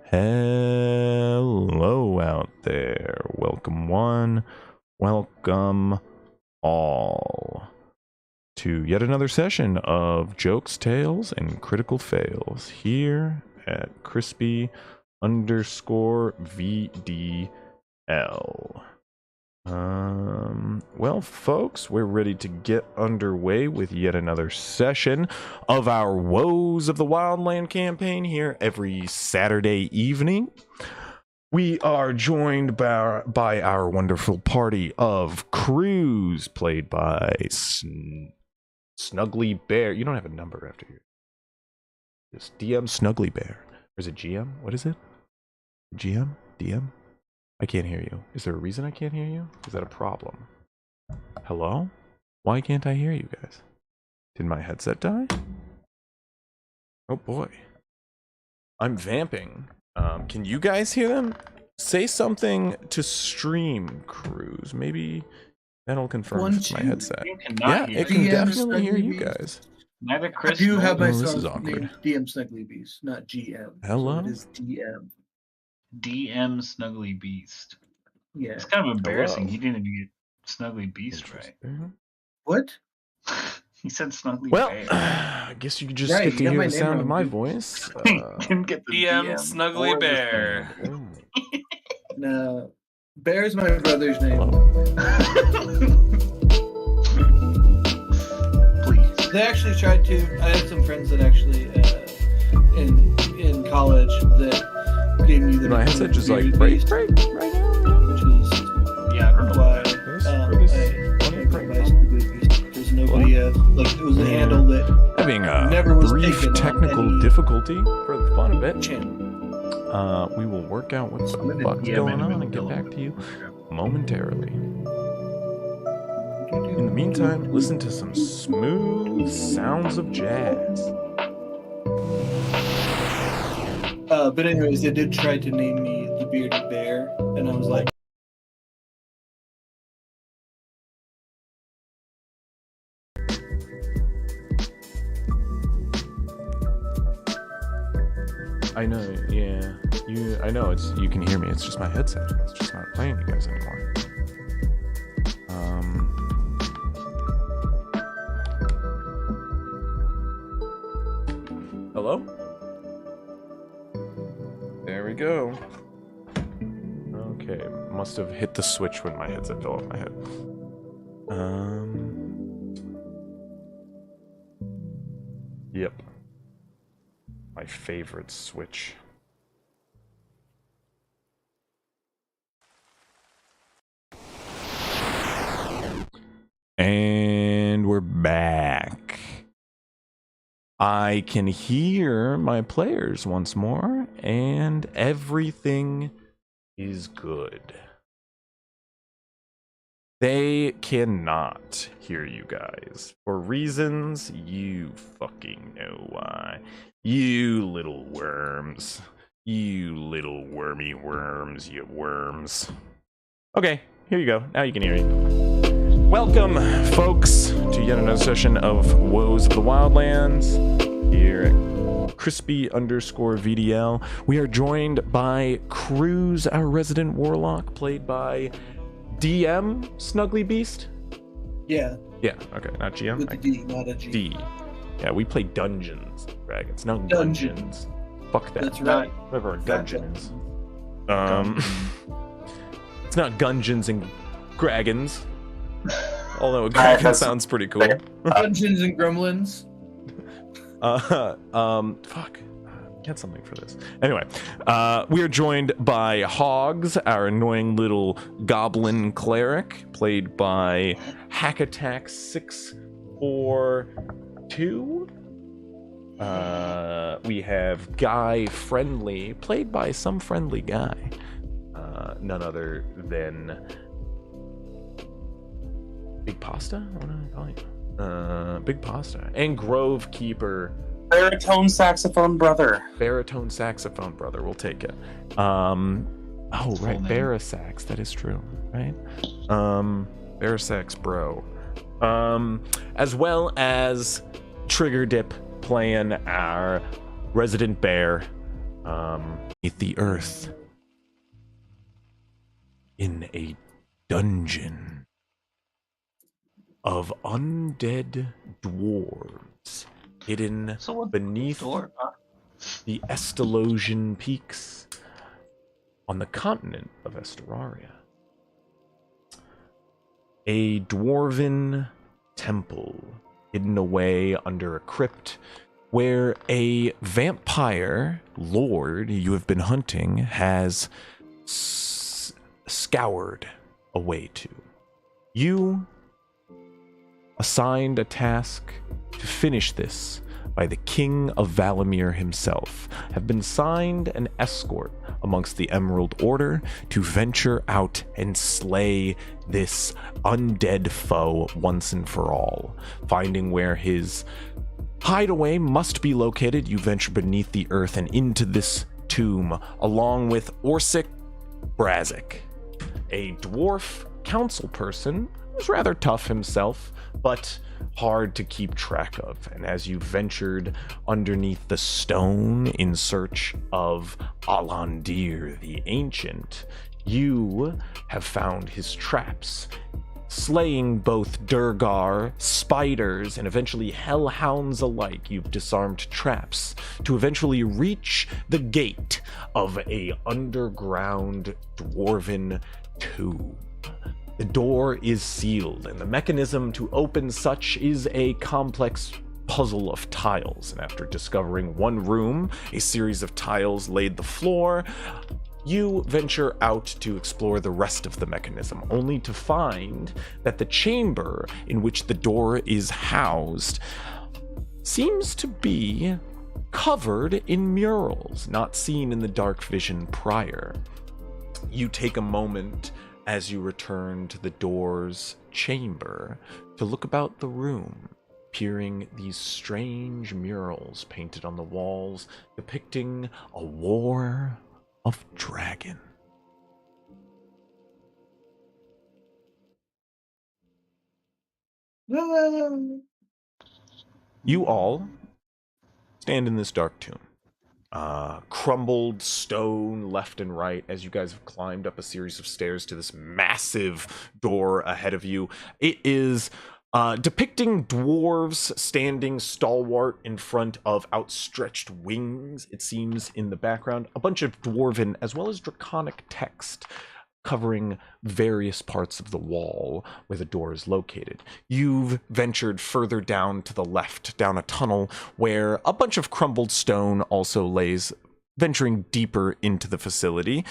Hello out there. Welcome one, welcome all to yet another session of Jokes, Tales, and Critical Fails here at crispy_VDL. Well, folks, we're ready to get underway with yet another session of our Woes of the Wildland campaign here every Saturday evening. We are joined by our wonderful party of crews, played by Snuggly Bear. You don't have a number after you. Just DM Snuggly Bear. Or is it GM? What is it? GM? DM? I can't hear you. Is there a reason I can't hear you? Is that a problem? Hello? Why can't I hear you guys? Did my headset die? Oh boy. I'm vamping. Can you guys hear them? Say something to stream crews. Maybe that'll confirm if it's my headset. Yeah, it can definitely hear you guys. Neither Chris. I do have this myself is awkward. named DM Snuggly Beast, not GM. Hello? So it is DM. DM Snuggly Beast. Yeah. It's kind of embarrassing. Hello. He didn't even get Snuggly Beast right. What? He said Snuggly Well, Bear. I guess you just Right, get to you got hear my the name sound of wrong, my dude. voice. Didn't get the DM DM Snuggly or the Bear. No. Bear's my brother's name. Please. They actually tried to. I had some friends that actually in college that gave me the My headset just like Beard break Beast, right now. which is Yeah, I don't know. why This- I for this- went by Snuggly Beast, because nobody like it was a handle that Having a never was brief taken on technical any difficulty for the fun of it. channel. We will work out what the Submitted fuck's DM going in the on and middle. get back to you momentarily. In the meantime, listen to some smooth sounds of jazz. But anyways, they did try to name me the Bearded Bear, and I was like, I know, yeah. I know you can hear me. It's just my headset. It's just not playing you guys anymore. Hello? There we go. Okay, must have hit the switch when my headset fell off my head. Yep. My favorite switch. And we're back. I can hear my players once more, and everything is good. They cannot hear you guys for reasons you fucking know why. You little worms. You little wormy worms, you worms. Okay, here you go. Now you can hear me. Welcome, folks, to yet another session of Woes of the Wildlands here at crispy_VDL. We are joined by Cruz, our resident warlock, played by DM Snuggly Beast. yeah, Yeah, okay, not GM. with a D, not a G. D. Yeah, we play Dungeons and Dragons, not Dungeon. Dungeons. Fuck that. That's right. Whatever a dungeon is. Dungeon. It's not Gungeons and Dragons. Although a dragon sounds pretty cool. Dungeons and Gremlins. Fuck. Get something for this. Anyway, we are joined by Hogs, our annoying little goblin cleric, played by Hack Attack 642. We have Guy Friendly, played by some friendly guy. None other than Big Pasta? What do I call you? Big Pasta. And Grove Keeper. Baritone saxophone brother. Baritone saxophone brother. We'll take it. Oh, right. Barasax. That is true, right? Barasax bro. As well as Trigger Dip playing our resident bear. Beneath the earth, in a dungeon of undead dwarves hidden So what beneath door? the Estalosian peaks on the continent of Esteraria. A dwarven temple hidden away under a crypt where a vampire lord you have been hunting has scoured a way to. You assigned a task to finish this by the King of Valamir himself, have been assigned an escort amongst the Emerald Order to venture out and slay this undead foe once and for all. Finding where his hideaway must be located, you venture beneath the earth and into this tomb, along with Orsic Brazic, a dwarf council person who's rather tough himself, but hard to keep track of. And as you ventured underneath the stone in search of Alandir the Ancient, you have found his traps, slaying both Durgar, spiders, and eventually hellhounds alike. You've disarmed traps to eventually reach the gate of a underground dwarven tomb. The door is sealed, and the mechanism to open such is a complex puzzle of tiles. And after discovering one room, a series of tiles laid the floor, you venture out to explore the rest of the mechanism, only to find that the chamber in which the door is housed seems to be covered in murals not seen in the dark vision prior. You take a moment as you return to the door's chamber to look about the room, peering these strange murals painted on the walls depicting a war of dragon. You all stand in this dark tomb. Crumbled stone left and right as you guys have climbed up a series of stairs to this massive door ahead of you. It is depicting dwarves standing stalwart in front of outstretched wings, it seems, in the background. A bunch of dwarven as well as draconic text covering various parts of the wall where the door is located. You've ventured further down to the left, down a tunnel where a bunch of crumbled stone also lays, venturing deeper into the facility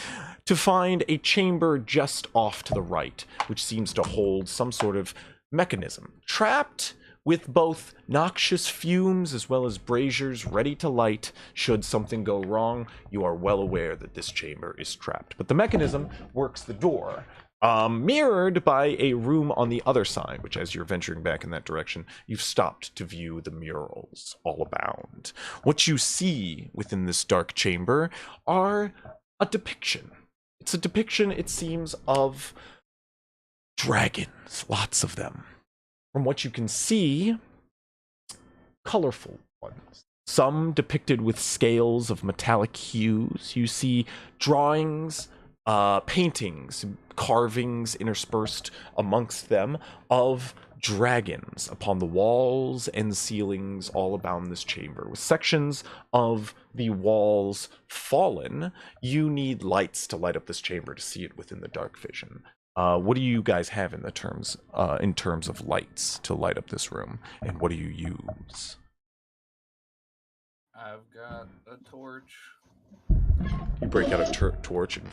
to find a chamber just off to the right, which seems to hold some sort of mechanism, trapped with both noxious fumes as well as braziers ready to light should something go wrong. You are well aware that this chamber is trapped, but the mechanism works the door, mirrored by a room on the other side, which, as you're venturing back in that direction, you've stopped to view the murals all abound. What you see within this dark chamber are a depiction. It's a depiction, it seems, of dragons, lots of them. From what you can see, colorful ones. Some depicted with scales of metallic hues. You see drawings, paintings, carvings interspersed amongst them of dragons upon the walls and ceilings all about this chamber. With sections of the walls fallen, you need lights to light up this chamber to see it within the dark vision. What do you guys have in terms of lights to light up this room, and what do you use? I've got a torch. You break out a torch and...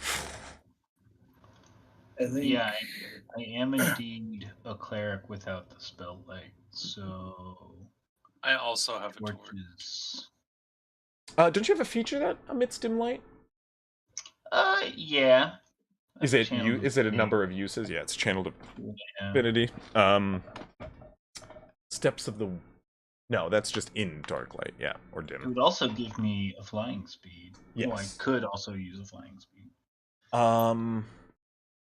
I think. Yeah, I am indeed a cleric without the spell light, so I also have a torch. torches. Don't you have a feature that emits dim light? Yeah. Is it Channeled is it a Affinity. number of uses? Yeah, it's channeled Yeah. affinity. Steps of the... No, that's just in dark light, yeah, or It dim. would also give me a flying speed. Yes. Well, I could also use a flying speed.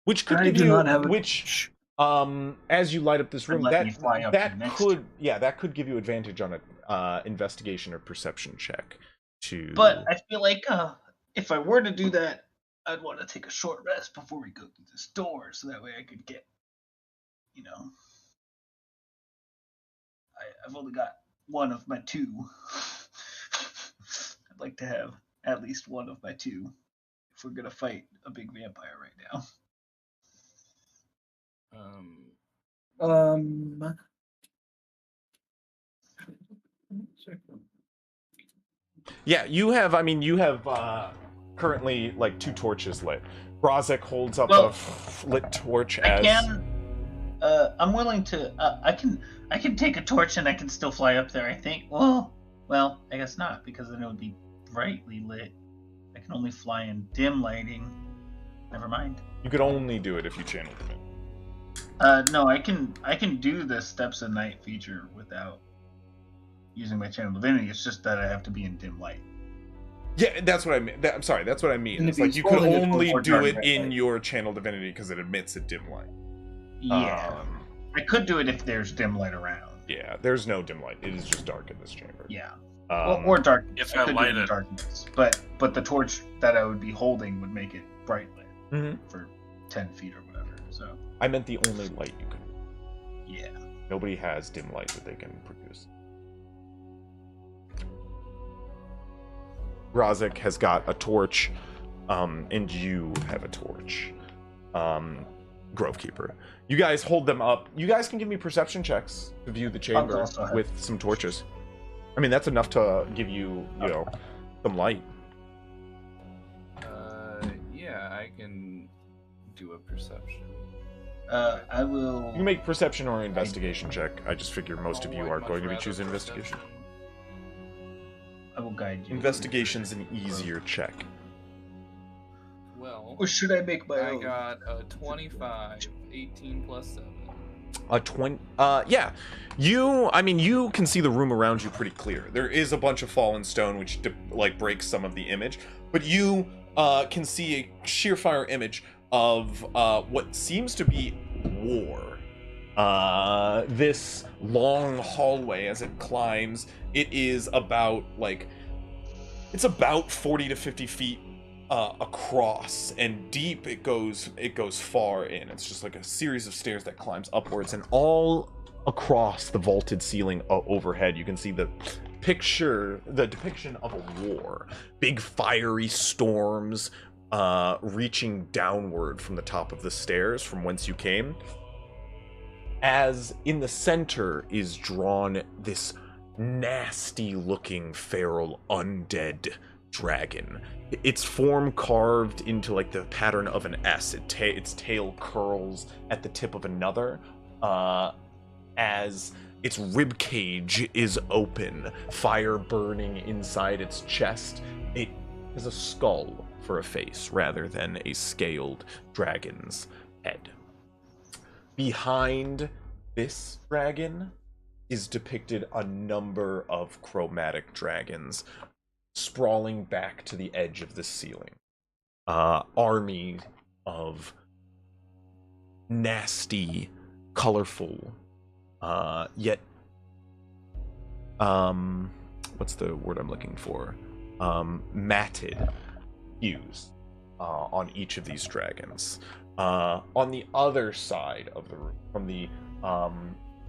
Which could I give do you... not have a- Which, as you light up this room, let me fly up that next could... to it. Yeah, that could give you advantage on a investigation or perception check to... But I feel like if I were to do that, I'd want to take a short rest before we go through this door, so that way I could get, I've only got one of my two. I'd like to have at least one of my two if we're gonna fight a big vampire right now. Yeah, you have. I mean, you have currently like 2 torches lit. Brazek holds up a lit torch as. I'm willing to. I can take a torch and I can still fly up there. I think. Well, I guess not, because then it would be brightly lit. I can only fly in dim lighting. Never mind. You could only do it if you channeled them in. No, I can do the Steps of Night feature without using my channel divinity. It's just that I have to be in dim light. Yeah, that's what I mean. I'm sorry, that's what I mean. And It's if like he's you could holding it only for do dark it light. in your channel divinity because it emits a dim light. Yeah, I could do it if there's dim light around. Yeah, there's no dim light. It is just dark in this chamber. Yeah, Um, or dark. If I I could do light it in it. darkness, but the torch that I would be holding would make it bright lit Mhm. for 10 feet or whatever. So I meant the only light you could. yeah. Nobody has dim light that they can produce. Brazek has got a torch, and you have a torch. Grovekeeper. You guys hold them up. You guys can give me perception checks to view the chamber also have- with some torches. I mean, that's enough to give you, some light. Yeah, I can do a perception. I will. You can make perception or investigation check. I just figure most of Oh, you I'd are much going to be rather choosing investigation. perception. I will guide you. Investigation's an easier check. Well, Or should I make my I own? got a 25, 18 plus 7. A 20. Yeah. You can see the room around you pretty clear. There is a bunch of fallen stone which breaks some of the image, but you can see a sheer fire image of what seems to be war. This long hallway as it climbs, it is about 40 to 50 feet across, and deep it goes far in. It's just like a series of stairs that climbs upwards, and all across the vaulted ceiling overhead you can see the depiction of a war. Big fiery storms reaching downward from the top of the stairs from whence you came, as in the center is drawn this nasty looking feral undead dragon. Its form carved into the pattern of an S. Its tail curls at the tip of another, as its rib cage is open, fire burning inside its chest. It has a skull for a face rather than a scaled dragon's head. Behind this dragon is depicted a number of chromatic dragons sprawling back to the edge of the ceiling. Army of nasty, colorful, yet what's the word I'm looking for? Matted hues on each of these dragons. On the other side of the room, from the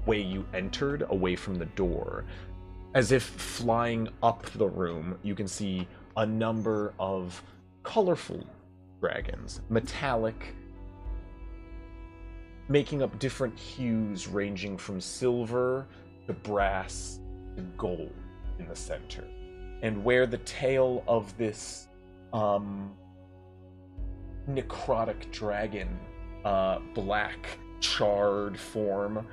way you entered, away from the door, as if flying up the room, you can see a number of colorful dragons, metallic, making up different hues ranging from silver to brass to gold in the center. And where the tail of this necrotic dragon, black, charred form,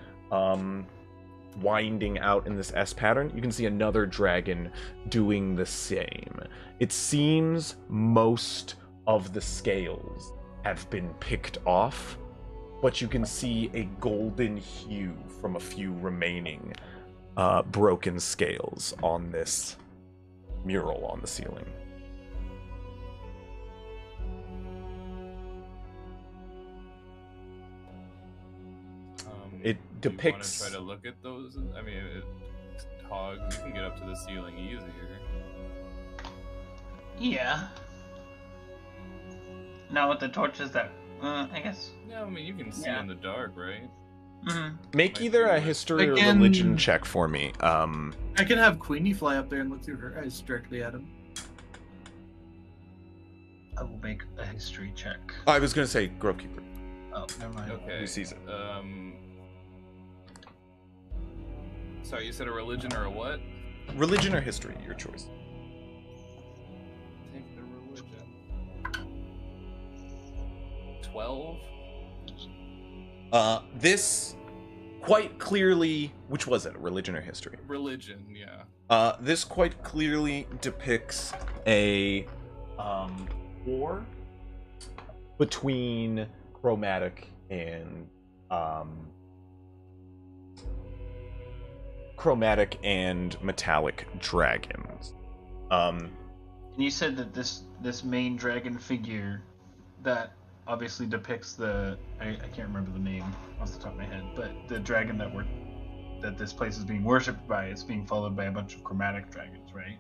winding out in this S pattern, you can see another dragon doing the same. It seems most of the scales have been picked off, but you can see a golden hue from a few remaining broken scales on this mural on the ceiling. It depicts. Do you want to try to look at those? I mean, Hogs, you can get up to the ceiling easier. Yeah. Now with the torches that, I guess. Yeah, I mean, you can see Yeah. in the dark, right? Mm-hmm. Make Might either be a worth- history or Again- religion check for me. I can have Queenie fly up there and look through her eyes directly at him. I will make a history check. I was gonna say Grovekeeper. Oh, never mind. Okay. Who sees it? Sorry, you said a religion or a what? Religion or history, your choice. Take the religion. 12? This quite clearly, which was it, religion or history? Religion, yeah. This quite clearly depicts a war between chromatic and metallic dragons. And you said that this main dragon figure that obviously depicts the I can't remember the name off the top of my head, but the dragon that this place is being worshipped by is being followed by a bunch of chromatic dragons, right?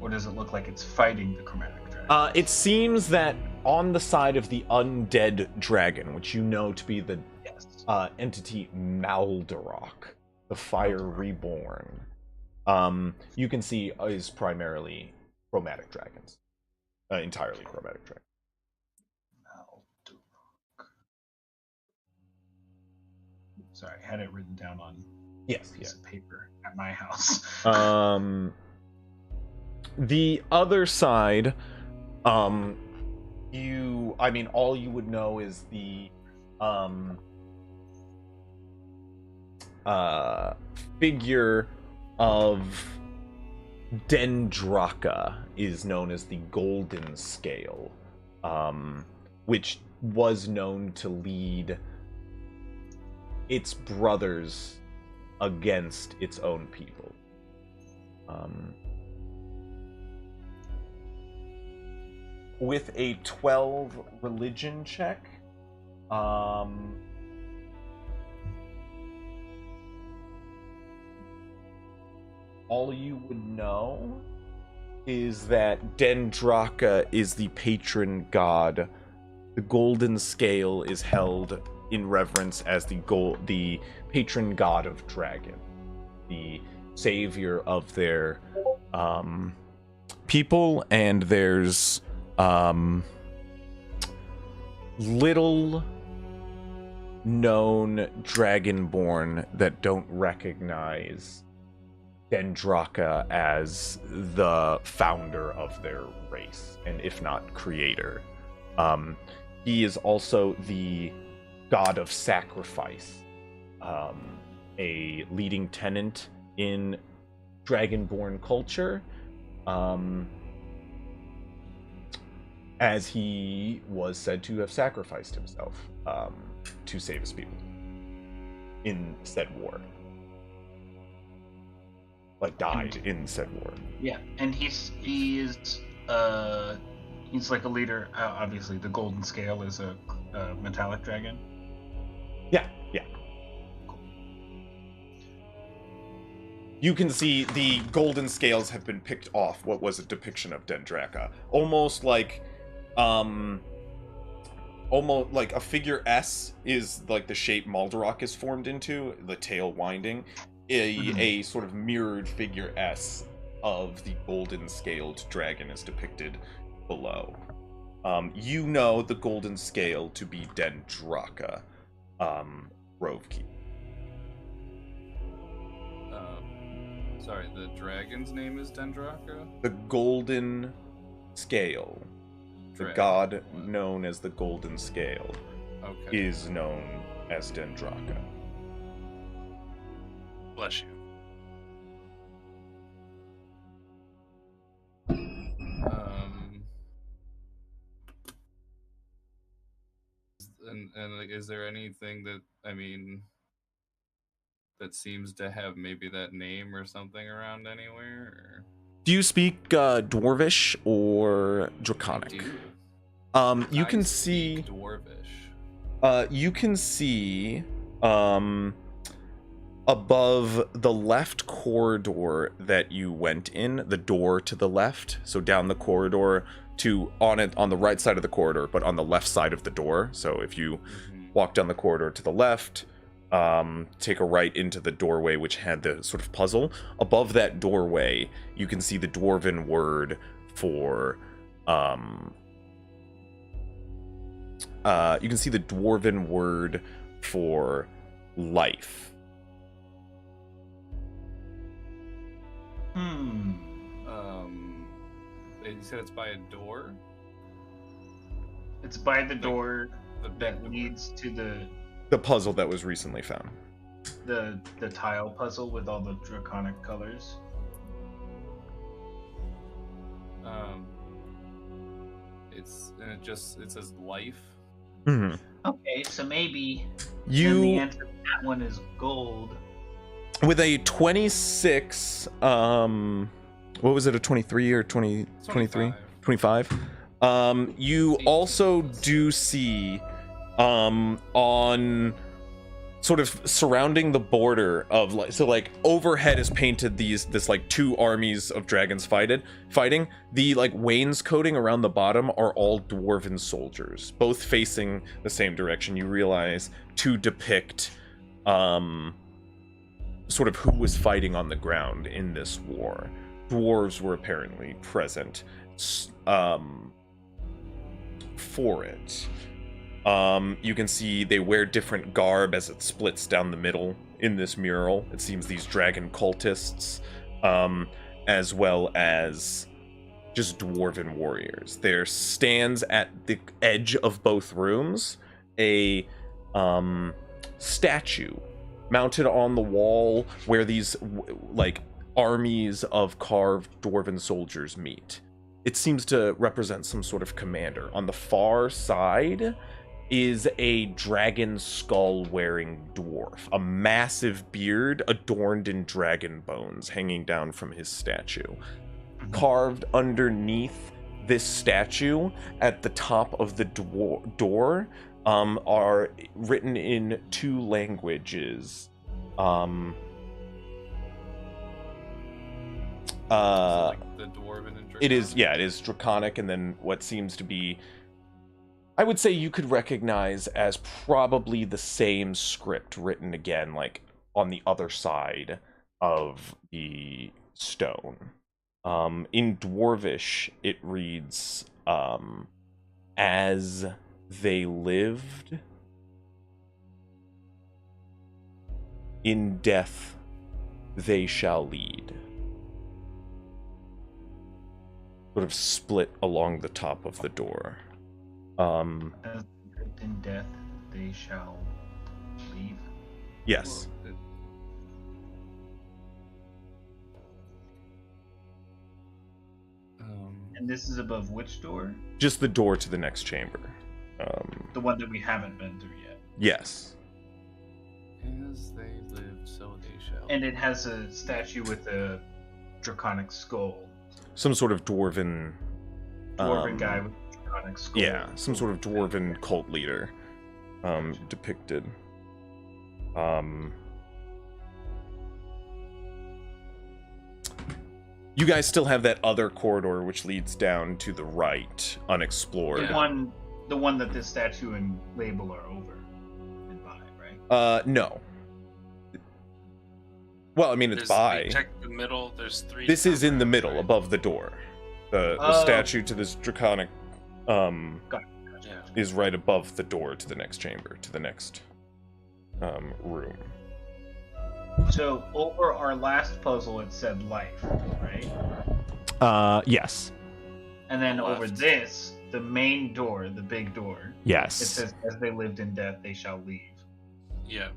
Or does it look like it's fighting the chromatic dragon? It seems that on the side of the undead dragon, which you know to be the Yes. entity Maldorok, the Fire Reborn, you can see is primarily chromatic dragons. Entirely chromatic dragons. Maldorok. Sorry, I had it written down on Yes, a piece of paper at my house. The other side, all you would know is the figure of Dendraka is known as the Golden Scale, which was known to lead its brothers against its own people. With a 12 religion check, all you would know is that Dendraka is the patron god. The golden scale is held in reverence as the patron god of dragon, the savior of their people, and there's little known dragonborn that don't recognize Dendraka as the founder of their race, and if not creator. He is also the god of sacrifice, a leading tenet in dragonborn culture, as he was said to have sacrificed himself to save his people in said war. Like, died in said war. Yeah, and he's like a leader. Obviously, the Golden Scale is a metallic dragon. Yeah. You can see the golden scales have been picked off what was a depiction of Dendraka. Almost like a figure S is like the shape Maldorok is formed into, the tail winding. A sort of mirrored figure S of the golden scaled dragon is depicted below. You know the golden scale to be Dendraka, Grovekeeper. Sorry, the dragon's name is Dendraka? The golden scale, the Dragon. god known as the golden scale, Okay. is known as Dendraka. Bless you. And like, is there anything that, that seems to have maybe that name or something around anywhere? Or? Do you speak Dwarvish or I Draconic? do. You I can speak see. Dwarvish. You can see. Above the left corridor that you went in, the door to the left, so down the corridor on the right side of the corridor, but on the left side of the door. So if you walk down the corridor to the left, take a right into the doorway, which had the sort of puzzle. Above that doorway, you can see the dwarven word for life. You said it's by a door? It's by the door The that big leads to The puzzle that was recently found. the tile puzzle with all the draconic colors. It says life. Mm-hmm. Okay, so maybe then the answer to that one is gold. With a 26, what was it, a 23 or 20, 23? 25. You also do see, on sort of surrounding the border of like overhead is painted this like two armies of dragons fighting. The like wainscoting around the bottom are all dwarven soldiers, both facing the same direction. You realize to depict, sort of who was fighting on the ground in this war. Dwarves were apparently present for it. You can see they wear different garb as it splits down the middle in this mural. It seems these dragon cultists, as well as just dwarven warriors. There stands at the edge of both rooms a statue mounted on the wall where these like armies of carved dwarven soldiers meet. It seems to represent some sort of commander. On the far side is a dragon skull wearing dwarf, a massive beard adorned in dragon bones hanging down from his statue. Carved underneath this statue at the top of the door are written in two languages. Like the dwarven and It is Draconic, and then what seems to be, I would say you could recognize as probably the same script written again, like on the other side of the stone. In Dwarvish, it reads, as they lived, in death they shall lead. Sort of split along the top of the door. As in death, they shall leave. Yes. And this is above which door? Just the door to the next chamber. The one that we haven't been through yet. Yes. As they lived, so they shall. And it has a statue with a draconic skull. Some sort of dwarven Guy with a draconic skull. Yeah, some sort of dwarven cult leader depicted. You guys still have that other corridor which leads down to the right, unexplored. The one that this statue and label are over and by, right? No. Well, I mean, it's by. Check the middle. There's three. This is in the middle, right? above the door. The statue to this draconic is right above the door to the next chamber, to the next room. So over our last puzzle, it said life, right? Yes. And then Left. over this, the main door, the big door, it Yes. says, "As they lived in death, they shall leave." Yeah,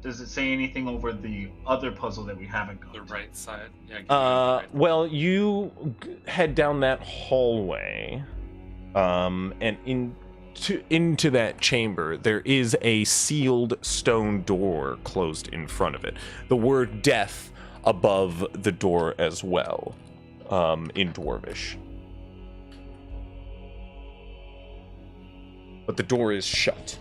Does it say anything over the other puzzle that we haven't gone the to? right side. Yeah. give me the right. Well, you head down that hallway, and into that chamber. There is a sealed stone door closed in front of it. The word "death" above the door as well, in Dwarvish. But the door is shut.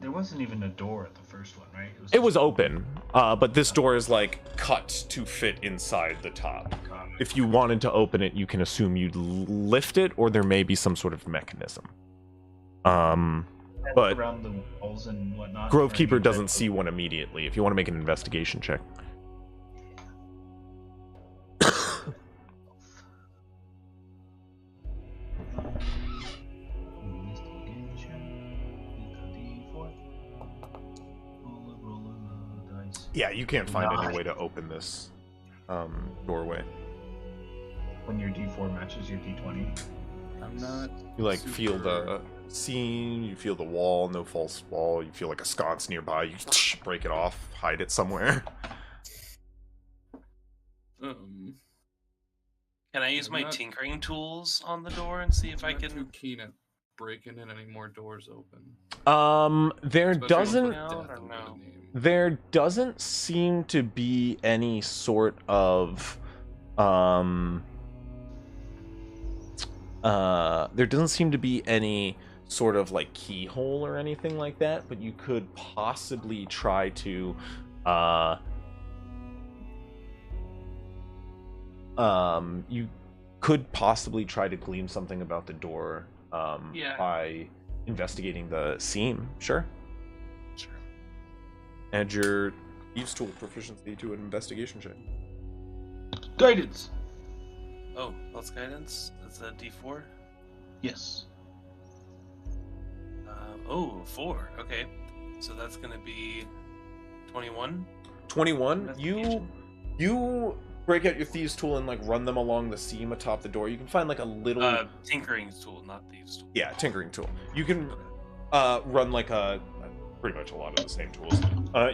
There wasn't even a door at the first one, right? It was open, but this door is like cut to fit inside the top. If you wanted to open it, you can assume you'd lift it, or there may be some sort of mechanism. But around the walls and whatnot. Grovekeeper doesn't see one immediately. If you want to make an investigation check. Yeah, you can't find any way to open this doorway. When your D4 matches your D20. I'm not. You like feel the seam, you feel the wall, no false wall, you feel like a sconce nearby, you break it off, hide it somewhere. Um, Can I use I'm my not- tinkering tools on the door and see if I I'm not can? too keen at breaking in any more doors open. There Especially doesn't with No, death or over no? the name. there doesn't seem to be any sort of there doesn't seem to be any sort of like keyhole or anything like that, but you could possibly try to you could possibly try to glean something about the door Yeah. by investigating the seam. Sure. Sure. Add your thieves tool proficiency to an investigation check. Guidance. Oh, that's guidance. That's a D4. Yes. Oh, 4. Okay, so that's gonna be 21. 21. You Investigation. break out your thieves tool and like run them along the seam atop the door. You can find like a little Tinkering tool, not thieves tool. yeah, tinkering tool. You can run like a pretty much a lot of the same tools.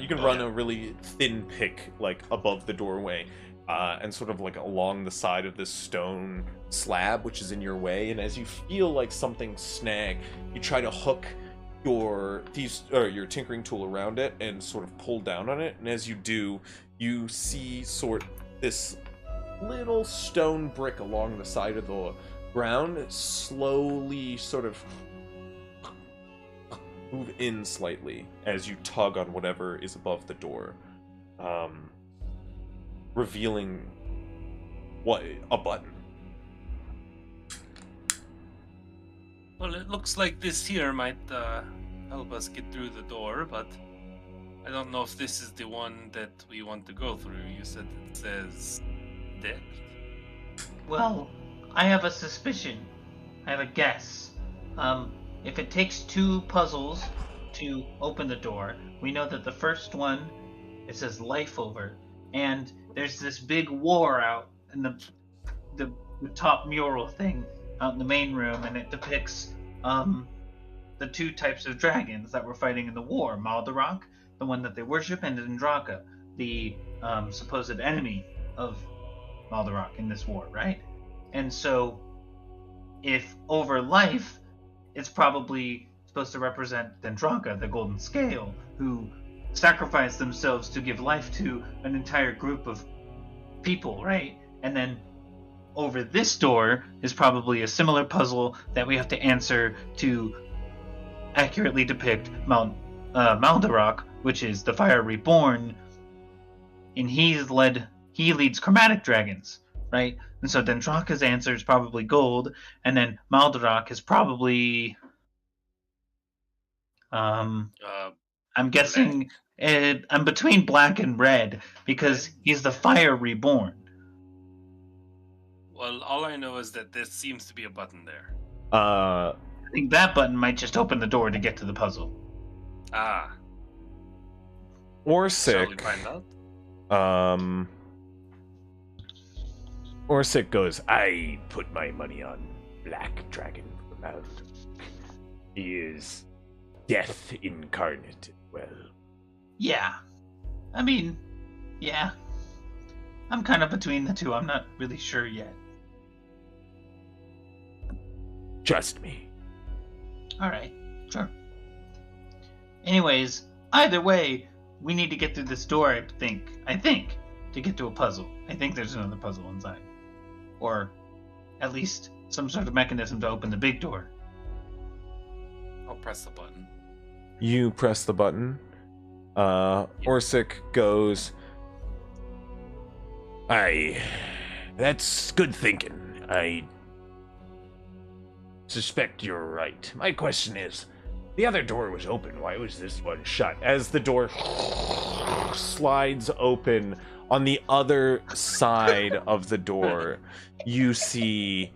You can run a really thin pick like above the doorway and sort of like along the side of this stone slab which is in your way, and as you feel like something snag, you try to hook your thieves or your tinkering tool around it and sort of pull down on it, and as you do, you see this little stone brick along the side of the ground slowly sort of move in slightly as you tug on whatever is above the door, revealing a button. Well, it looks like this here might help us get through the door, but I don't know if this is the one that we want to go through. You said it says depth. Well, I have a suspicion. I have a guess. If it takes 2 puzzles to open the door, we know that the first one, it says life over, and there's this big war out in the top mural thing out in the main room, and it depicts the 2 types of dragons that were fighting in the war: Maldarok, the one that they worship, and Dendraka, the supposed enemy of Maldarok in this war, right? And so, if over life, it's probably supposed to represent Dendraka, the Golden Scale, who sacrificed themselves to give life to an entire group of people, right? And then over this door is probably a similar puzzle that we have to answer to accurately depict Maldarok, which is the Fire Reborn, and he leads chromatic dragons, right? And so Dendraka's answer is probably gold, and then Maldarok is probably I'm guessing I'm between black and red because he's the Fire Reborn. Well, all I know is that there seems to be a button there. I think that button might just open the door to get to the puzzle. Ah, Or shall we sick. find out? Orsic goes, I put my money on Black Dragon from out. He is death incarnate. Well, Yeah. I mean, yeah. I'm kind of between the two. I'm not really sure yet. trust me. Alright, sure. Anyways, either way, we need to get through this door, I think, to get to a puzzle. I think there's another puzzle inside. Or at least some sort of mechanism to open the big door. I'll press the button. You press the button. Orsic goes, that's good thinking. I suspect you're right. My question is, the other door was open. Why was this one shut? As the door slides open, on the other side of the door, you see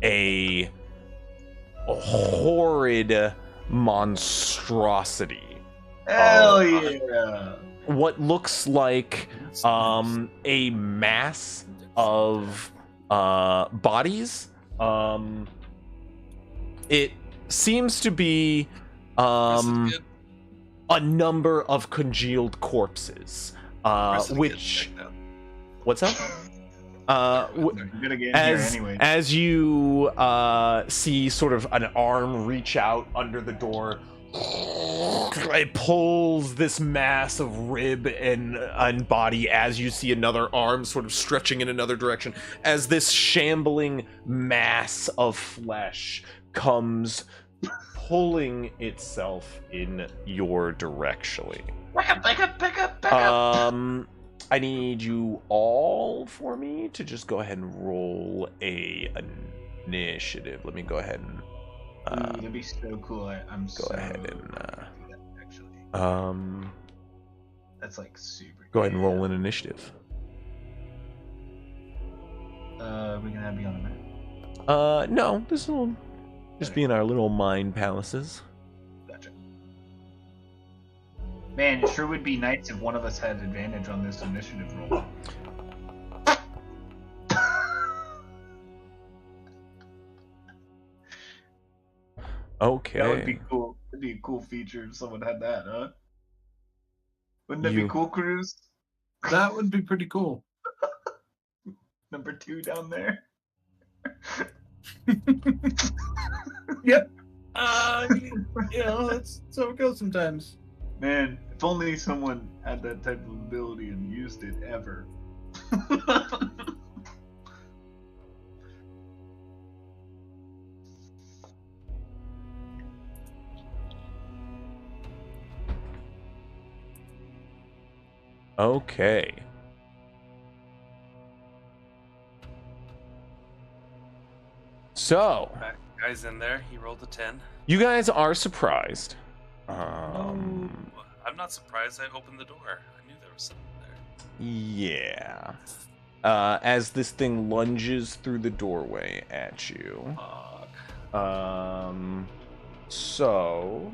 a horrid monstrosity. Hell yeah! What looks like a mass of bodies. It seems to be a number of congealed corpses. Which what's that? As you see sort of an arm reach out under the door, it pulls this mass of rib and body, as you see another arm sort of stretching in another direction, as this shambling mass of flesh comes pulling itself in your direction. Back up. I need you all for me to just go ahead and roll a initiative. Let me go ahead and that'd be so cool. I'm go so ahead and actually. That's like super. Go ahead and roll an initiative. We're gonna have you on the map. No, this will just be in our little mind palaces. Gotcha. Man, it sure would be nice if one of us had advantage on this initiative roll. Okay. That would be cool. It'd be a cool feature if someone had that, huh? Wouldn't that be cool, Cruz? That would be pretty cool. Number 2 down there. Yep. That's so it goes sometimes. Man, if only someone had that type of ability and used it ever. Okay. So, Guy's in there. He rolled a 10. you guys are surprised. I'm not surprised. I opened the door. I knew there was something there. Yeah. As this thing lunges through the doorway at you. Fuck. So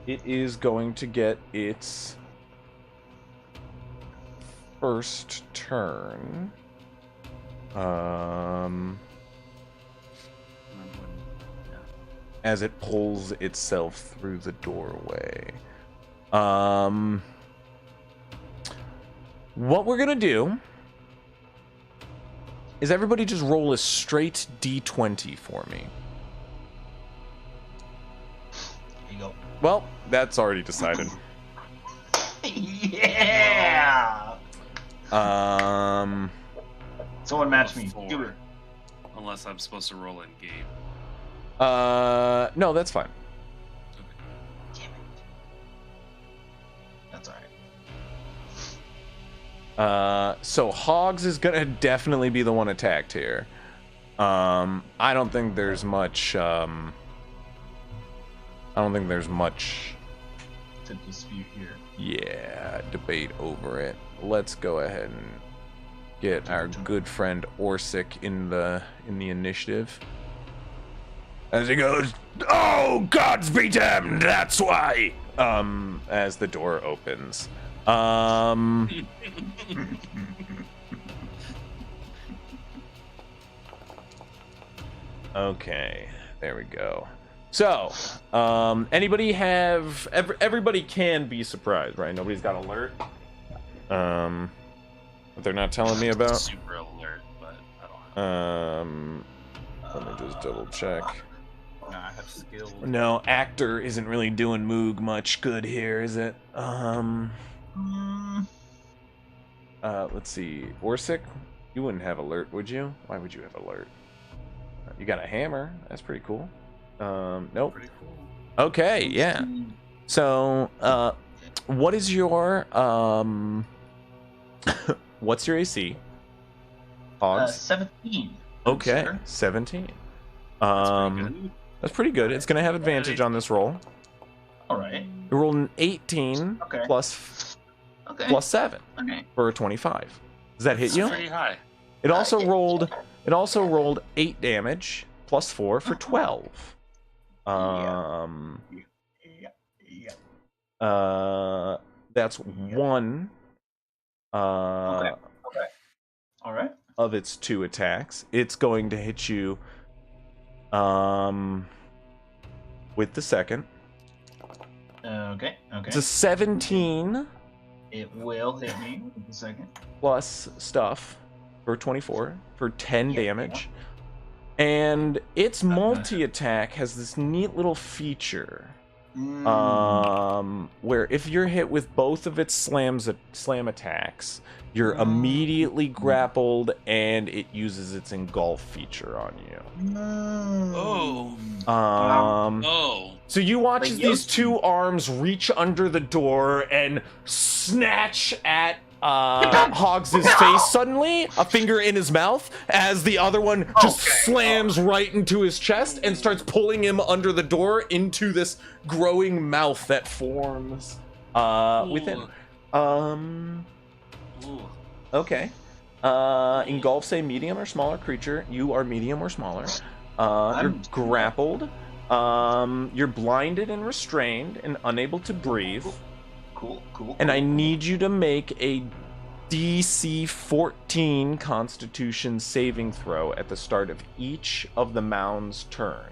it is going to get its first turn. As it pulls itself through the doorway. What we're gonna do is everybody just roll a straight D20 for me. There you go. Well, that's already decided. Yeah! Someone match me. 4. Do it. Unless I'm supposed to roll in game. No, that's fine. Damn it. That's alright. So Hogs is gonna definitely be the one attacked here. I don't think there's much, to dispute here. yeah, debate over it. Let's go ahead and get our good friend Orsic in the initiative. As he goes, "Oh, gods be damned, that's why!" As the door opens. Okay, there we go. So, anybody have... Everybody can be surprised, right? Nobody's got alert? That they're not telling me about? Super alert, but I don't have. Let me just double check. No, I have skills. No, actor isn't really doing Moog much good here, is it? Let's see. Orsic, you wouldn't have alert, would you? Why would you have alert? You got a hammer. That's pretty cool. Nope. Pretty cool. Okay, yeah. So, what is your what's your AC? Hogs? 17. Okay, Sir. 17. That's pretty good. That's pretty good. It's gonna have advantage on this roll. All right. You rolled an 18 Okay. plus Okay. plus 7 Okay. for a 25. Does that hit It's you? pretty high. It also yeah. rolled 8 damage plus 4 for 12. Yeah. That's one Okay. All right. of its 2 attacks. It's going to hit you with the second. Okay. It's a 17 It will hit me in a second. plus stuff for 24 for 10 Yeah. damage. And its multi-attack has this neat little feature. Where if you're hit with both of its slam attacks, you're immediately grappled and it uses its engulf feature on you. Oh. Oh. So you watch Like as these Yoshi. 2 arms reach under the door and snatch at Hogs' face suddenly, a finger in his mouth, as the other one just slams right into his chest and starts pulling him under the door into this growing mouth that forms within. Ooh. Okay. Engulf, say medium or smaller creature. You are medium or smaller. You're grappled. You're blinded and restrained and unable to breathe. Cool. And I need you to make a DC 14 Constitution saving throw at the start of each of the mound's turn,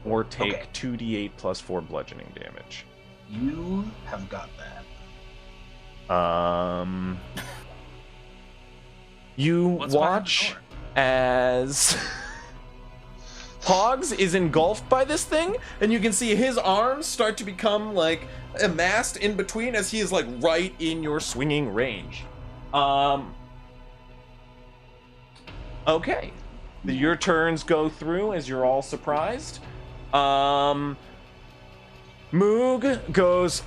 or take Okay. 2d8 plus 4 bludgeoning damage. You have got that. You What's behind the watch door? as Pogs is engulfed by this thing, and you can see his arms start to become like amassed in between as he is like right in your swinging range. Okay. Your turns go through as you're all surprised. Moog goes,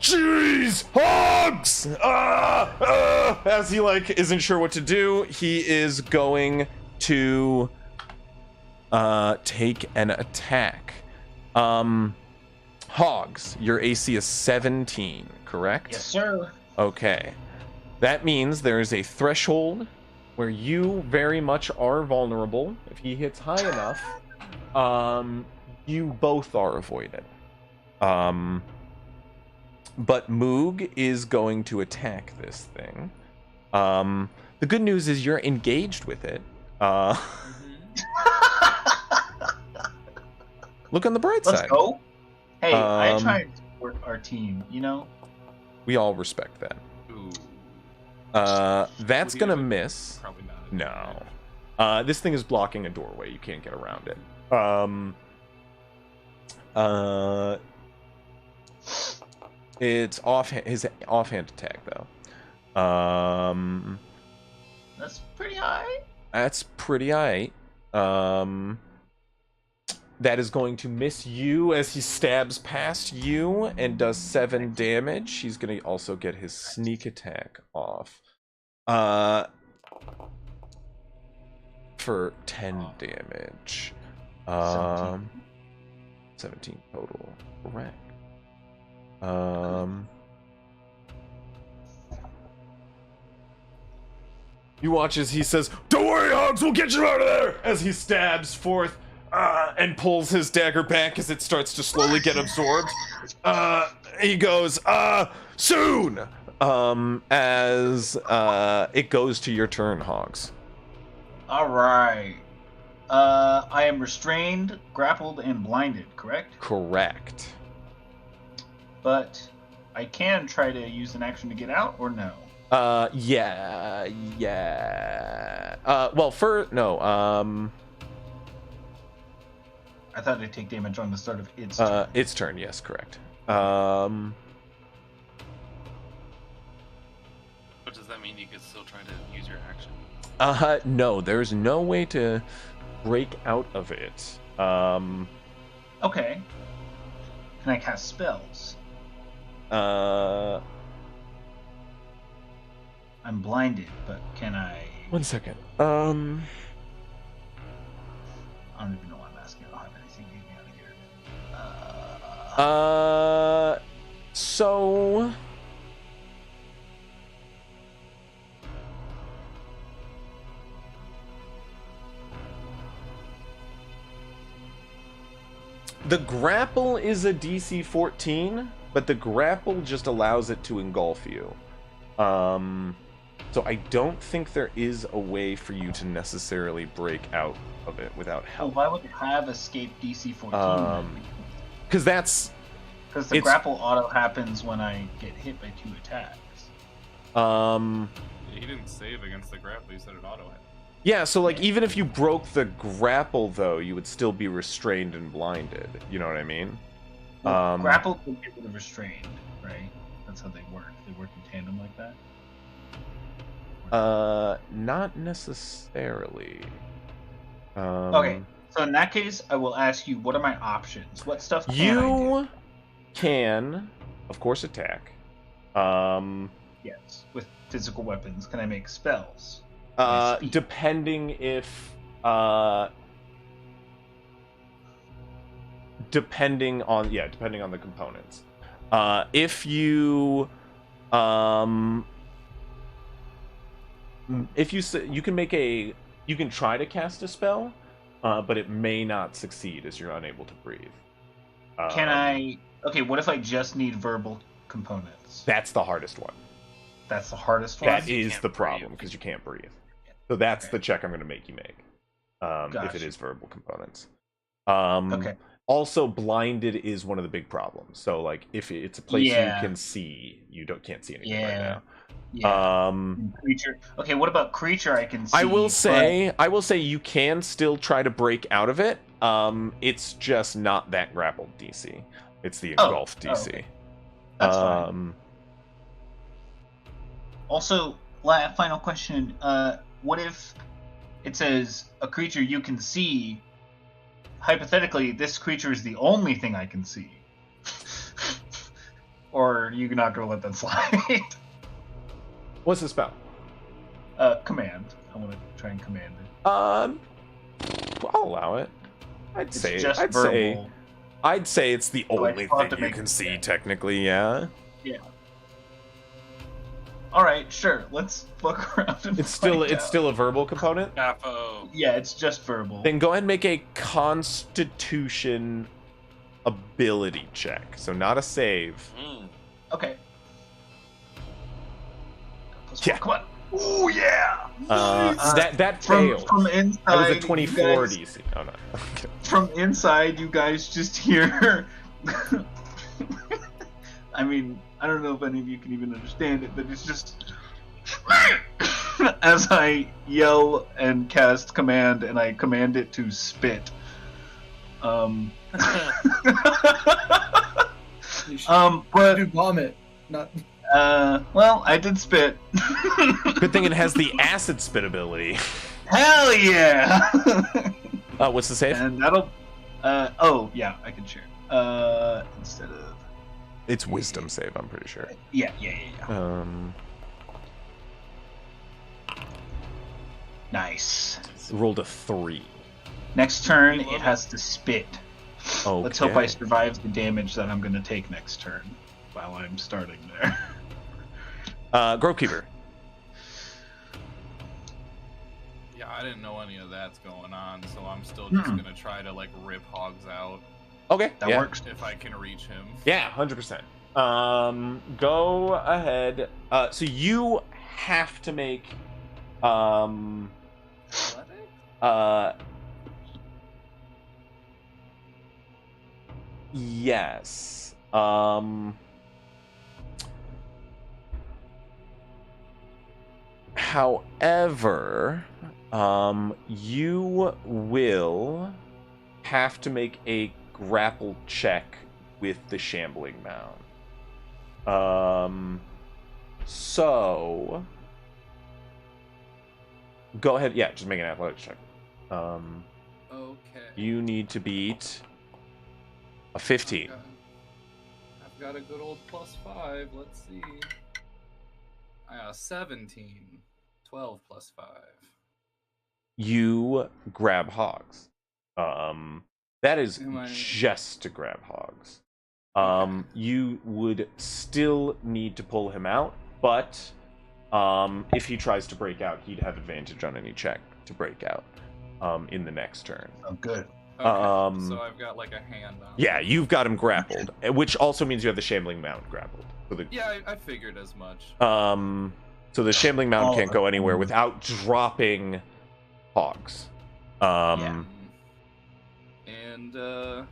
"Jeez, Hogs!" As he like isn't sure what to do. He is going to take an attack. Hogs, your AC is 17, correct? Yes, sir. Okay. That means there is a threshold where you very much are vulnerable. If he hits high enough, you both are avoided. But Moog is going to attack this thing. The good news is you're engaged with it. Look on the bright Let's side. go. Hey, I Um, try and support our team, you know? We all respect that. Ooh, That's Would he gonna have- miss. probably not. No. This thing is blocking a doorway. You can't get around it. It's his offhand attack though. That's pretty high. That's pretty aight. That is going to miss you as he stabs past you and does 7 damage. He's going to also get his sneak attack off. For 10 damage. 17 total. Correct. You watch as he says, "Don't worry, Hogs, we'll get you out of there!" As he stabs forth and pulls his dagger back as it starts to slowly get absorbed. He goes, soon! As it goes to your turn, Hogs. All right. I am restrained, grappled, and blinded, correct? Correct. But I can try to use an action to get out, or no? Yeah. No, I thought I'd take damage on the start of its turn. its turn, yes, correct. But does that mean you could still try to use your action? No, there's no way to break out of it. Okay. Can I cast spells? I'm blinded, but can I? 1 second. I don't even know why I'm asking. I don't have anything to get me out of here. So the grapple is a DC 14, but the grapple just allows it to engulf you. So I don't think there is a way for you to necessarily break out of it without Well, help. why would it have escape DC 14? Because that's Because the grapple auto happens when I get hit by 2 attacks. He didn't save against the grapple. He said it auto hit. Yeah, so like even if you broke the grapple though, you would still be restrained and blinded. You know what I mean? Well, grapple can get rid of restrained, right? That's how they work. They work in tandem like that. Not necessarily. Okay, so in that case, I will ask you, what are my options? What stuff can I do? You can, of course, attack. Yes, with physical weapons. Can I make spells? Depending if depending on the components. If you you can try to cast a spell, but it may not succeed as you're unable to breathe. Can I? Okay, what if I just need verbal components? That's the hardest one. That's the hardest one. That is the problem because you can't breathe. So that's the check I'm going to make you make. If it Gotcha. is verbal components. Okay. Also, blinded is one of the big problems. So, like, if it's a place you can see, you can't see anything right now. Yeah. Creature. Okay, what about creature? I can see. I will say you can still try to break out of it. It's just not that grappled DC. It's the engulf DC. Okay. That's fine. Also, final question. What if it says a creature you can see? Hypothetically, this creature is the only thing I can see. Or you're not going to let that slide? What's the spell? Command. I want to try and command it. I'll allow it. I'd say it's the only thing you can see, technically, yeah. Yeah. All right, sure. Let's look around and It's still a verbal component. Capo. Yeah, it's just verbal. Then go ahead and make a Constitution ability check. So not a save. Okay. Yeah. Come on. Ooh, yeah. That failed. From inside. That was a 24 DC. Oh no. Okay. From inside, you guys just hear. I mean, I don't know if any of you can even understand it, but it's just as I yell and cast command, and I command it to spit. You should But do vomit, not. well, I did spit. Good thing it has the acid spit ability. Hell yeah! What's the save? And that'll. Oh yeah, I can share. Instead of. It's wisdom save, I'm pretty sure. Yeah. Nice. Rolled a 3. Next turn, it has to spit. Okay. Let's hope I survive the damage that I'm going to take next turn while I'm starting there. Grovekeeper. Yeah, I didn't know any of that's going on, so I'm still just gonna try to like rip hogs out. Okay, That works. If I can reach him. Yeah, 100%. Go ahead. So you have to make yes. However, you will have to make a grapple check with the shambling mound. So go ahead. Yeah, just make an athletics check. Okay. You need to beat a 15. I've got a good old +5. Let's see. 17. 12 + 5. You grab Hogs. That is Am I- just to grab Hogs. Okay. You would still need to pull him out, but if he tries to break out, he'd have advantage on any check to break out in the next turn. Oh, good. Okay, so I've got like a hand on. Yeah, you've got him grappled, which also means you have the Shambling Mound grappled. So the Yeah, I figured as much. so the Shambling Mound Oh, can't go anywhere okay. without dropping Hogs. Yeah. And I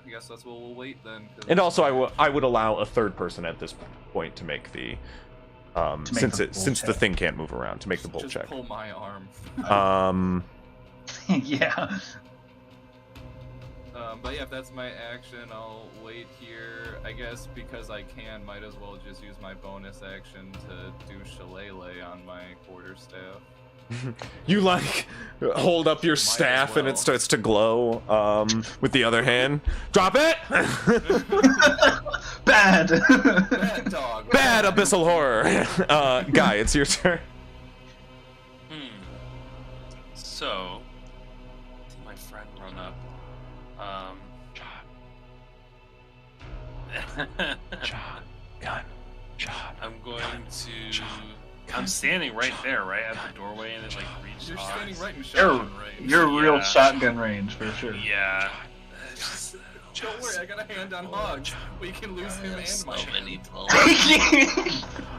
guess that's what we'll wait then. 'cause And also, it's I would allow a third person at this point to make the make the bull since the check. thing can't move around to make the bull just check. pull my arm. Yeah. But yeah, if that's my action, I'll wait here. I guess because I can, might as well just use my bonus action to do Shillelagh on my quarterstaff. You like hold up your Might as staff and it well. starts to glow with the other hand. Drop it. Bad. Bad dog. Bad abyssal horror. Guy, it's your turn. So, I see my friend run up. Shot, gun, shot. I'm going to. Shot. I'm standing right there, right at the doorway, and it like reaches. You're standing right in You're, shotgun range. you're real Yeah. shotgun range for sure. Yeah. Don't worry, I got a hand on Hog. We can lose him and my hand.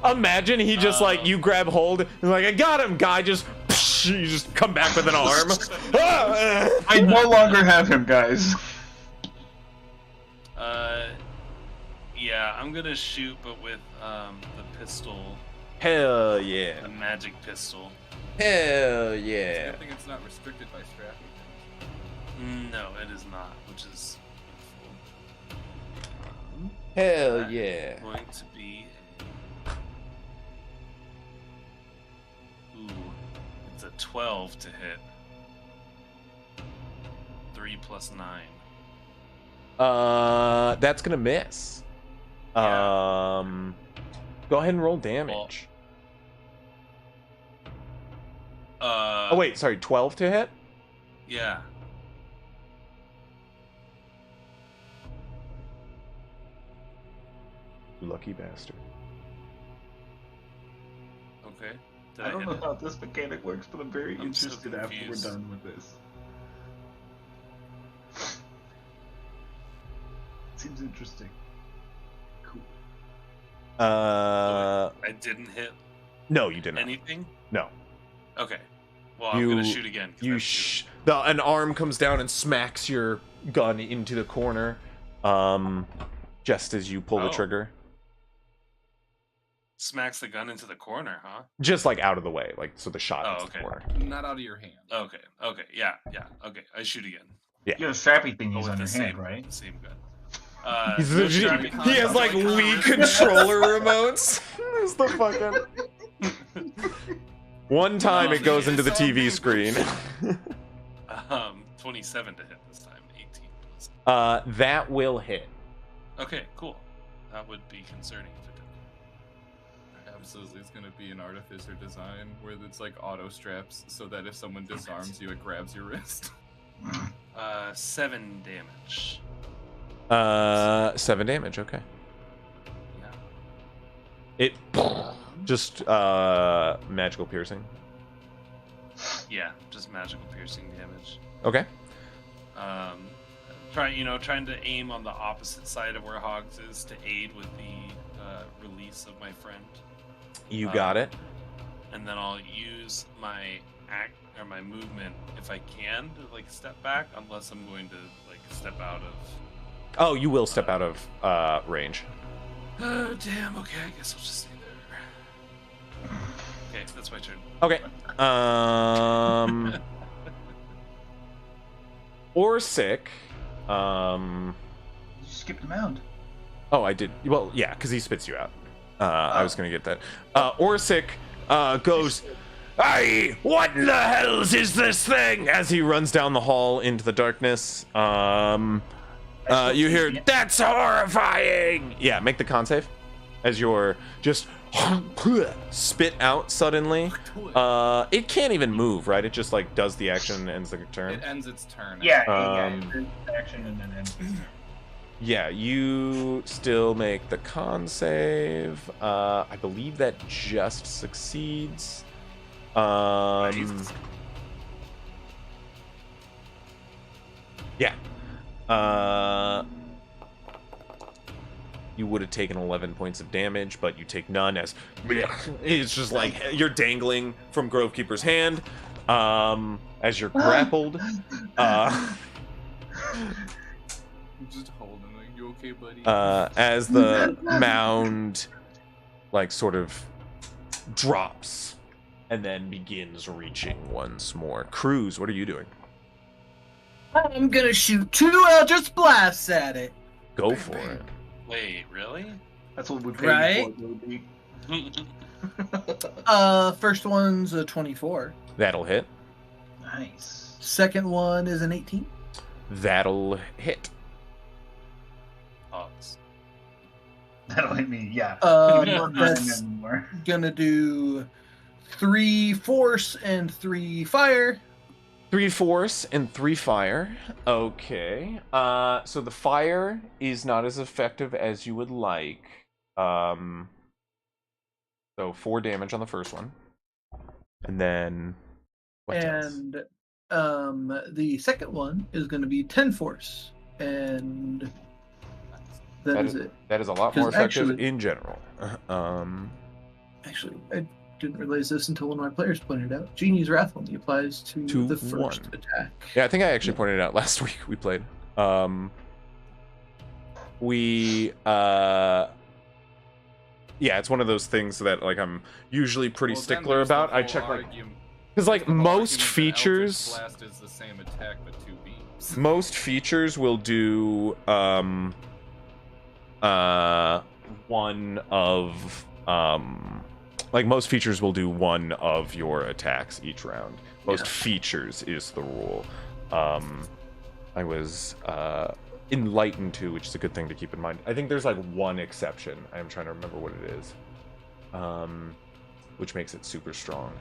Imagine he just like you grab hold and like I got him, guy. Just you just come back with an arm. Ah! I no longer have him, guys. Yeah, I'm gonna shoot, but with the pistol, Hell yeah! the magic pistol. Hell It's a yeah! good thing it's not restricted by strapping. No, it is not, which is Hell That yeah! going to be. Ooh, it's a 12 to hit. 3 plus 9. That's gonna miss. Yeah. Go ahead and roll damage. Oh wait, sorry, 12 to hit. Yeah. Lucky bastard. Okay. Did I don't hit know it? how this mechanic works, but I'm very I'm so interested after we're confused. done with this. Seems interesting. Cool. Uh, I didn't hit no, you didn't. anything? No. Okay. Well, I'm You- gonna shoot again. 'cause You I'm shooting. an arm comes down and smacks your gun into the corner, just as you pull the Oh. trigger. Smacks the gun into the corner, huh? Just like out of the way, like so the shot Oh, hits okay. the corner. Not out of your hand. Okay. Okay. Yeah. Yeah. Okay. I shoot again. You have strappy But thingies with on the your same, hand, right? The same gun. He's no the- strappy he has like Like, Wii huh? controller remotes. It's the fucking. One time it goes into the TV screen. 27 to hit this time. 18 plus. That will hit. Okay, cool. That would be concerning if it did. Absolutely, it's gonna be an artificer design where it's like auto straps, so that if someone disarms you, it grabs your wrist. 7 damage. 7 damage. Okay. Yeah. It just magical piercing. Yeah, just magical piercing damage. Okay. Trying to aim on the opposite side of where Hogs is to aid with the release of my friend. You got it. And then I'll use my my movement if I can to like step back, unless I'm going to like step out of. Oh, you will step out of range. Oh damn! Okay, I guess I'll just stay there. Okay, that's my turn. Okay. Or sick. You skipped the mound. Oh, I did. Well, yeah, because he spits you out. I was gonna get that. Orsic goes, "Hey, what in the hells is this thing?" As he runs down the hall into the darkness. I You hear, "That's horrifying!" Yeah, make the con save. As you're just spit out suddenly. It can't even move, right? It just like does the action and ends the turn. It ends its turn. Yeah, it's action and then ends. Yeah, you still make the con save. I believe that just succeeds. Yeah. You would have taken 11 points of damage, but you take none as it's just like you're dangling from Grovekeeper's hand as you're grappled. Just holding it. You okay, buddy? As the mound like sort of drops and then begins reaching once more. Cruz, what are you doing? I'm gonna shoot 2 Eldritch Blasts at it. Go for it. Wait, really? That's what we paid Right? for, baby. First one's a 24. That'll hit. Nice. Second one is an 18. That'll hit. Hogs. That'll hit me, yeah. That's gonna do 3 force and 3 fire. 3 force and 3 fire. Okay. So the fire is not as effective as you would like. So 4 damage on the first one. And then what else? And the second one is gonna be 10 force. And that is it. That is a lot more 'Cause effective actually- in general. Actually, I didn't realize this until one of my players pointed out. Genie's Wrath only applies to the first one. attack. Yeah, I think I actually pointed it out last week we played. Yeah, it's one of those things that like I'm usually pretty Well, then stickler there's the about. I whole check like argument- because like the whole most argument that features, Eldritch Blast is the same attack but 2 beams. most features will do one of like most features will do one of your attacks each round. Most features is the rule. I was enlightened to, which is a good thing to keep in mind. I think there's like one exception. I'm trying to remember what it is, which makes it super strong.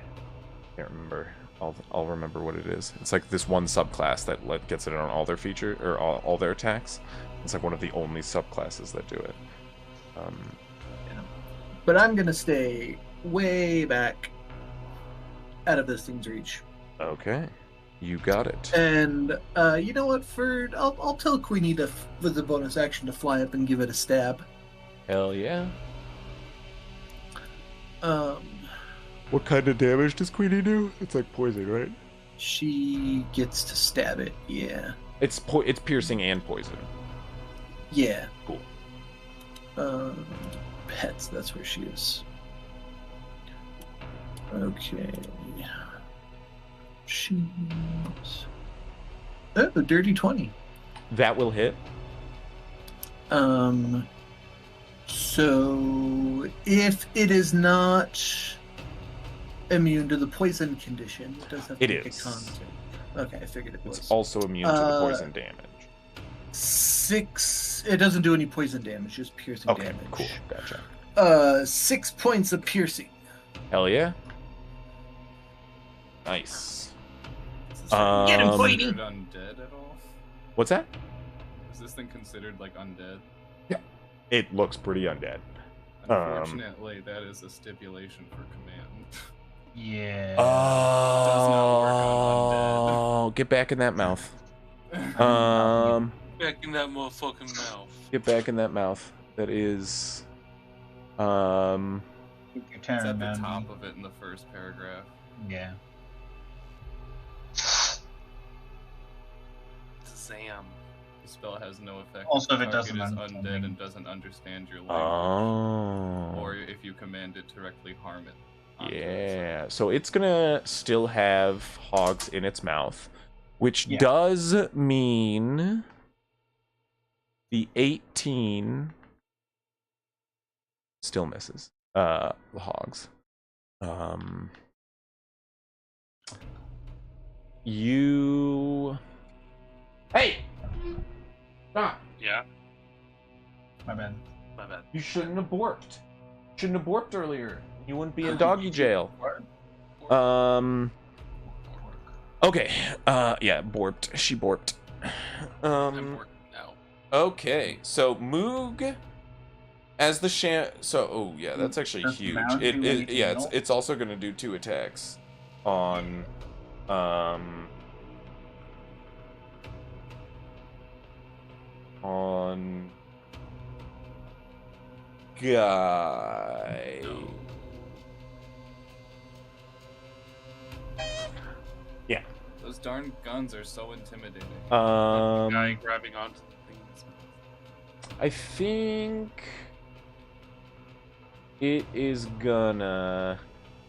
Can't remember. I'll remember what it is. It's like this one subclass that gets it on all their feature or all their attacks. It's like one of the only subclasses that do it. But I'm gonna stay way back out of this thing's reach. Okay, you got it. And you know what? I'll tell Queenie with the bonus action to fly up and give it a stab. Hell yeah. Um, What kind of damage does Queenie do? It's like poison, right? she gets to stab it. Yeah. It's piercing and poison. Yeah. Cool. Pets. That's where she is. Okay. She's dirty 20. That will hit. So if it is not immune to the poison condition, it does have to It make is. a con save. Okay, I figured it was. It's also immune to the poison damage. 6. It doesn't do any poison damage, just piercing Okay, damage. cool. Gotcha. 6 points of piercing. Hell yeah. Nice. Is this Get him, thing Queenie! considered undead at all? What's that? Is this thing considered like undead? It looks pretty undead. Unfortunately, that is a stipulation for command. Yeah. Does not work on Oh, get back in that mouth. Back in that motherfucking mouth. Get back in that mouth. That is, Your It's turn, at the man. top of it in the first paragraph. Yeah. Zam. The spell has no effect. Also, if the it target doesn't is understand undead me. and doesn't understand your language, oh, or if you command it to directly harm it. onto yeah. So it's gonna still have hogs in its mouth, which Yeah. does mean the 18 still misses. The hogs. You. Hey! Stop! Yeah, My bad. my bad. You shouldn't have borked. Shouldn't have borked earlier. You wouldn't be in doggy jail. Okay. Yeah, borked. She borked. I'm working now. Okay. So Moog as the so oh yeah, that's actually Does the huge. mound do anything Yeah, else? it's also going to do 2 attacks on on guy. No. Yeah. Those darn guns are so intimidating. Guy grabbing onto the things. I think it is gonna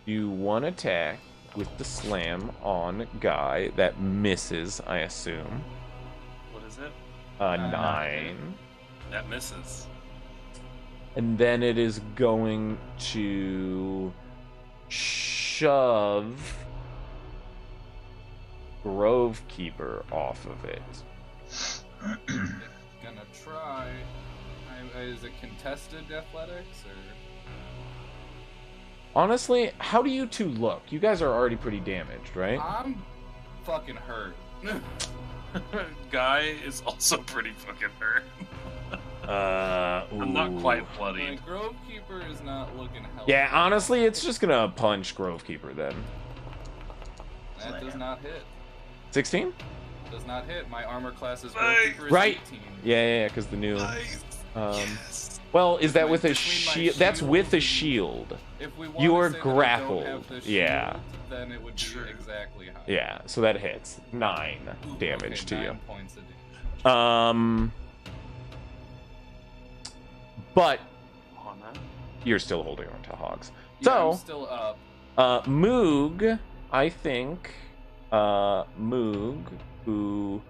do 1 attack with the slam on guy that misses, I assume. What is it? 9. That misses. And then it is going to shove Grovekeeper off of it. Gonna try. Is it contested athletics or? Honestly, how do you 2 look? You guys are already pretty damaged, right? I'm fucking hurt. Guy is also pretty fucking hurt. I'm not Ooh. quite My bloodied. Grovekeeper is not looking healthy. Yeah, honestly, it's just gonna punch Grovekeeper then. That does not hit. 16? Does not hit. My armor class is Nice. Grovekeeper is Right. 18. Yeah, because the new. Nice. Yes. Well, is that with a Between my shield? That's shield with a and- shield. If we want You to are say that I don't grappled. have the Yeah. shield, then it would be True. exactly high. Yeah, so that hits 9 damage Okay, to 9 points of damage. you. But On that. you're still holding on to Hogs. Yeah, I'm So, still up. Moog, I think, Moog, who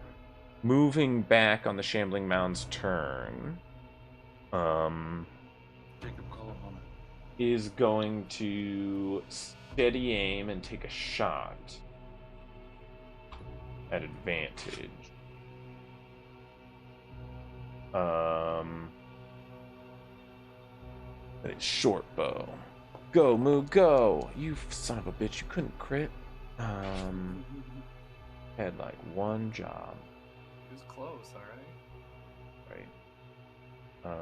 moving back on the Shambling Mound's turn, Jacob, call him on it. is going to steady aim and take a shot at advantage. And it's short bow. Go, Moog, go! You son of a bitch, you couldn't crit. Had like 1 job, He was close, alright? right?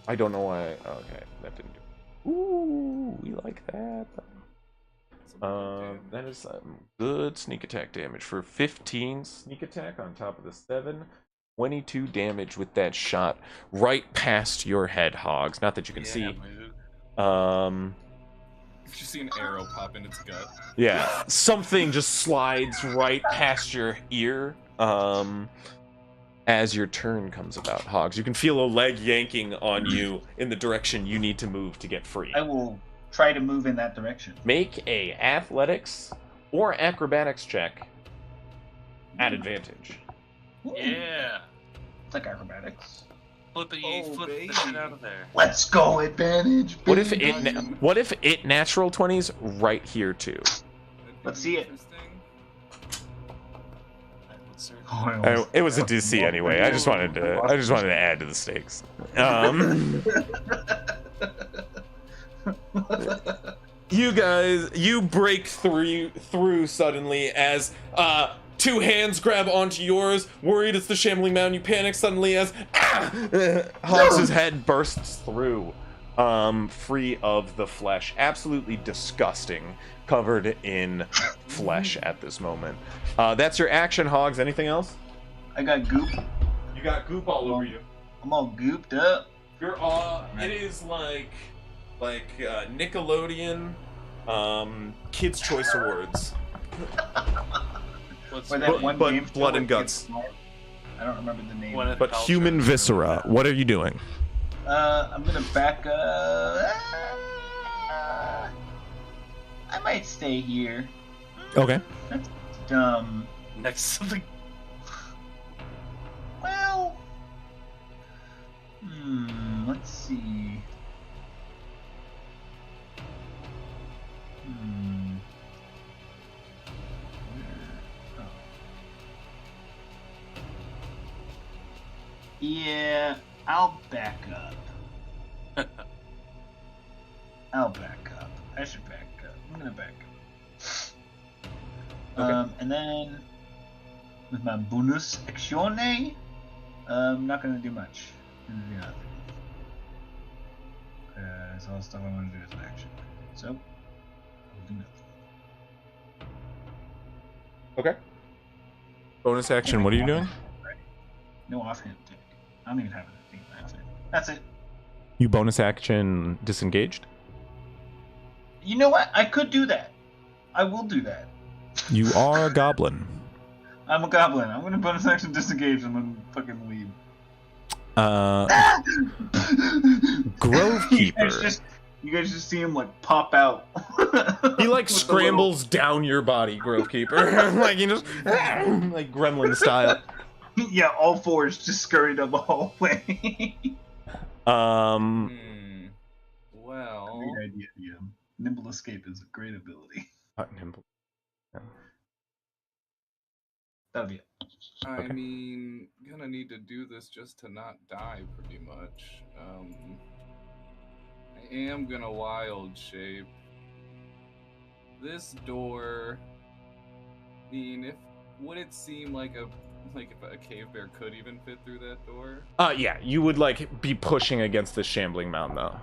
I don't know why. Okay, that didn't do it. Ooh, we like that. That is good sneak attack damage for 15 sneak attack on top of the 7. 22 damage with that shot right past your head, Hogs. Not that you can see. Moog. You see an arrow pop in its gut. Yeah, something just slides right past your ear as your turn comes about, Hogs. You can feel a leg yanking on you in the direction you need to move to get free. I will try to move in that direction. Make a athletics or acrobatics check at advantage. Ooh, Yeah. it's like acrobatics. Flip the baby. shit out of there. Let's go, advantage. What if baby. it natural 20s right here too? That'd Let's be see it. interesting. I would certainly- Oh, it was a DC anyway. I just wanted to add to the stakes. You guys, you break through suddenly as 2 hands grab onto yours. Worried it's the Shambling Mound, you panic suddenly as Hogs' head bursts through, free of the flesh. Absolutely disgusting, covered in flesh at this moment. That's your action, Hogs. Anything else? I got goop. You got goop all over you. I'm all gooped up. You're it is like Nickelodeon Kids Choice Awards. What's Or that But- one but game show blood where and guts. kids snort. I don't remember the name. Gwyneth But Paltrow. human viscera. What are you doing? I'm gonna back up. I might stay here. Okay. That's dumb. Next to the Well, let's see. Yeah, I'll back up. I'll back up. I should back up. I'm gonna back up. Okay. And then with my bonus action, I'm not gonna do much. I'm gonna do nothing. It's all the stuff I want to do as an action. So, I'll do nothing. Okay. Bonus action, what are you doing? No offhand attack. I don't even have anything offhand. That's it. You bonus action disengaged? You know what? I could do that. I will do that. You are a goblin. I'm a goblin. I'm gonna bonus action disengage and then fucking leave. Grovekeeper. You guys just see him like pop out. He like scrambles down your body, Grovekeeper. Like you just like gremlin style. Yeah, all fours just scurry down the hallway. Well, Great idea, yeah. Nimble escape is a great ability. Nimble. That'll be it. I Okay. mean, gonna need to do this just to not die, pretty much. I am gonna wild shape. This door. I mean, would it seem like if a cave bear could even fit through that door? Yeah, you would like be pushing against the shambling mound though.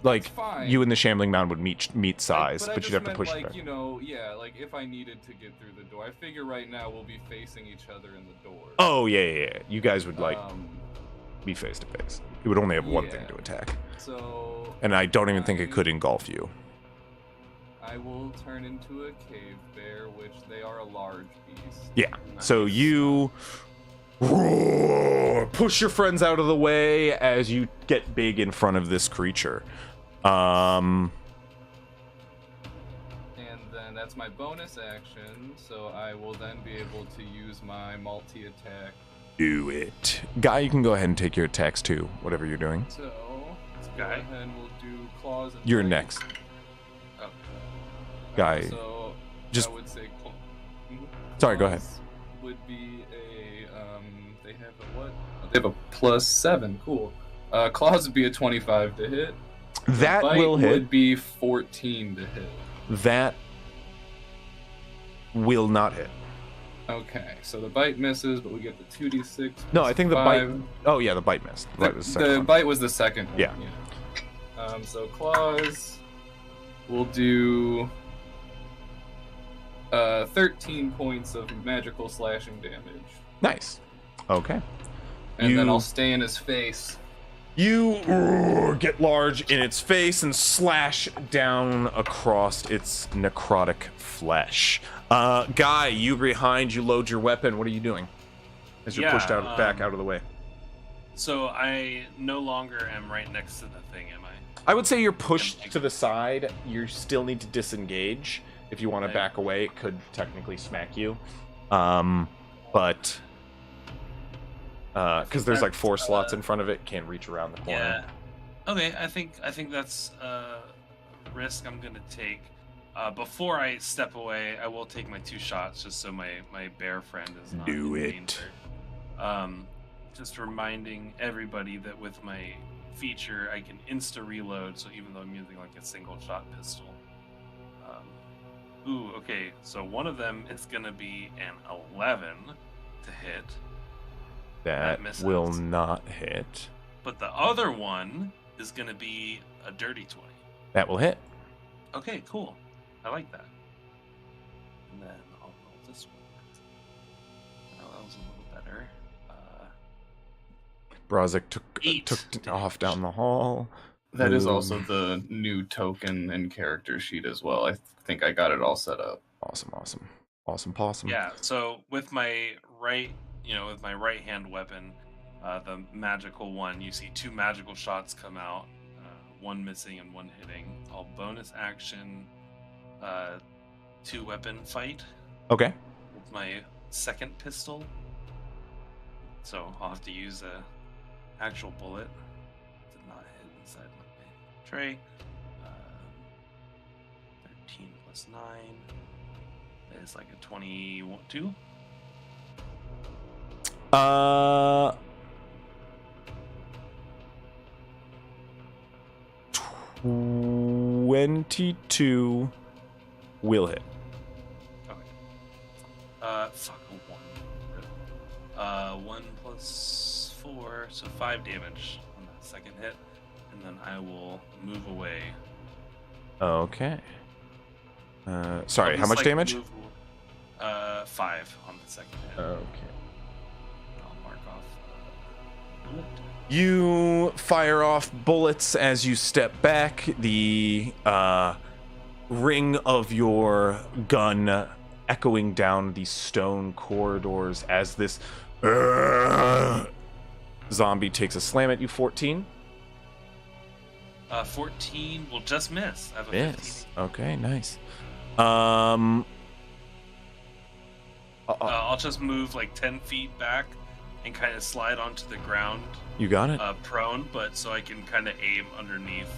Like fine. you and the shambling mound would meet size, I but just you'd have to meant, push like, it back. you know, yeah, like if I needed to get through the door. I figure right now we'll be facing each other in the door. Oh yeah. You guys would like Um, be face to face. It would only have one thing yeah. to attack, So. and I don't even think it could engulf you. I will turn into a cave bear, which they are a large beast. Yeah. So you roar, push your friends out of the way as you get big in front of this creature. And then that's my bonus action, so I will then be able to use my multi-attack. Do it. Guy, you can go ahead and take your attacks too, whatever you're doing. So, let's go Guy? ahead and we'll do claws and You're bite. next. Oh. Guy. So, just- I would say Sorry, go ahead. claws would be they have a what? They have a +7, cool. Claws would be a 25 to hit. That Bite will hit. would be 14 to hit. That will not hit. Okay, so the bite misses, but we get the 2d6. No, I think the five. bite. Oh yeah, the bite missed. The bite was the second The one. bite was the second one. Yeah. So claws will do 13 points of magical slashing damage, Nice. Okay. and then You- I'll stay in his face. You get large in its face and slash down across its necrotic flesh. Guy, you behind, you load your weapon. What are you doing? As you're pushed out back out of the way. So I no longer am right next to the thing, am I? I would say you're pushed to the side. You still need to disengage. If you want to Okay. back away, it could technically smack you. But because there's like 4 slots in front of it, can't reach around the corner. Yeah. Okay, I think that's a risk I'm gonna take. Before I step away, I will take my 2 shots just so my bear friend is not Do in it. danger. Just reminding everybody that with my feature, I can insta reload. So even though I'm using like a single shot pistol. Okay. So one of them is gonna be an 11 to hit. That misses. will not hit. But the other one is going to be a dirty 20. That will hit. Okay, cool. I like that. And then I'll roll this one. Oh, that was a little better. Brazik took 8 off damage. down the hall. That is Boom. also the new token and character sheet as well. I think I got it all set up. Awesome possum. Yeah, so with my right hand weapon, the magical one, you see 2 magical shots come out, 1 missing and 1 hitting. I'll bonus action 2 weapon fight Okay. with my second pistol. So I'll have to use a actual bullet. Did not hit inside my tray. 13 plus 9 is like a 22. 22 will hit. Fuck, a 1. 1 plus 4, so 5 damage on that second hit, and then I will move away. Okay. Sorry, I'll how much just, damage? 5 on the second hit. Okay. I'll mark off bullet. You fire off bullets as you step back. The ring of your gun echoing down the stone corridors as this zombie takes a slam at you. 14. 14 will just miss. I have a 15. Miss. Okay, nice. I'll just move like 10 feet back and kind of slide onto the ground. You got it. Prone, but so I can kind of aim underneath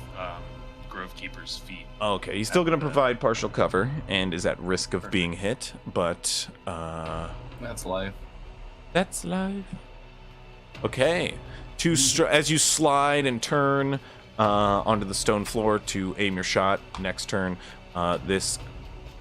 Grovekeeper's feet. Okay, he's still going to provide partial cover and is at risk of being hit, but That's life. that's life. Okay, as you slide and turn onto the stone floor to aim your shot, next turn, this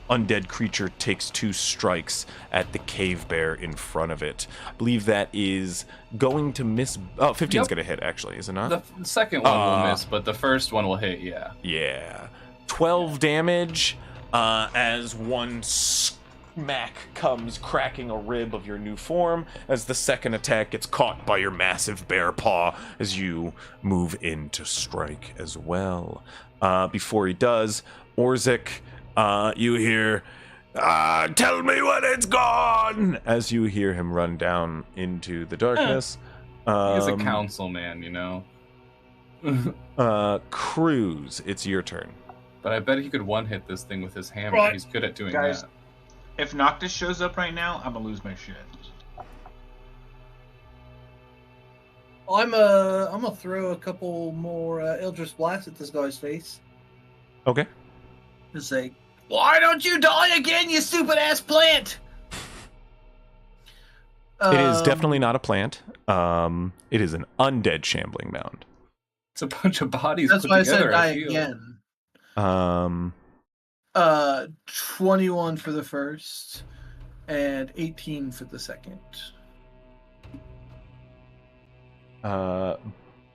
undead creature takes 2 strikes at the cave bear in front of it. I believe that is going to miss. Oh, 15's Yep. going to hit, actually, is it not? The second one will miss, but the first one will hit, yeah. Yeah. 12 damage as one smack comes cracking a rib of your new form as the second attack gets caught by your massive bear paw as you move in to strike as well. Before he does, Orzik, you hear, tell me when it's gone, as you hear him run down into the darkness. He's a council man, you know? Cruz, it's your turn. But I bet he could one-hit this thing with his hammer. Right. He's good at doing Guys. that. If Noctis shows up right now, I'm gonna lose my shit. I'm gonna throw a couple more Eldritch Blasts at this guy's face. Okay. Just say, "Why don't you die again, you stupid ass plant?" It is definitely not a plant. It is an undead shambling mound. It's a bunch of bodies That's put why I together, said die feel. again. 21 for the first, and 18 for the second.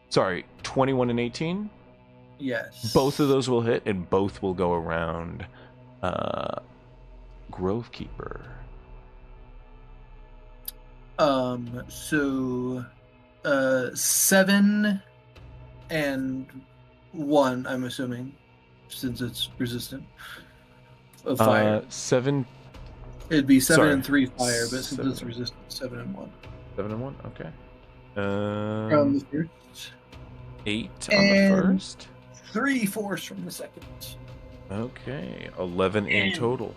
Sorry, 21 and 18? Yes. Both of those will hit, and both will go around Grovekeeper. So 7 and 1, I'm assuming, since it's resistant of fire. 7. It'd be 7 sorry. and 3 fire, but since 7. it's resistant, 7 and 1. 7 and 1? Okay. From the first. 8 on the And- first. 3 force from the second. Okay, 11 in total.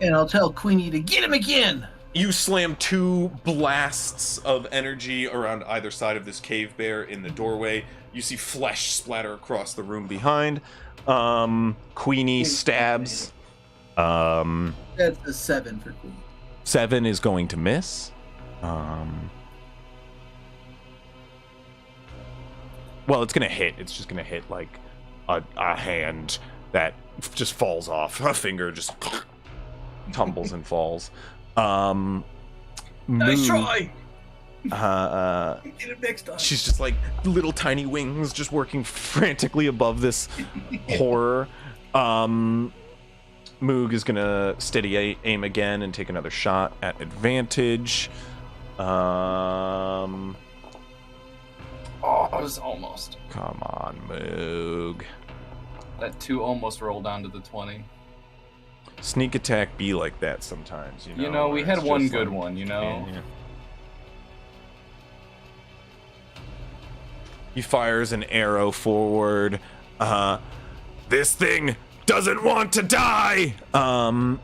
And I'll tell Queenie to get him again! You slam 2 blasts of energy around either side of this cave bear in the doorway. You see flesh splatter across the room behind. Queenie stabs. That's a 7 for Queenie. 7 is going to miss. Well, it's going to hit. It's just going to hit like a hand that just falls off. A finger just tumbles and falls. Nice Moo, try! uh, Get him next time. she's just like little tiny wings just working frantically above this horror. Moog is gonna steady aim again and take another shot at advantage. Oh, it was almost. Come on, Moog. That 2 almost rolled onto the 20. Sneak attack be like that sometimes, you know. You know, we where had it's one just good like- one, you know? Yeah. He fires an arrow forward. This thing doesn't want to die!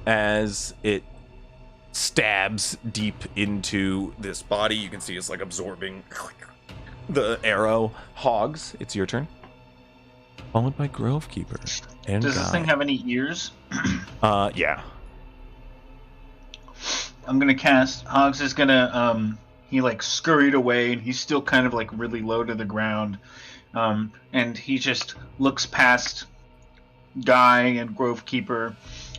As it stabs deep into this body. You can see it's like absorbing the arrow. Hogs, it's your turn. Followed by Grovekeeper. And Does this Guy. thing have any ears? Yeah. I'm gonna cast. Hogs is gonna he like scurried away, and he's still kind of like really low to the ground. And he just looks past Guy and Grovekeeper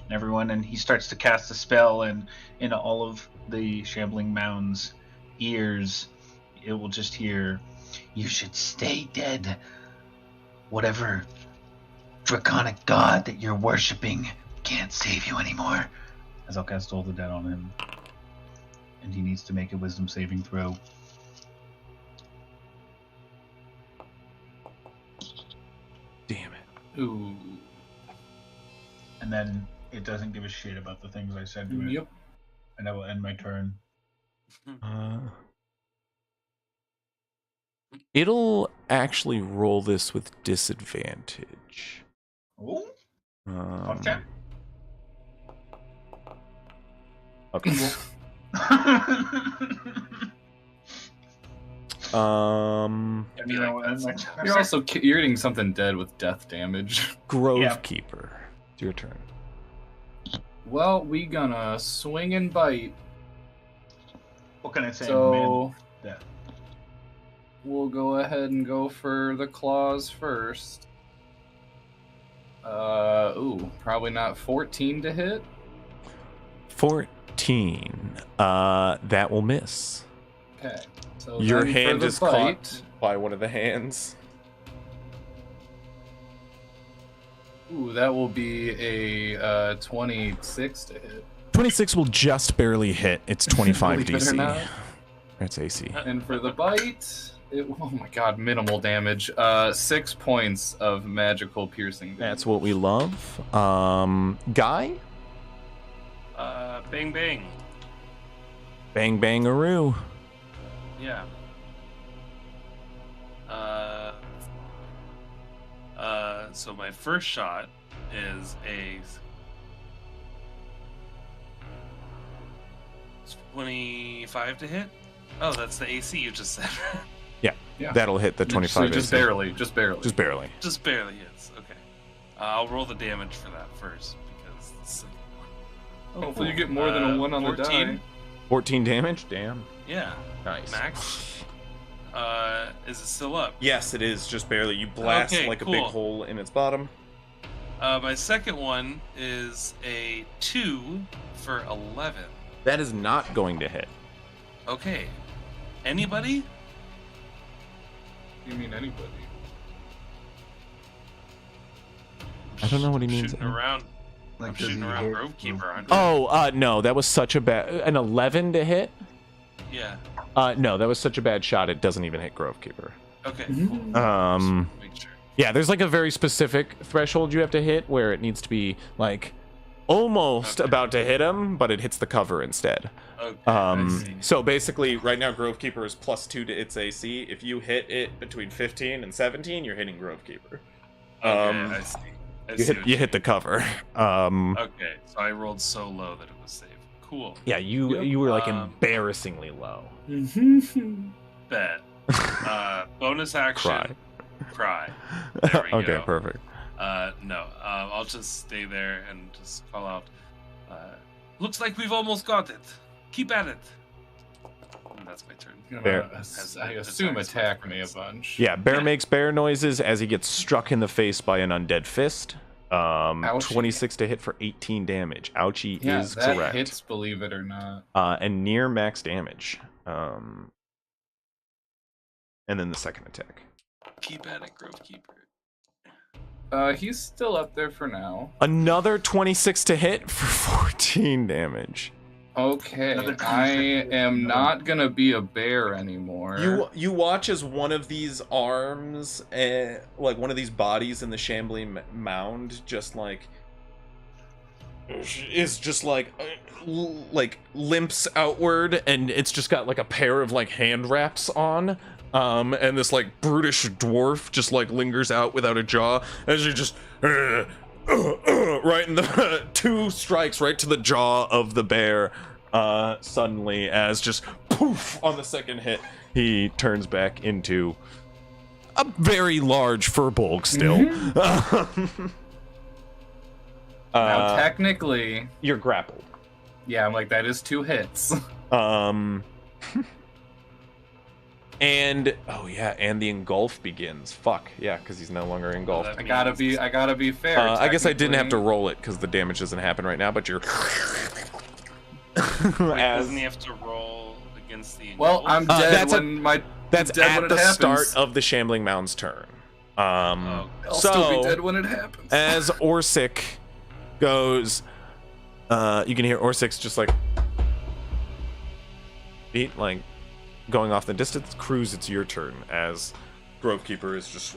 and everyone, and he starts to cast a spell, and in all of the shambling mound's ears, it will just hear, "You should stay dead. Whatever draconic god that you're worshipping can't save you anymore." As I'll cast Toll the Dead on him. And he needs to make a wisdom saving throw. Damn it. Ooh. And then it doesn't give a shit about the things I said to it. Yep. And I will end my turn. It'll actually roll this with disadvantage. Oh? Okay. Okay. You know, end my turn. You're hitting something dead with death damage. Grovekeeper. It's your turn. Well, we gonna swing and bite. What can I say? So Man, we'll go ahead and go for the claws first. Probably not 14 to hit. 14. That will miss. Okay. So Your then for hand the is bite, caught by one of the hands. Ooh, that will be a 26 to hit. 26 will just barely hit. It's 25 Believe it or not. DC. That's AC. And for the bite, oh my god, minimal damage. 6 points of magical piercing damage. That's what we love. Guy? Bang bang. Bang bangaroo. Yeah. So my first shot is a 25 to hit. Oh, that's the AC you just said. Yeah. That'll hit the 25 Just AC. barely. Just barely. Just barely. Just barely hits. Okay. I'll roll the damage for that first because it's Hopefully you get more than a 1 on the 14. die. 14 damage? Damn. Yeah. Nice. Max. Is it still up? Yes, it is. Just barely. You blast Okay, like a big cool. hole in its bottom. My second one is a 2 for 11. That is not going to hit. Okay. Anybody? You mean anybody? I don't know what he means. Shooting around. Like, I'm does shooting he around hit? Grovekeeper. No, that was such a bad... An 11 to hit? Yeah. No, that was such a bad shot, it doesn't even hit Grovekeeper. Okay. Mhm. Cool. Make sure. Yeah, there's like a very specific threshold you have to hit where it needs to be like almost Okay. about to hit him, but it hits the cover instead. Okay. I see. So basically, right now Grovekeeper is +2 to its AC. If you hit it between 15 and 17, you're hitting Grovekeeper. Okay, I see. I You see hit, what you hit the cover. Okay, so I rolled so low that it was safe. Cool. Yeah, you Yep. you were like Um, embarrassingly low. Bet. Bonus action. Cry. There we Okay, go. perfect. No. I'll just stay there and just call out. Looks like we've almost got it. Keep at it. And that's my turn. Fair. I assume attack me a bunch. Yeah, bear Yeah. makes bear noises as he gets struck in the face by an undead fist. Ouchie. 26 to hit for 18 damage. Ouchie Yeah, is that correct. hits, believe it or not. And near max damage. And then the second attack. Keep at it, Grovekeeper. He's still up there for now. Another 26 to hit for 14 damage. Okay, Another I conflict. am not gonna be a bear anymore. You watch as one of these arms, like one of these bodies in the shambling mound, just like is just like limps outward, and it's just got like a pair of like hand wraps on. And this like brutish dwarf just like lingers out without a jaw as you just right in the 2 strikes right to the jaw of the bear. Suddenly, as just poof on the second hit, he turns back into a very large furbolg still. Now, technically, You're grappled. yeah, I'm like, that is 2 hits. And and the engulf begins. Fuck yeah, because he's no longer engulfed. that I gotta be fair. I guess I didn't have to technically. roll it because the damage doesn't happen right now. But you're Wait, as doesn't he have to roll against the? Well, I'm engulf? dead that's when my. that's dead when at it the happens. start of the Shambling Mound's turn. Oh, I'll still So be dead when it happens. as Orsic goes, you can hear Orsic's just like beat, like going off the distance. Cruz, it's your turn as Grovekeeper is just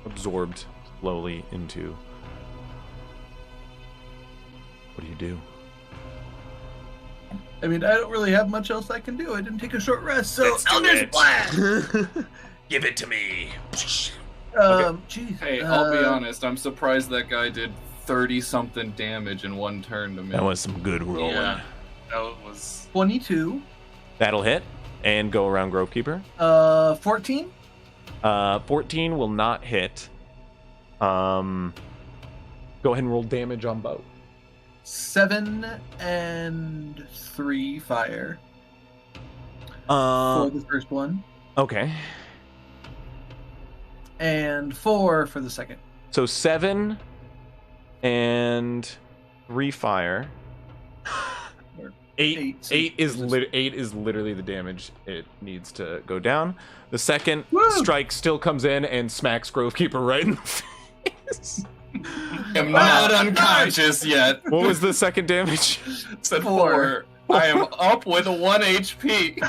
absorbed slowly into. What do you do? I mean, I don't really have much else I can do. I didn't take a short rest, so Let's do Eldritch it. Blast! Give it to me. Jeez. Hey, I'll be honest. I'm surprised that guy did 30-something damage in one turn to me. That was some good rolling. Yeah, that was. 22. That'll hit and go around Grovekeeper. 14. 14 will not hit. Go ahead and roll damage on both. 7 and 3 fire for the first one, Okay. and 4 for the second. So 7 and 3 fire. Or 8 8 is literally the damage it needs to go down. The second Woo! strike still comes in and smacks Grovekeeper right in the face. I'm not unconscious yet. What was the second damage? Said 4. 4. I am up with 1 HP. Yeah.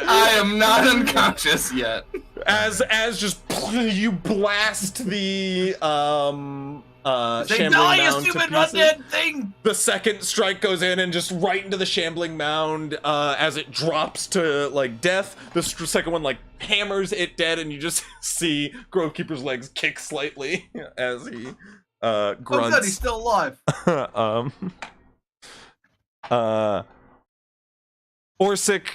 I am not unconscious yet. As just you blast the Say, shambling no, you mound to stupid pieces. undead thing! The second strike goes in and just right into the shambling mound as it drops to like death. The second one like hammers it dead, and you just see Grovekeeper's legs kick slightly as he Oh, grunts. good, he's still alive. Orsic,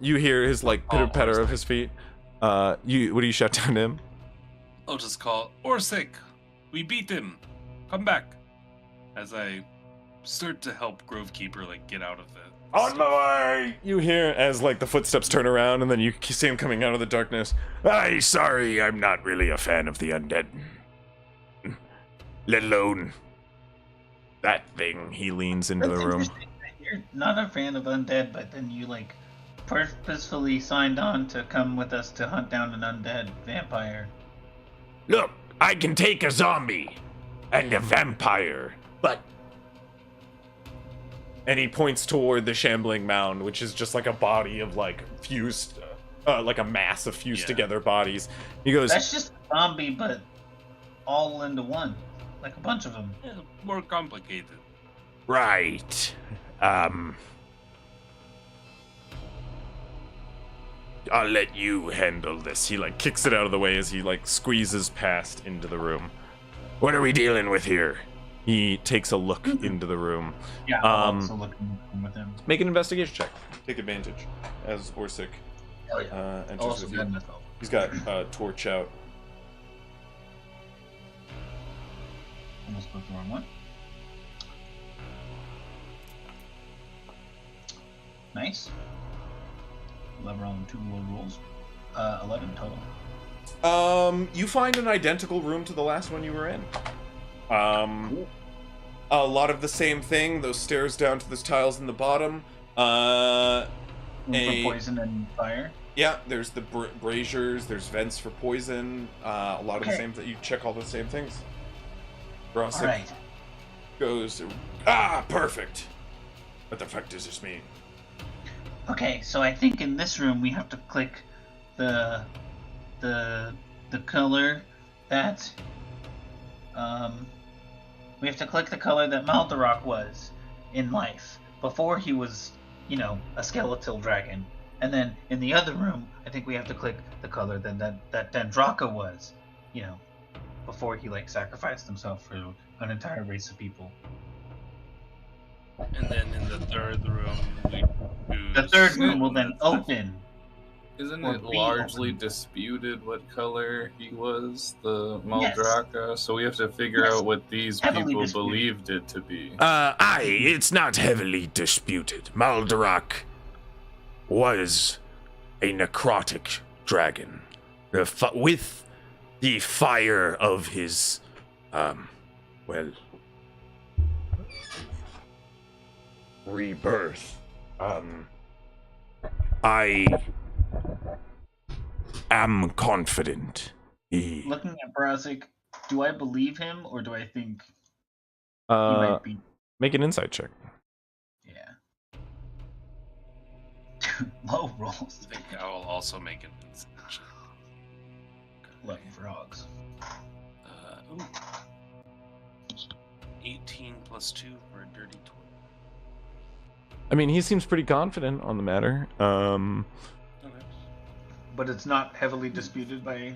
you hear his like pitter patter of Orsic. his feet. What do you shout down to him? I'll just call Orsic. We beat him. Come back. As I start to help Grovekeeper like get out of the. On my way! You hear as like the footsteps turn around, and then you see him coming out of the darkness. I'm sorry, I'm not really a fan of the undead. Let alone that thing. He leans into That's the room. interesting that you're not a fan of undead, but then you like purposefully signed on to come with us to hunt down an undead vampire. Look, I can take a zombie and a vampire, but. And he points toward the shambling mound, which is just like a body of like fused, like a mass of fused together bodies. He goes, That's just a zombie, but all into one, like a bunch of them. Yeah, more complicated. right. I'll let you handle this. He like kicks it out of the way as he like squeezes past into the room. What are we dealing with here? He takes a look into the room. Yeah, I'm also looking with him. Make an investigation check. Take advantage as Orsic Hell yeah. enters Also with you. good myself. He's got torch out. Almost put the wrong one. Nice. 11 on 2 low rolls. 11 total. You find an identical room to the last one you were in. A lot of the same thing. Those stairs down to those tiles in the bottom. Room for poison and fire. Yeah, there's the braziers. There's vents for poison. A lot of the Okay. same. You check all the same things. All Rossic right. goes. Perfect. What the fuck does this mean? Okay, so I think in this room we have to click the color that we have to click the color that Maldarok was in life before he was, a skeletal dragon. And then in the other room, I think we have to click the color that Dendraka was, before he like sacrificed himself for an entire race of people. And then in the third room, we choose. The third room will then open. Isn't Or it be largely open. disputed what color he was, the Yes. Maldraka? So we have to figure Yes. out what these Heavily people disputed. believed it to be. Aye, it's not heavily disputed. Maldarak was a necrotic dragon. With the fire of his, rebirth. I am confident he... Looking at Brazic, do I believe him or do I think he Uh, might be? make an insight check. Yeah. Low rolls. I think I will also make an insight check. Lucky frogs. Ooh. 18 plus 2 for a dirty 20. I mean, he seems pretty confident on the matter. Okay. But it's not heavily disputed by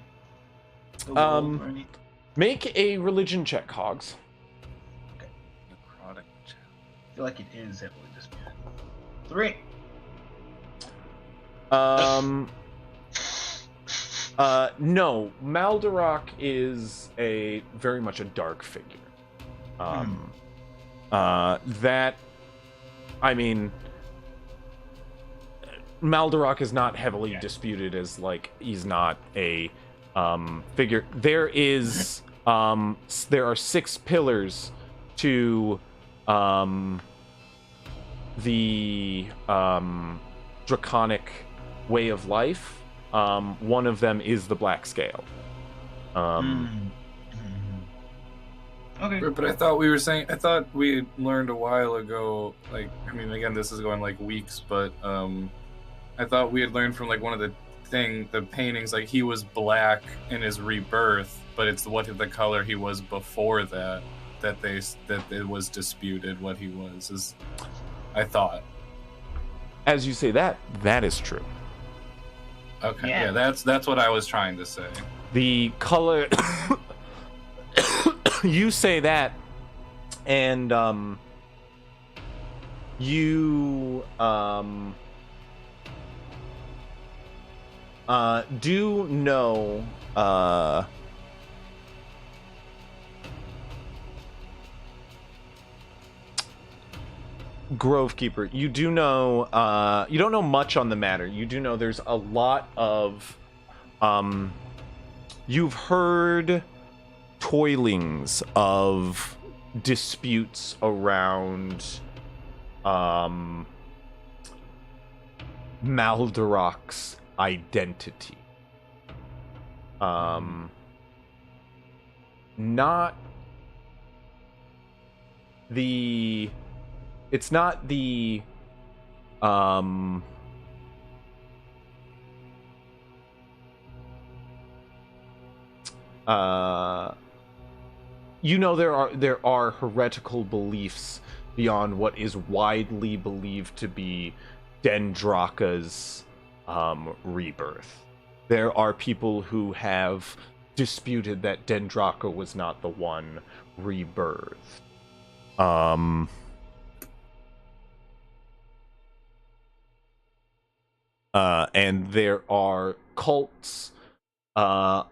the world or anything? Make a religion check, Hogs. Necrotic check. I feel like it is heavily disputed. 3. No, Maldarok is very much a dark figure. That, I mean, Maldarok is not heavily disputed as, like, he's not a figure. There are 6 pillars to the draconic way of life. One of them is the Black Scale. Okay. But I thought we learned a while ago, like, I mean, again, this is going like weeks, but I thought we had learned from like one of the paintings, like he was black in his rebirth, but it's the color he was before that it was disputed what he was, is I thought. As you say that is true. Okay, yeah, that's what I was trying to say. The color you say that, and you do know Grovekeeper, you do know you don't know much on the matter. You do know there's a lot of you've heard toilings of disputes around Maldarok's identity. Not the It's not the you know, there are heretical beliefs beyond what is widely believed to be Dendraka's rebirth. There are people who have disputed that Dendraka was not the one rebirthed. And there are cults, all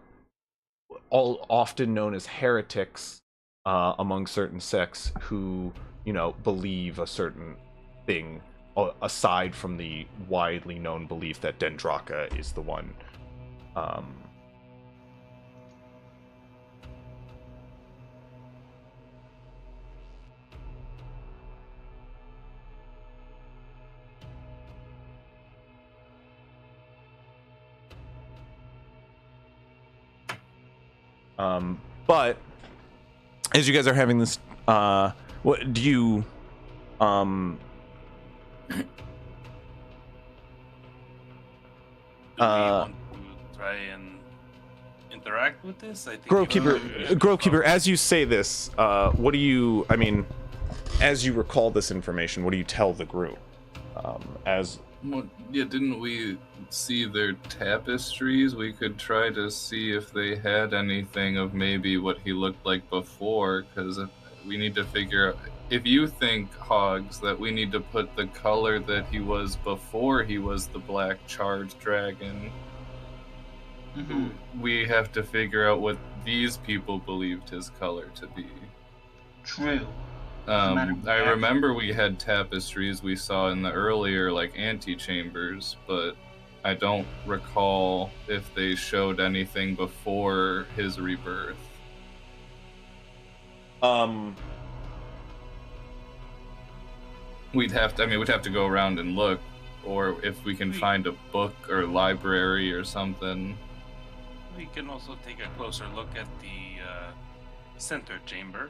often known as heretics, among certain sects who, you know, believe a certain thing aside from the widely known belief that Dendraka is the one. But as you guys are having this, what do you, Do we want to try and interact with this? I think Grovekeeper, as you say this, what do you, I mean, as you recall this information, what do you tell the group? Well, yeah, didn't we see their tapestries? We could try to see if they had anything of maybe what he looked like before, because we need to figure out, if you think, Hogs, that we need to put the color that he was before he was the black charged dragon, we have to figure out what these people believed his color to be. True. matter of I fact. remember we had tapestries we saw in the earlier like antechambers, but I don't recall if they showed anything before his rebirth. We'd have to go around and look, or if we can find a book or library or something. We can also take a closer look at the center chamber.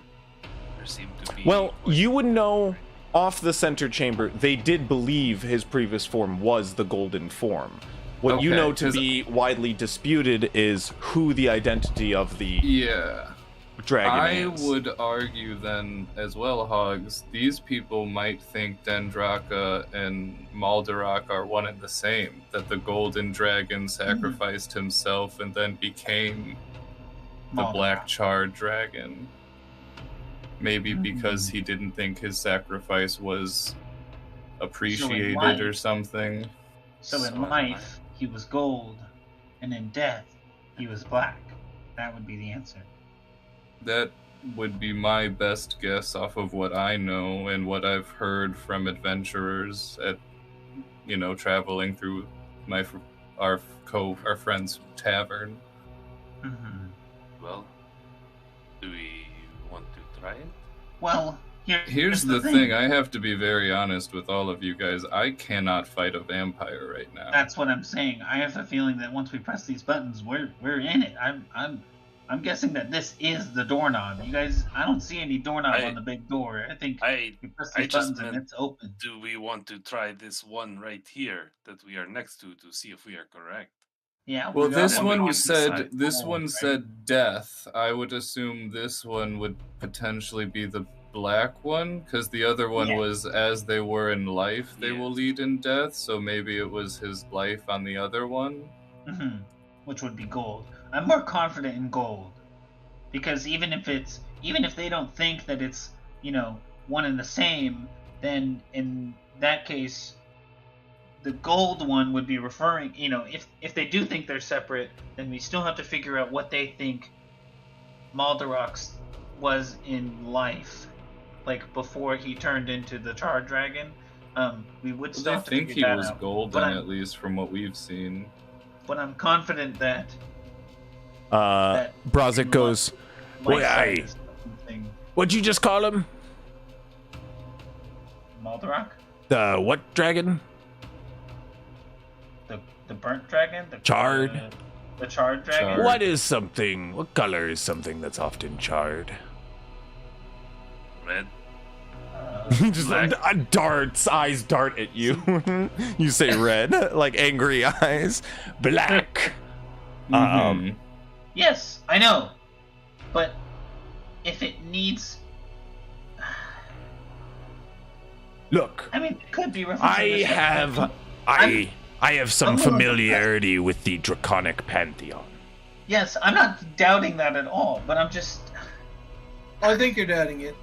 There seemed to be. Well, you would know off the center chamber, they did believe his previous form was the golden form. What you Okay, know to 'cause- be widely disputed is who the identity of the Yeah. dragon I is. would argue then as well, Hogs, these people might think Dendraka and Maldorak are one and the same. That the golden dragon sacrificed himself and then became the black charred dragon. Maybe because he didn't think his sacrifice was appreciated life- or something. So in life, he was gold, and in death, he was black. That would be the answer. That would be my best guess off of what I know and what I've heard from adventurers at, traveling through our friend's tavern. Mm-hmm. Well, do we want to try it? Well, Here's the thing. I have to be very honest with all of you guys. I cannot fight a vampire right now. That's what I'm saying. I have a feeling that once we press these buttons, we're in it. I'm guessing that this is the doorknob. You guys, I don't see any doorknob on the big door. I think we press these buttons and it's open. Do we want to try this one right here that we are next to see if we are correct? Yeah. Well, this on one the said side. said death. I would assume this one would potentially be the black one, because the other one was as they were in life, they will lead in death. So maybe it was his life on the other one. Mm-hmm. Which would be gold. I'm more confident in gold, because even if they don't think that it's one and the same, then in that case, the gold one would be referring. If they do think they're separate, then we still have to figure out what they think Maldorak's was in life, like before he turned into the charred dragon. We would still have to think figure he that was out. golden, at least from what we've seen. But I'm confident that Brazek goes, WAAAAY. What'd you just call him? Maldorak? The what dragon? The burnt dragon? Charred? The charred dragon? What color is something that's often charred? Red. Just eyes dart at you. You say red, like angry eyes. Black. Yes, I know. But if it needs... Look, I mean, it could be I have some familiarity with the Draconic Pantheon. Yes, I'm not doubting that at all, but I'm just... I think you're doubting it.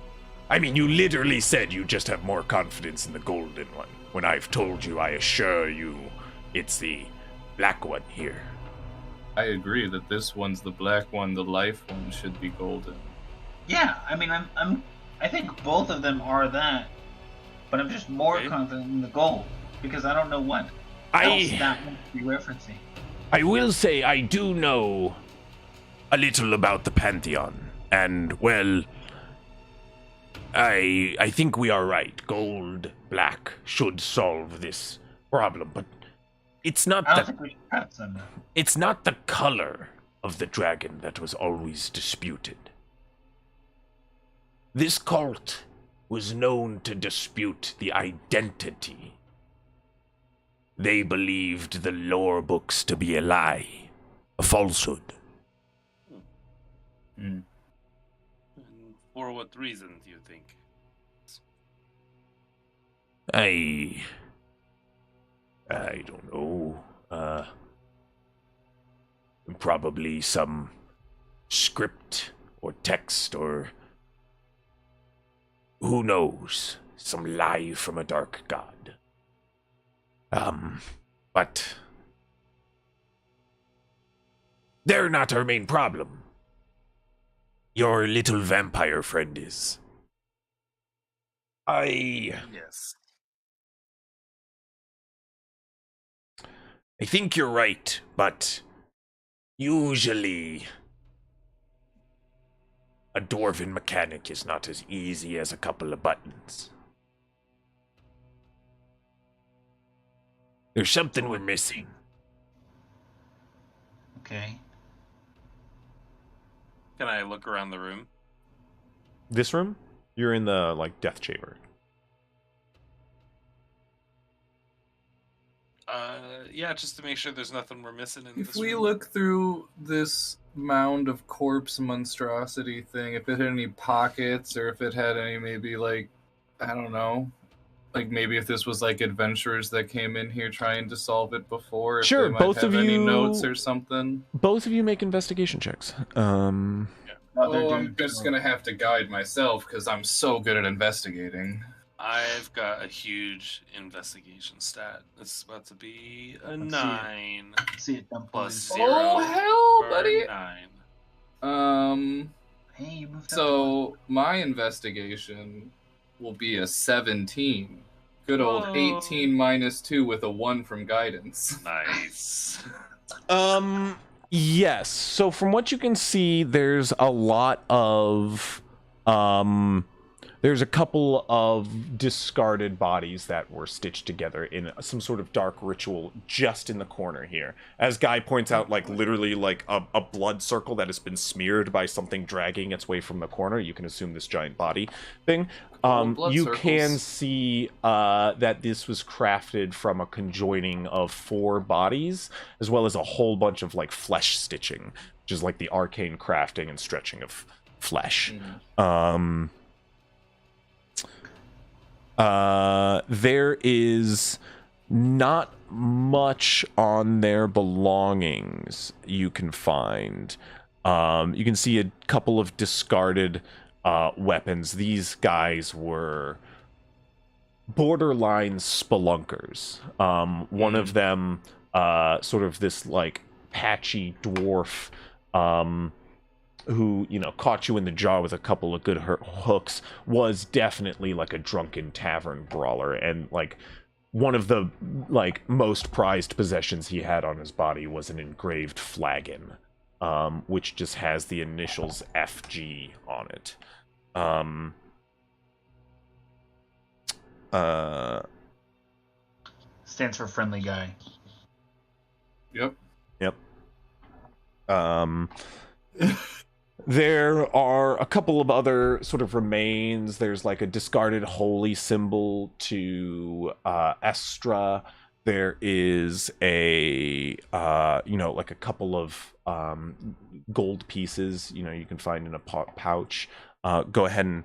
I mean, you literally said you just have more confidence in the golden one, when I've told you, I assure you, it's the black one here. I agree that this one's the black one, the life one should be golden. Yeah, I mean, I think both of them are that, but I'm just more confident in the gold, because I don't know what else that would be referencing. I will say I do know a little about the Pantheon, and, well, I think we are right. Gold, black should solve this problem, but it's not it's not the color of the dragon that was always disputed. This cult was known to dispute the identity. They believed the lore books to be a lie, a falsehood. And for what reason do you think? I don't know. Probably some script or text or who knows, some lie from a dark god. But they're not our main problem. Your little vampire friend is. Yes. I think you're right, but usually a dwarven mechanic is not as easy as a couple of buttons. There's something we're missing. Okay. Can I look around the room? This room? You're in the, like, death chamber. Yeah, just to make sure there's nothing we're missing in If this we room. look through this mound of corpse monstrosity thing, if it had any pockets or if it had any maybe like, I don't know, like maybe if this was like adventurers that came in here trying to solve it before, if Sure, they might both have of any you- notes or something. Both of you make investigation checks. Oh, I'm just gonna have to guide myself because I'm so good at investigating. I've got a huge investigation stat. It's about to be a Let's see it. 9 See it dump plus boys. 0. Oh, hell, for buddy! 9. Hey, you moved up So my investigation will be a 17. Good old Whoa. 18 minus 2 with a 1 from guidance. Nice. Yes. So from what you can see, there's a lot of there's a couple of discarded bodies that were stitched together in some sort of dark ritual just in the corner here. As Guy points out, like literally like a blood circle that has been smeared by something dragging its way from the corner. You can assume this giant body thing. Blood You circles. can see that this was crafted from a conjoining of 4 bodies, as well as a whole bunch of like flesh stitching, which is like the arcane crafting and stretching of flesh. There is not much on their belongings you can find. You can see a couple of discarded weapons. These guys were borderline spelunkers. One of them, sort of this like patchy dwarf, who, you know, caught you in the jaw with a couple of good hooks, was definitely like a drunken tavern brawler, and like one of the like most prized possessions he had on his body was an engraved flagon, which just has the initials FG on it. Stands for friendly guy. Yep. There are a couple of other sort of remains. There's like a discarded holy symbol to Estra. There is a like a couple of gold pieces, you know, you can find in a pouch. Go ahead and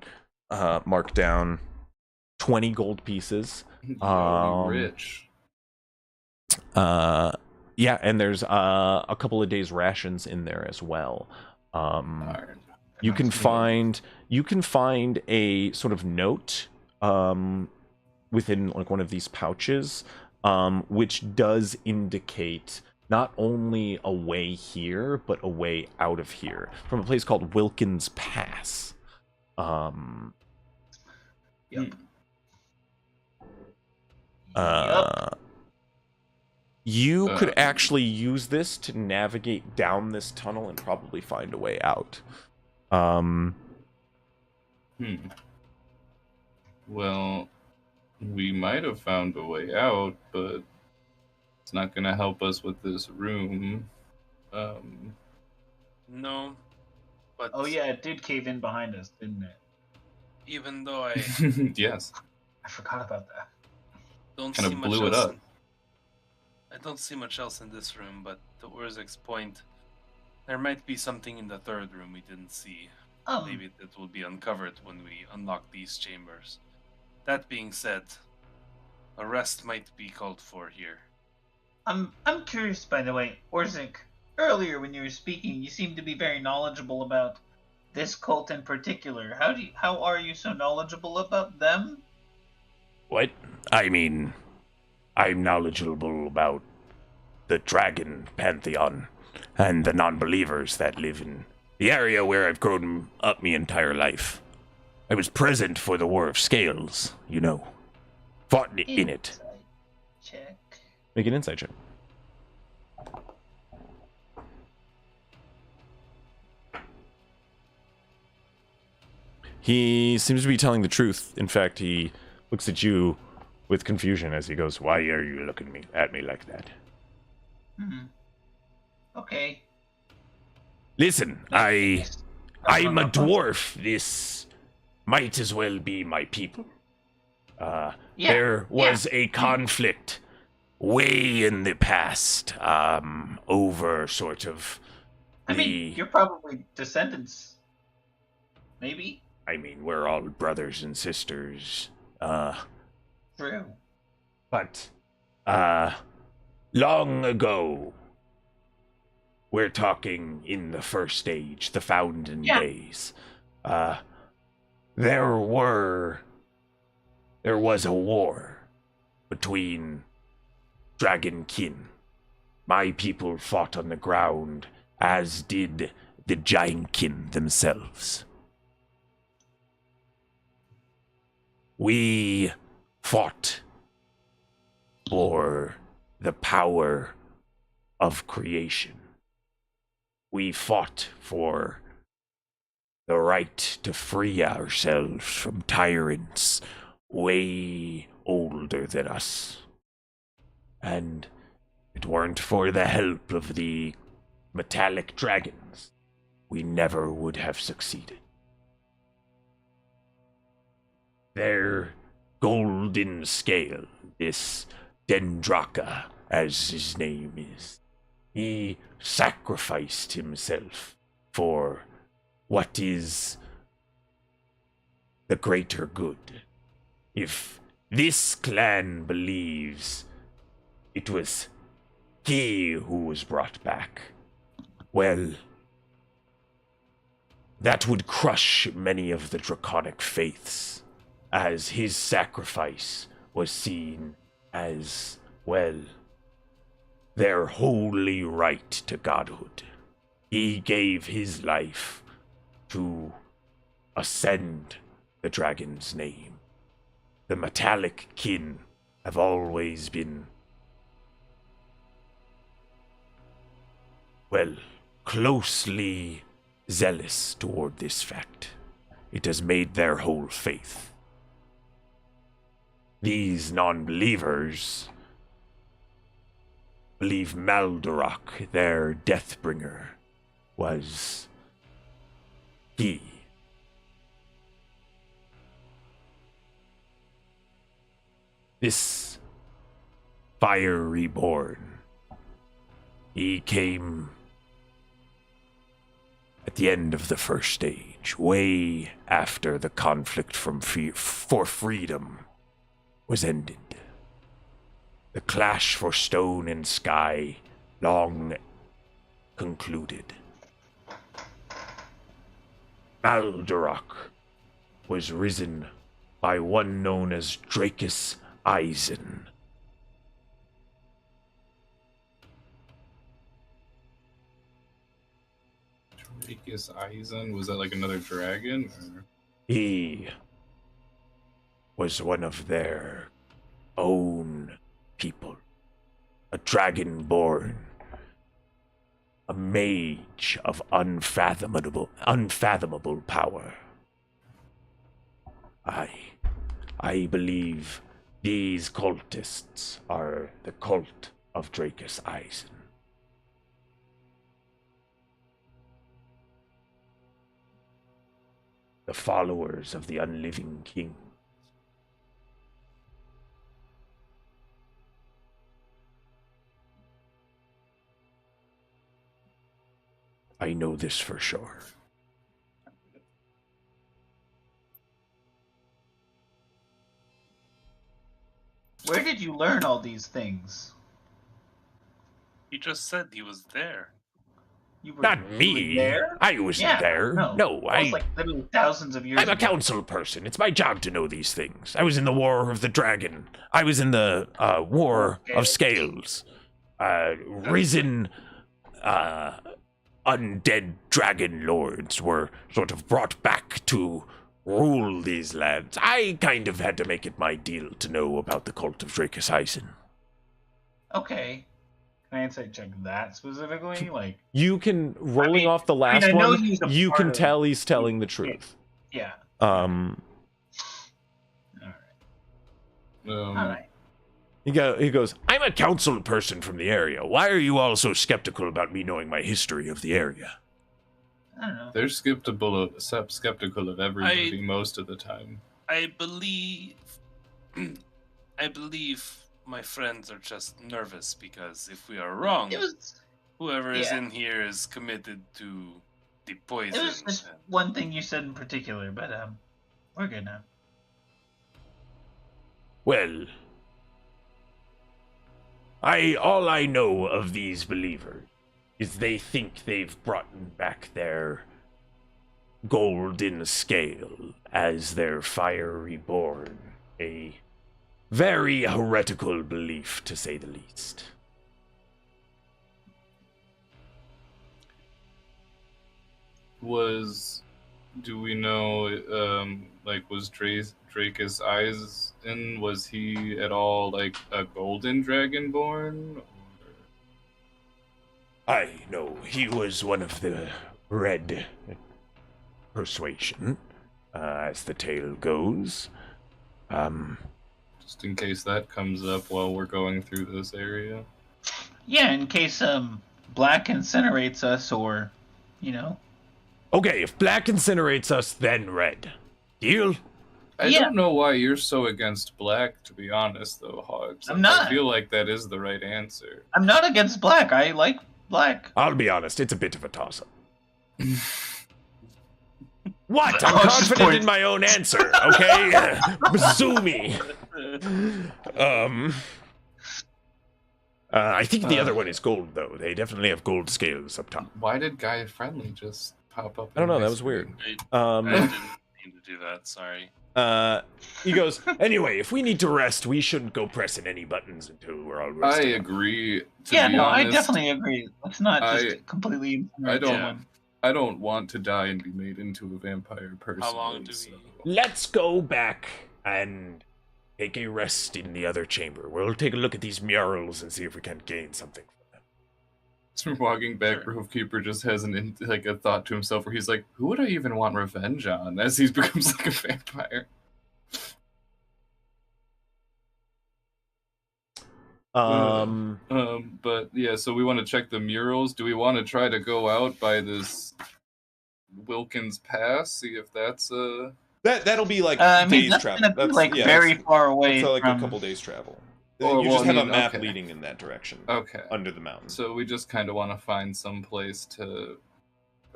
mark down 20 gold pieces. Yo, we rich. Yeah, and there's a couple of days rations in there as well. You can find a sort of note within like one of these pouches, which does indicate not only a way here but a way out of here from a place called Wilkins Pass. Yep. You could actually use this to navigate down this tunnel and probably find a way out. Well, we might have found a way out, but it's not going to help us with this room. No, but Oh yeah, it did cave in behind us, didn't it? even though I Yes. I forgot about that. don't Kinda see much blew it else, up. I don't see much else in this room. But to Urzik's point, there might be something in the third room we didn't see. Maybe that will be uncovered when we unlock these chambers. That being said, a rest might be called for here. I'm curious, by the way, Orzik. Earlier, when you were speaking, you seemed to be very knowledgeable about this cult in particular. How are you so knowledgeable about them? What? I mean, I'm knowledgeable about the dragon pantheon and the non-believers that live in the area where I've grown up my entire life. I was present for the War of Scales, you know. Fought in it. Insight check. Make an insight check. He seems to be telling the truth. In fact, he looks at you with confusion as he goes, "Why are you looking at me like that?" Okay. Listen, I'm a dwarf. This might as well be my people. There was a conflict way in the past, over sort of I mean, you're probably descendants. Maybe. I mean, we're all brothers and sisters. True. But, long ago, we're talking in the first age, the founding days. There was a war between dragonkin. My people fought on the ground, as did the giantkin themselves. We fought for the power of creation. We fought for the right to free ourselves from tyrants way older than us. And if it weren't for the help of the metallic dragons, we never would have succeeded. Their golden scale, this Dendraka, as his name is, he sacrificed himself for what is the greater good. If this clan believes it was he who was brought back, well, that would crush many of the draconic faiths, as his sacrifice was seen as, well, their holy right to godhood. He gave his life to ascend the dragon's name. The metallic kin have always been, well, closely zealous toward this fact. It has made their whole faith. These non-believers believe Maldorak, their Deathbringer, was he. This Fire Reborn, he came at the end of the first stage, way after the conflict for freedom was ended. The clash for stone and sky long concluded. Baldurak was risen by one known as Dracus Eisen. Dracus Eisen? Was that like another dragon? Or? He was one of their own people. A dragonborn. A mage of unfathomable power. I believe these cultists are the cult of Dracus Eisen. The followers of the unliving king. I know this for sure. Where did you learn all these things? He just said he was there. You were, Not me. There? I wasn't there. No, Well, it's like literally thousands of years I'm a council person. It's my job to know these things. I was in the War of the Dragon. I was in the War of Scales. Risen undead dragon lords were sort of brought back to rule these lands. I kind of had to make it my deal to know about the cult of Drakus Eisen. Okay. Can I insight check that specifically? Like, You can, rolling off the I last know one, he's a you part can of- tell he's telling the truth. Yeah. Um, All right. he goes, I'm a council person from the area. Why are you all so skeptical about me knowing my history of the area? I don't know. They're skeptical of everybody most of the time. I believe my friends are just nervous because if we are wrong, It was whoever is yeah. in here is committed to the it poison. was just one thing you said in particular, but we're good now. Well, all I know of these believers is they think they've brought back their golden scale as their fire reborn. A very heretical belief, to say the least. Do we know, was Drakus Eisen, was he at all, like, a golden dragonborn? I know he was one of the red persuasion, as the tale goes. Just in case that comes up while we're going through this area. Yeah, in case Black incinerates us, or Okay, if black incinerates us, then red. Deal? I Yeah. don't know why you're so against black, to be honest, though, Hogs. I'm not. I feel like that is the right answer. I'm not against Black. I like Black. I'll be honest, it's a bit of a toss-up. What? I'm Oh, just confident point. in my own answer, okay? Sue me. I think the other one is gold, though. They definitely have gold scales up top. Why did Guy Friendly just pop up? I don't in know, my that was screen? weird. I didn't mean to do that. Sorry. He goes, Anyway, if we need to rest, we shouldn't go pressing any buttons until we're all I rested. agree. To Yeah, be no, honest, I definitely agree. Let's not just completely. I don't. Yeah. I don't want to die and be made into a vampire person. How long do we- so- Let's go back and take a rest in the other chamber. We'll take a look at these murals and see if we can gain something from them. So walking back, Sure. Grovekeeper just has a thought to himself where he's like, "Who would I even want revenge on?" As he becomes like a vampire. But yeah, so we want to check the murals. Do we want to try to go out by this Wilkins Pass? See if that's that'll be like I mean, days that's travel. gonna be That's like yeah, very that's- far away It's like from. a couple days travel. Or, You well, just have I a mean, map okay. leading in that direction. okay. Under the mountain. So we just kind of want to find some place to.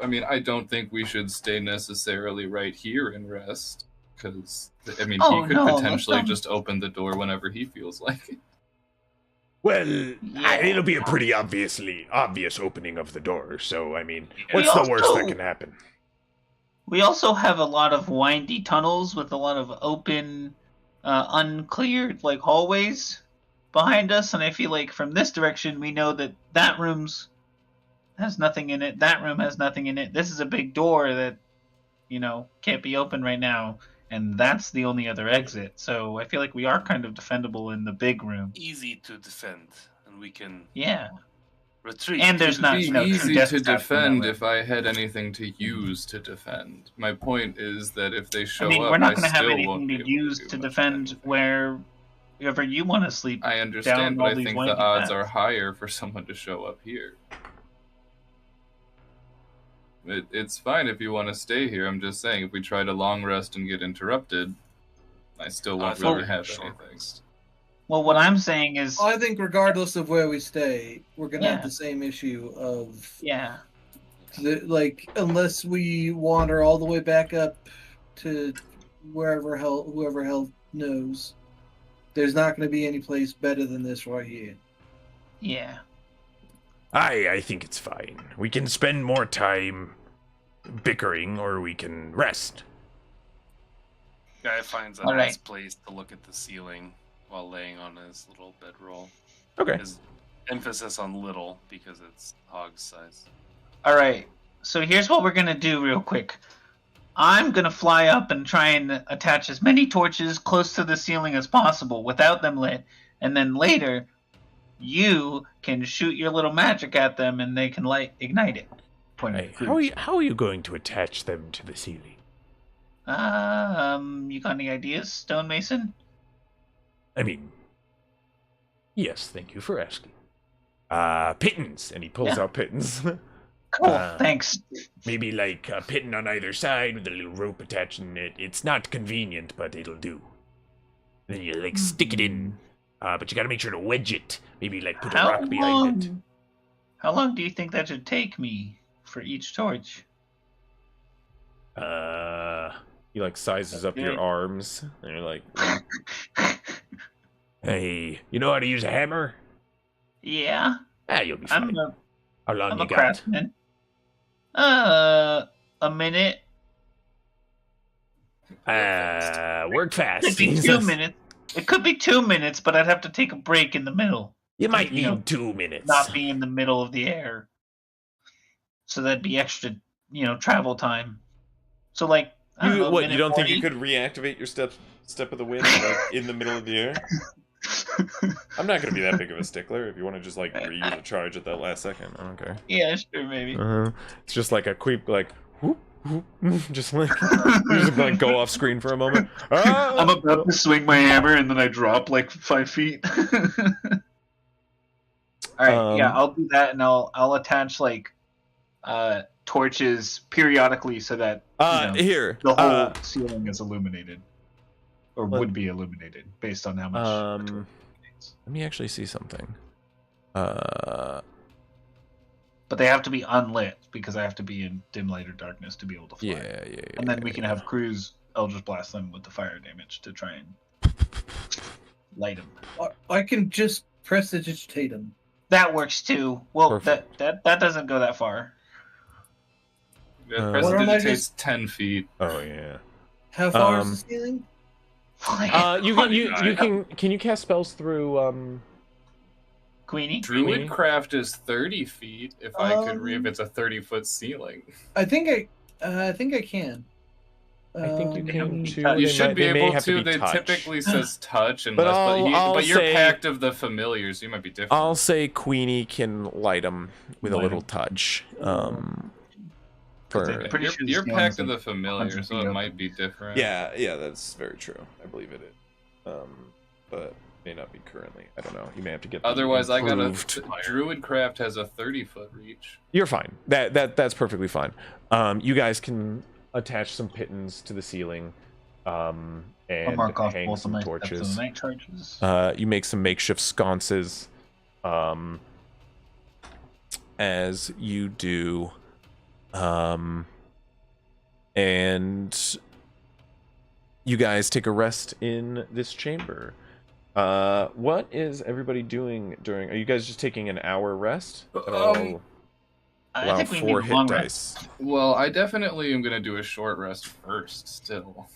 I mean, I don't think we should stay necessarily right here and rest, because I mean, Oh, he could no, let's potentially don't- just open the door whenever he feels like it. Well, Yeah. it'll be a pretty obvious opening of the door, so, I mean, Yeah. what's We the worst that also- can happen? We also have a lot of windy tunnels with a lot of open, uncleared like hallways behind us, and I feel like from this direction we know that that room's has nothing in it. That room has nothing in it. This is a big door that can't be open right now, and that's the only other exit. So I feel like we are kind of defendable in the big room. Easy to defend, and we can Yeah. retreat. And there's to not, the- It'd you be know, true easy death to stats in that defend room. if I had anything to use to defend. My point is that if they show I mean, up, we're not going to have still anything won't be to able use do to much defend anything. wherever you want to sleep. I down understand, but all I these think the windy odds paths. are higher for someone to show up here. It's fine if you want to stay here. I'm just saying, if we try to long rest and get interrupted, I still won't thought really have short anything. rest. Well, what I'm saying is, I think regardless of where we stay, we're gonna Yeah. have the same issue of yeah, unless we wander all the way back up to whoever hell knows, there's not going to be any place better than this right here. yeah. I think it's fine. We can spend more time bickering, or we can rest. Guy finds a All nice right. place to look at the ceiling while laying on his little bedroll. Okay. His emphasis on little because it's hog size. All right. So here's what we're gonna do real quick. I'm gonna fly up and try and attach as many torches close to the ceiling as possible without them lit, and then later, you can shoot your little magic at them and they can ignite it. Hey, how are you going to attach them to the ceiling? You got any ideas, stonemason? I mean, yes, thank you for asking. Pittons, and he pulls out pittons. Cool, thanks. Maybe like a pitten on either side with a little rope attaching it. It's not convenient, but it'll do. Then you like stick it in, but you gotta make sure to wedge it. Maybe like put a rock behind it. How long do you think that should take me for each torch? He like sizes up your arms, and you're like, Hey, you know how to use a hammer? Yeah. You'll be fine. How long I'm you a got? craftsman. A minute. Work fast. It could be 2 minutes. It could be 2 minutes, but I'd have to take a break in the middle. You might need 2 minutes. Not be in the middle of the air. So that'd be extra, travel time. So like, I don't know, you don't 40? think you could reactivate your step of the wind like, in the middle of the air? I'm not gonna be that big of a stickler. If you want to just like reuse a charge at that last second, I don't care. Yeah, sure, maybe. It's just like a quick like whoop, whoop, just like you just like go off screen for a moment. I'm about to swing my hammer and then I drop like 5 feet. All right, yeah, I'll do that, and I'll attach like torches periodically so that here the whole ceiling is illuminated, or would be illuminated based on how much. Let me actually see something. But they have to be unlit because I have to be in dim light or darkness to be able to fly. Yeah. And then we can have crews Eldritch Blast them with the fire damage to try and light them. I can just prestidigitate them. That works too. Well, Perfect. that doesn't go that far. Yeah, prestidigitate's 10 feet. Oh yeah. How far is the ceiling? Can you cast spells through Queenie? Druidcraft is 30 feet. If if it's a 30-foot ceiling. I think I can. I think you can too. You should be able to. They They typically says touch, But but you're pact of the familiar, so you might be different. I'll say Queenie can light them with a little touch. You're pact of the familiar, so it might be different. Yeah, that's very true. I believe it is. But may not be currently. I don't know. You may have to get. Otherwise, I got improved. Druidcraft has a 30-foot reach. You're fine. That's perfectly fine. You guys can attach some pittons to the ceiling, and hang some torches. Night charges. You make some makeshift sconces, as you do, and you guys take a rest in this chamber. What is everybody doing during? Are you guys just taking an hour rest? I think we 4 need hit long dice. rest. Well, I definitely am gonna do a short rest first. Still,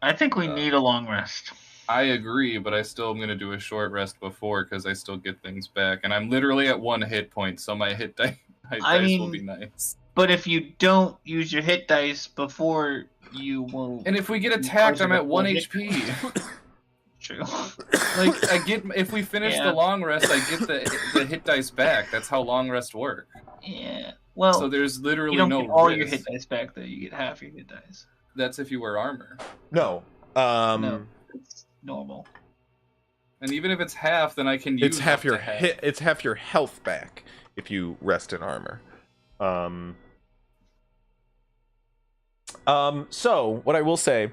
I think we need a long rest. I agree, but I still am gonna do a short rest before because I still get things back, and I'm literally at 1 hit point, so my hit dice will be nice. But if you don't use your hit dice before, you will. And if we get attacked, I'm at 1 HP. True. Like if we finish the long rest, I get the hit dice back. That's how long rest work. Yeah. Well, so there's literally you don't no get all risk. your hit dice back though. You get half your hit dice. That's if you wear armor. No. No, it's normal. And even if it's half, then I can use It's half your hit. It's half your health back if you rest in armor. So what I will say,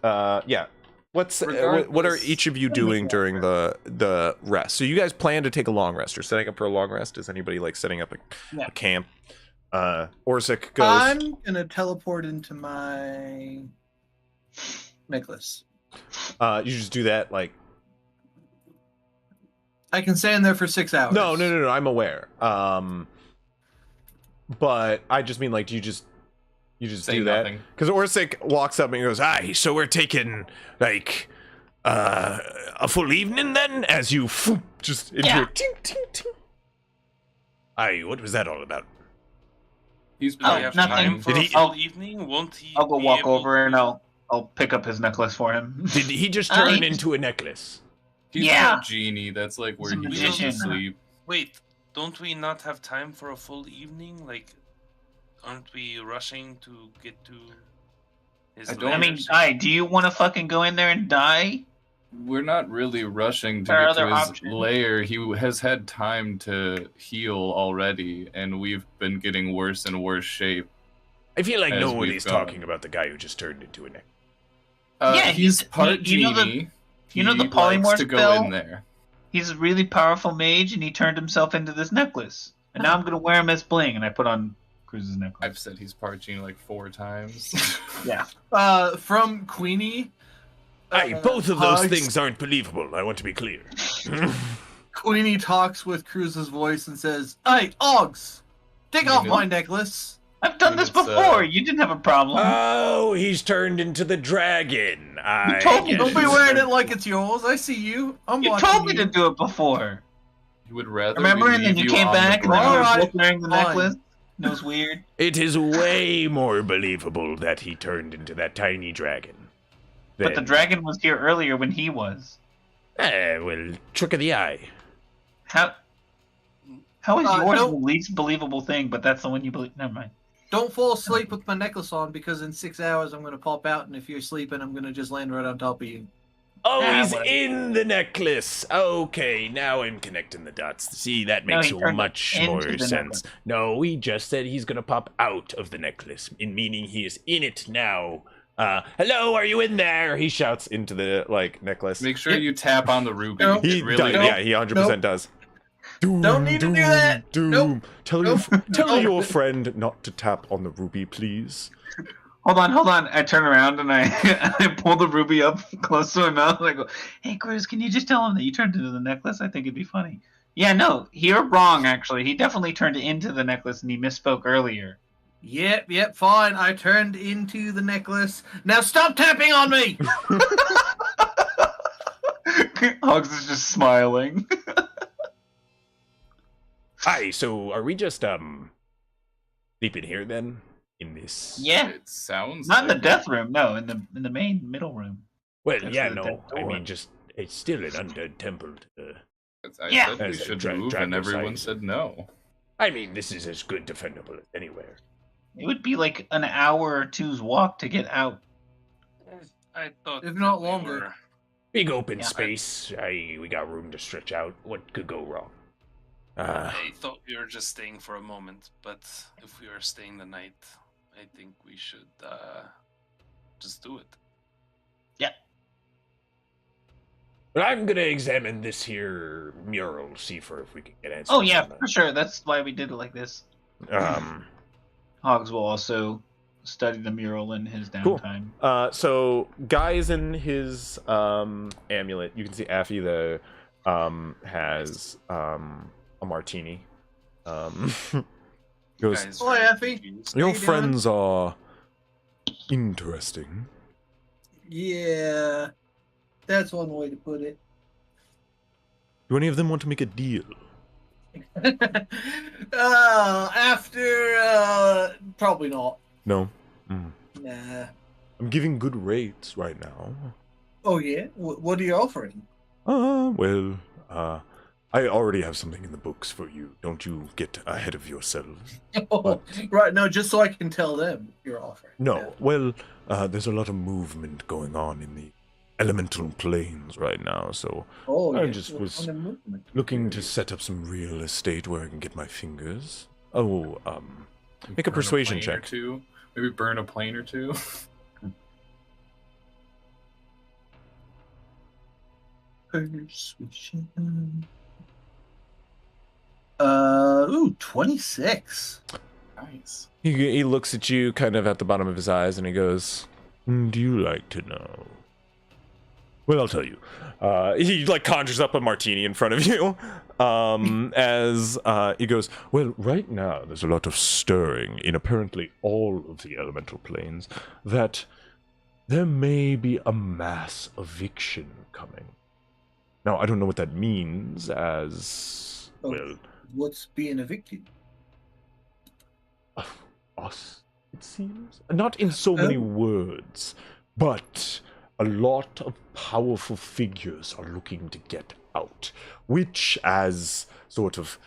what are each of you doing during the rest? So you guys plan to take a long rest. You're setting up for a long rest. Is anybody like setting up a camp? Orsic goes. I'm gonna teleport into my necklace. You just do that like. I can stay in there for 6 hours. No. I'm aware. But I just mean like, do you just say do nothing. that? Because Orsic walks up and goes, "Aye, so we're taking like a full evening then?" As you just into your ting ting ting. Aye, what was that all about? He's Do we have nothing. time for Did a he- full evening? Won't he? I'll go be walk able over and to- I'll pick up his necklace for him. Did he just Uh, turn he- into a necklace? He's Yeah. a genie. That's like where He's a he goes magician. to sleep. Wait, don't we not have time for a full evening? Like, aren't we rushing to get to his I don't- I mean, layers? Guy, do you want to fucking go in there and die? We're not really rushing to There are get to other his options. lair. He has had time to heal already, and we've been getting worse and worse shape. I feel like As no one we've is gone. talking about the guy who just turned into a necklace. Yeah, he's he's- part you know the- genie. you know the He likes polymorph to go spell? in there. He's a really powerful mage, and he turned himself into this necklace. And now I'm gonna wear him as bling, and I put on Cruz's necklace. I've said he's part genie like 4 times. Yeah. From Queenie. Hey, both of those Hugs. things aren't believable. I want to be clear. Queenie talks with Cruz's voice and says, "Hey, Oggs, take off my necklace." I've done mean, this it's, before. You didn't have a problem. Oh, he's turned into the dragon. I told me get to Don't be it. wearing it like it's yours. I see you. I'm you watching told me you. to do it before. You would rather Remember? we And then leave you came on the back, and then we ground. were Alright, both wearing the fine. necklace. And it was weird. It is way more believable that he turned into that tiny dragon. But the than- dragon was here earlier when he was. Well, trick of the eye. How is yours no. the least believable thing, but that's the one you believe? Never mind. Don't fall asleep with my necklace on because in 6 hours I'm going to pop out, and if you're sleeping, I'm going to just land right on top of you. Oh, Ah, he's whatever. in the necklace. Okay, now I'm connecting the dots. See, that No, makes he turned much into more the sense. necklace. No, we just said he's gonna pop out of the necklace, in meaning he is in it now. Hello, are you in there? He shouts into the necklace. Make sure you tap on the ruby. Nope. He It really does, yeah, he 100% does. Doom, Don't need to do that. Doom. Nope. Tell Nope. tell your Nope. friend not to tap on the ruby, please. Hold on. I turn around and I I pull the ruby up close to my mouth and I go, "Hey, Cruz, can you just tell him that you turned into the necklace? I think it'd be funny." Yeah, no, you're wrong. Actually, he definitely turned into the necklace and he misspoke earlier. Yep, fine. I turned into the necklace. Now stop tapping on me! Hogs is just smiling. Hi, so are we just sleeping here then? In this? Yeah, It sounds not in the like death room. No, in the main middle room. Well, That's yeah, the no. dead I door. mean, just it's still an undead temple. I Yeah. said we As a should dra- move, dragon and everyone side. said no. I mean, this is as good defendable as anywhere. It would be like an hour or two's walk to get out. I thought If not that we longer. were- Big open Yeah, space. We got room to stretch out. What could go wrong? I thought we were just staying for a moment, but if we are staying the night, I think we should just do it. But I'm gonna examine this here mural, see for if we can get answers. Oh yeah, on for sure. That's why we did it like this. that. Hogs will also study the mural in his Cool. downtime. So Guy is in his amulet. You can see Affy has a martini. Goes, Guys, Hi, very Effie. confused. your How you doing? friends are interesting. Yeah, that's one way to put it. Do any of them want to make a deal? Probably not. No. Nah. I'm giving good rates right now. Oh yeah? What are you offering? Well, I already have something in the books for you. Don't you get ahead of yourselves. Right, no, just so I can tell them you're offering. No, well, there's a lot of movement going on in the elemental planes right now, so Oh, I yeah. just what was kind of movement? looking to set up some real estate where I can get my fingers. Oh, make a Burn persuasion plane or check. two. Maybe burn a plane or two. Persuasion. 26. Nice. He looks at you kind of at the bottom of his eyes and he goes, do you like to know? Well, I'll tell you. He conjures up a martini in front of you as he goes, well, right now there's a lot of stirring in apparently all of the elemental planes that there may be a mass eviction coming. Now, I don't know what that means as, Oh. well, What's being evicted? us, it seems. Not in so many words, but a lot of powerful figures are looking to get out, which, as sort of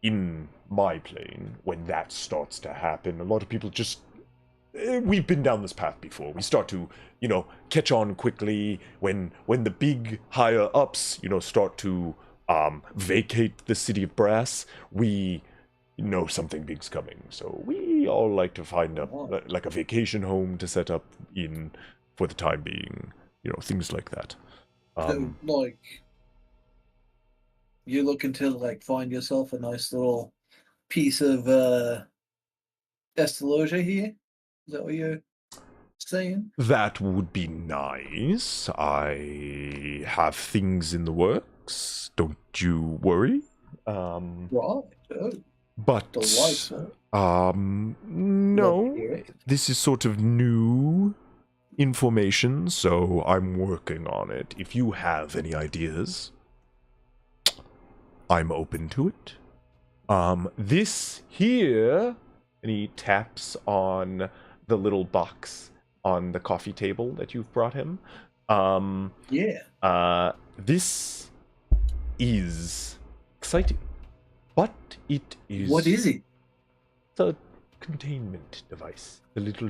in my plane, when that starts to happen, a lot of people just we've been down this path before. We start to, catch on quickly when the big higher ups, start to vacate the city of brass. We know something big's coming, so we all like to find like a vacation home to set up in for the time being. Things like that. So, you're looking to find yourself a nice little piece of Estalogia here? Is that what you're saying? That would be nice. I have things in the works. Don't you worry. Right. Oh, But delightful. No. This is sort of new information, so I'm working on it. If you have any ideas, I'm open to it. This here, and he taps on the little box on the coffee table that you've brought him. This is exciting, but it is... What is it? The containment device. The little...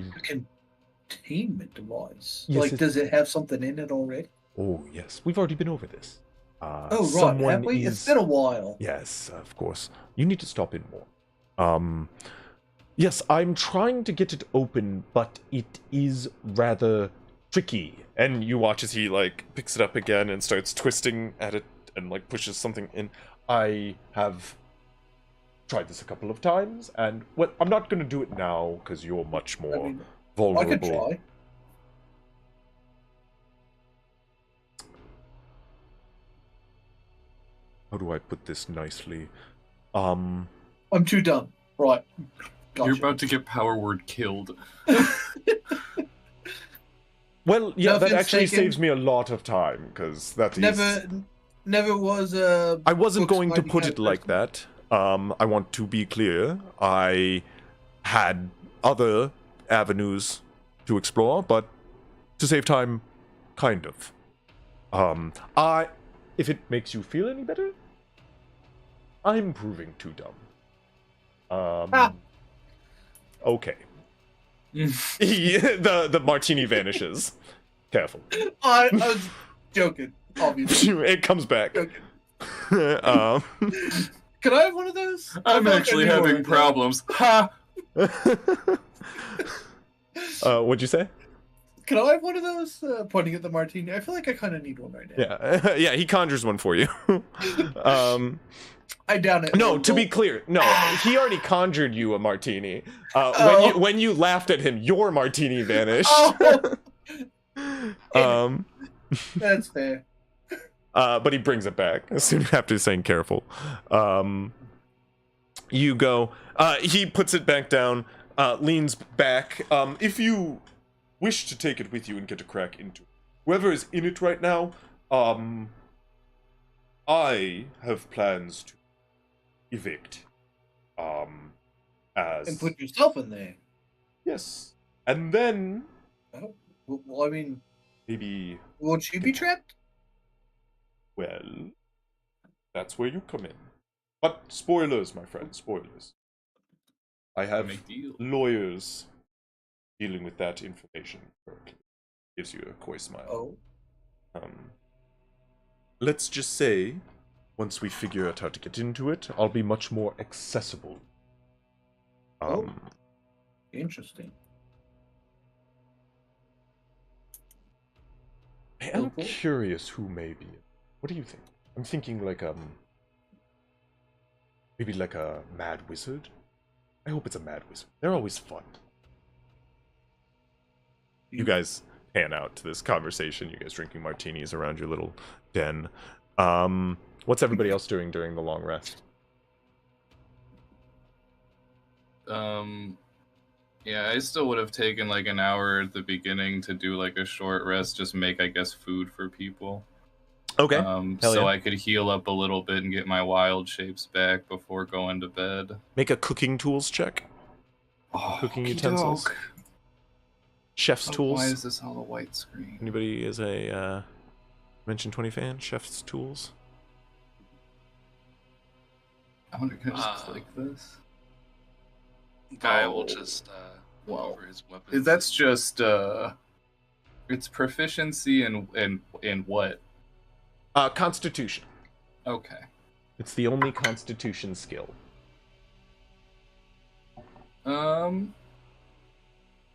Containment device? Yes, does it have something in it already? Oh, yes. We've already been over this. Right. Have we? It's been a while. Yes, of course. You need to stop in more. Yes, I'm trying to get it open, but it is rather tricky. And you watch as he, picks it up again and starts twisting at it and, pushes something in. I have tried this a couple of times, and, I'm not going to do it now, because you're much more vulnerable. I could try. How do I put this nicely? I'm too dumb. Right. Gotcha. You're about to get power word killed. Well, yeah, that actually saves me a lot of time, because that never was I wasn't going to put it like that. I want to be clear. I had other avenues to explore, but to save time, kind of. If it makes you feel any better, I'm proving too dumb. Okay. The martini vanishes. Careful. I was joking, obviously. It comes back. Can I have one of those? I'm actually having problems. Ha! What'd you say? Can I have one of those? Pointing at the martini. I feel like I kind of need one right now. Yeah, he conjures one for you. I doubt it. No, to be clear, no, he already conjured you a martini. When you laughed at him, your martini vanished. That's fair. But he brings it back as soon after saying careful. You go. He puts it back down, leans back. If you wish to take it with you and get a crack into it, whoever is in it right now, I have plans to evict. And put yourself in there. Yes, and then. Oh, well, I mean, maybe. Won't you be trapped? Well, that's where you come in. But spoilers, my friend, spoilers. I have lawyers dealing with that information currently. Gives you a coy smile. Oh. Let's just say, once we figure out how to get into it, I'll be much more accessible. Interesting. I am curious who may be. What do you think? I'm thinking maybe like a mad wizard. I hope it's a mad wizard. They're always fun. You guys pan out to this conversation. You guys drinking martinis around your little den. What's everybody else doing during the long rest? Yeah, I still would have taken an hour at the beginning to do a short rest, just make, I guess, food for people. Okay. So I could heal up a little bit and get my wild shapes back before going to bed. Make a cooking tools check. Oh, Cooking okey utensils. doke. Chef's Oh, tools. why is this all a white screen? Anybody is a Dimension 20 fan? Chef's tools. I wonder, can I just click this? Guy will Oh. just go Well, over his weapons. that's just it's proficiency in what? Constitution. Okay. It's the only Constitution skill.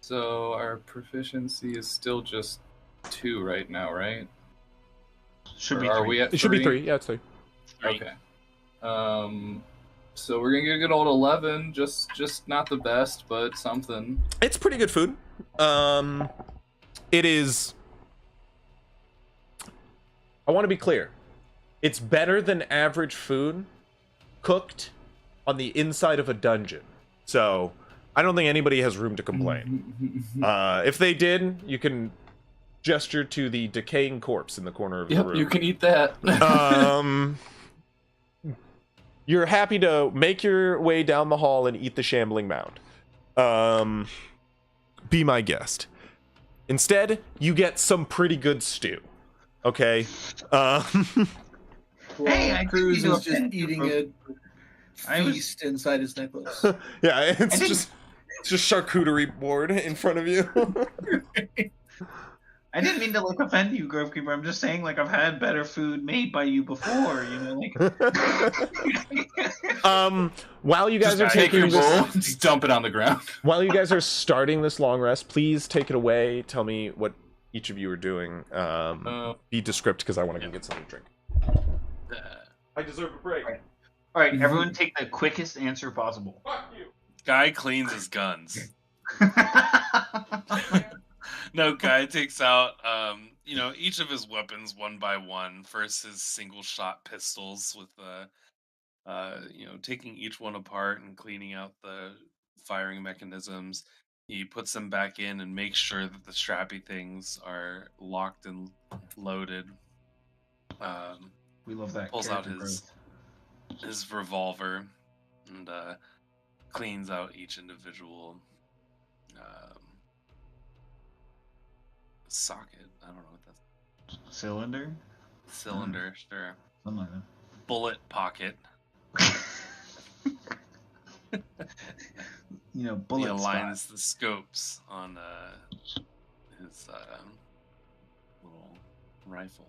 So our proficiency is still just 2 right now, right? Should Or be are 3. we at It should be 3? 3. Yeah, it's 3. 3. Okay. So we're gonna get a good old 11. Just not the best, but something. It's pretty good food. It is. I want to be clear. It's better than average food cooked on the inside of a dungeon. So I don't think anybody has room to complain. If they did, you can gesture to the decaying corpse in the corner of the Yep, room. you can eat that. You're happy to make your way down the hall and eat the shambling mound. Be my guest. Instead, you get some pretty good stew. Okay? Hey, I Cruz didn't mean is to just offend you, eating bro. a I was- feast inside his necklace. Yeah, it's didn't- just charcuterie board in front of you. I didn't mean to like offend you, Grovekeeper. I'm just saying like I've had better food made by you before, you know, like While you guys Just are take your taking bowl, this, just dump it on the ground. while you guys are starting this long rest, please take it away. Tell me what each of you are doing. Be descript because I want to go get something to drink. I deserve a break. all right, everyone take the quickest answer possible. Fuck you. Guy cleans his guns. No, Guy takes out, each of his weapons one by one. First, his single-shot pistols with taking each one apart and cleaning out the firing mechanisms. He puts them back in and makes sure that the strappy things are locked and loaded. We love that. Pulls out character his revolver and cleans out each individual socket. I don't know what that's. growth. Cylinder. Cylinder, sure. Something like that. Bullet pocket. Bullet He aligns spot. the scopes on his little rifle.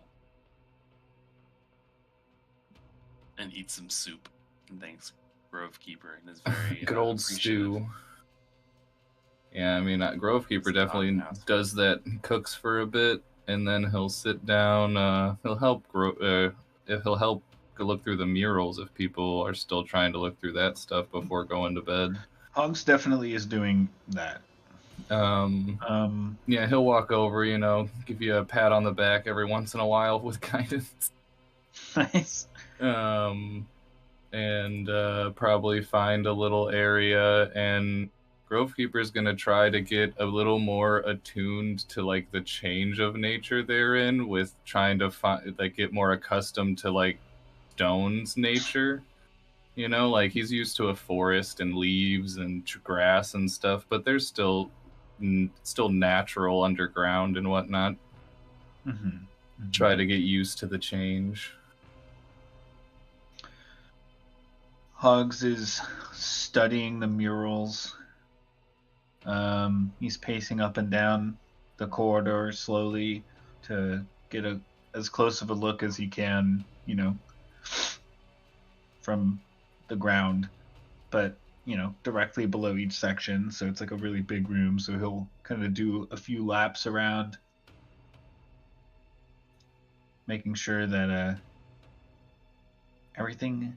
And eats some soup. And thanks, Grovekeeper, and his very Good old appreciative. stew. Yeah, I mean, Grovekeeper definitely does that. He cooks for a bit, and then he'll sit down. He'll help he'll help look through the murals if people are still trying to look through that stuff before going to bed. Hugs definitely is doing that. Yeah, he'll walk over, give you a pat on the back every once in a while with guidance. Nice. And probably find a little area, and Grovekeeper's gonna try to get a little more attuned to like the change of nature they're in, with trying to get more accustomed to like stone's nature. Like he's used to a forest and leaves and grass and stuff, but there's still natural underground and whatnot. Mm-hmm. Try to get used to the change. Hugs is studying the murals. He's pacing up and down the corridor slowly to get as close of a look as he can, from the ground, but directly below each section. So it's like a really big room. So he'll kind of do a few laps around, making sure that everything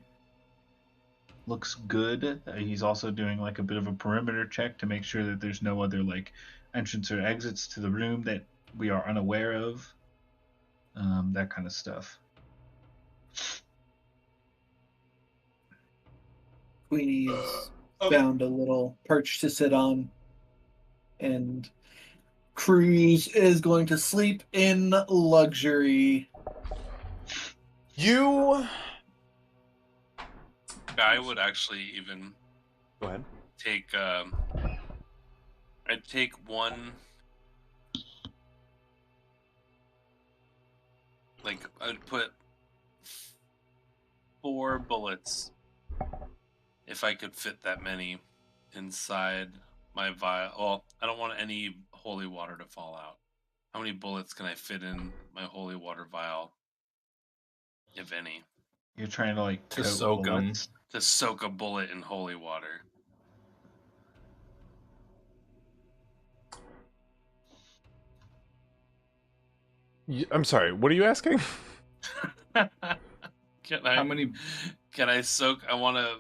looks good. He's also doing like a bit of a perimeter check to make sure that there's no other like entrance or exits to the room that we are unaware of. That kind of stuff. Queenie has found a little perch to sit on, and Cruz is going to sleep in luxury. Guy would actually even Go ahead. take I'd take one. Like, I'd put 4 bullets, if I could fit that many, inside my vial. Well, I don't want any holy water to fall out. How many bullets can I fit in my holy water vial, if any? You're trying to like To coat soak 'em. bullets? To soak a bullet in holy water. I'm sorry. What are you asking? Can I? How many? Can I soak? I want to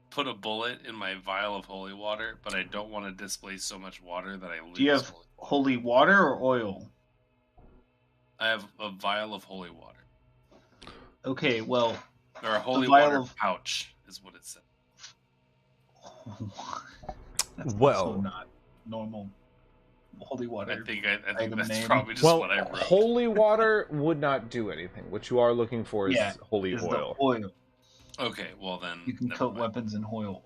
put a bullet in my vial of holy water, but I don't want to displace so much water that I lose. Do you have holy water or oil? I have a vial of holy water, Okay, well, or a holy vial water of- pouch is what it said. that's Well- also not normal holy water. I think item that's name. probably just Well, what I wrote. holy water would not do anything. What you are looking for is Yeah, holy is oil. the oil. Okay, well then You can never coat mind. weapons in oil.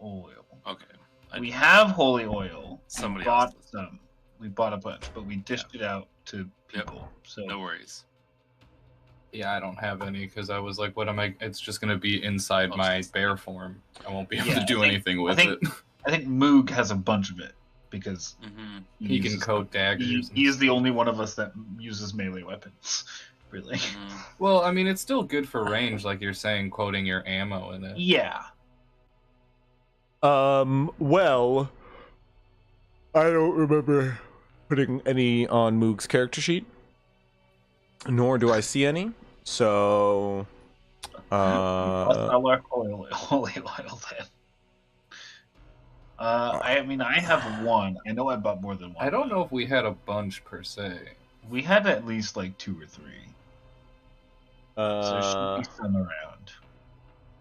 Okay, We have holy oil. Somebody we bought else does. some. We bought a bunch, but we dished it out to people. So no worries. Yeah, I don't have any because I was like, what am I? It's just gonna be inside Oh, my jeez. bear form. I won't be able Yeah, to do I think- anything with think- it. I think Moog has a bunch of it because Mm-hmm. He can uses- coat daggers. and He's the only one of us that uses melee weapons. Really? Mm-hmm. Well, I mean, it's still good for range, like you're saying, quoting your ammo in it. Yeah. Well, I don't remember putting any on Moog's character sheet, nor do I see any. So, Let's sell our holy oil then. I mean, I have one. I know I bought more than one. I don't know if we had a bunch per se. We had at least like 2 or 3. So there should be some around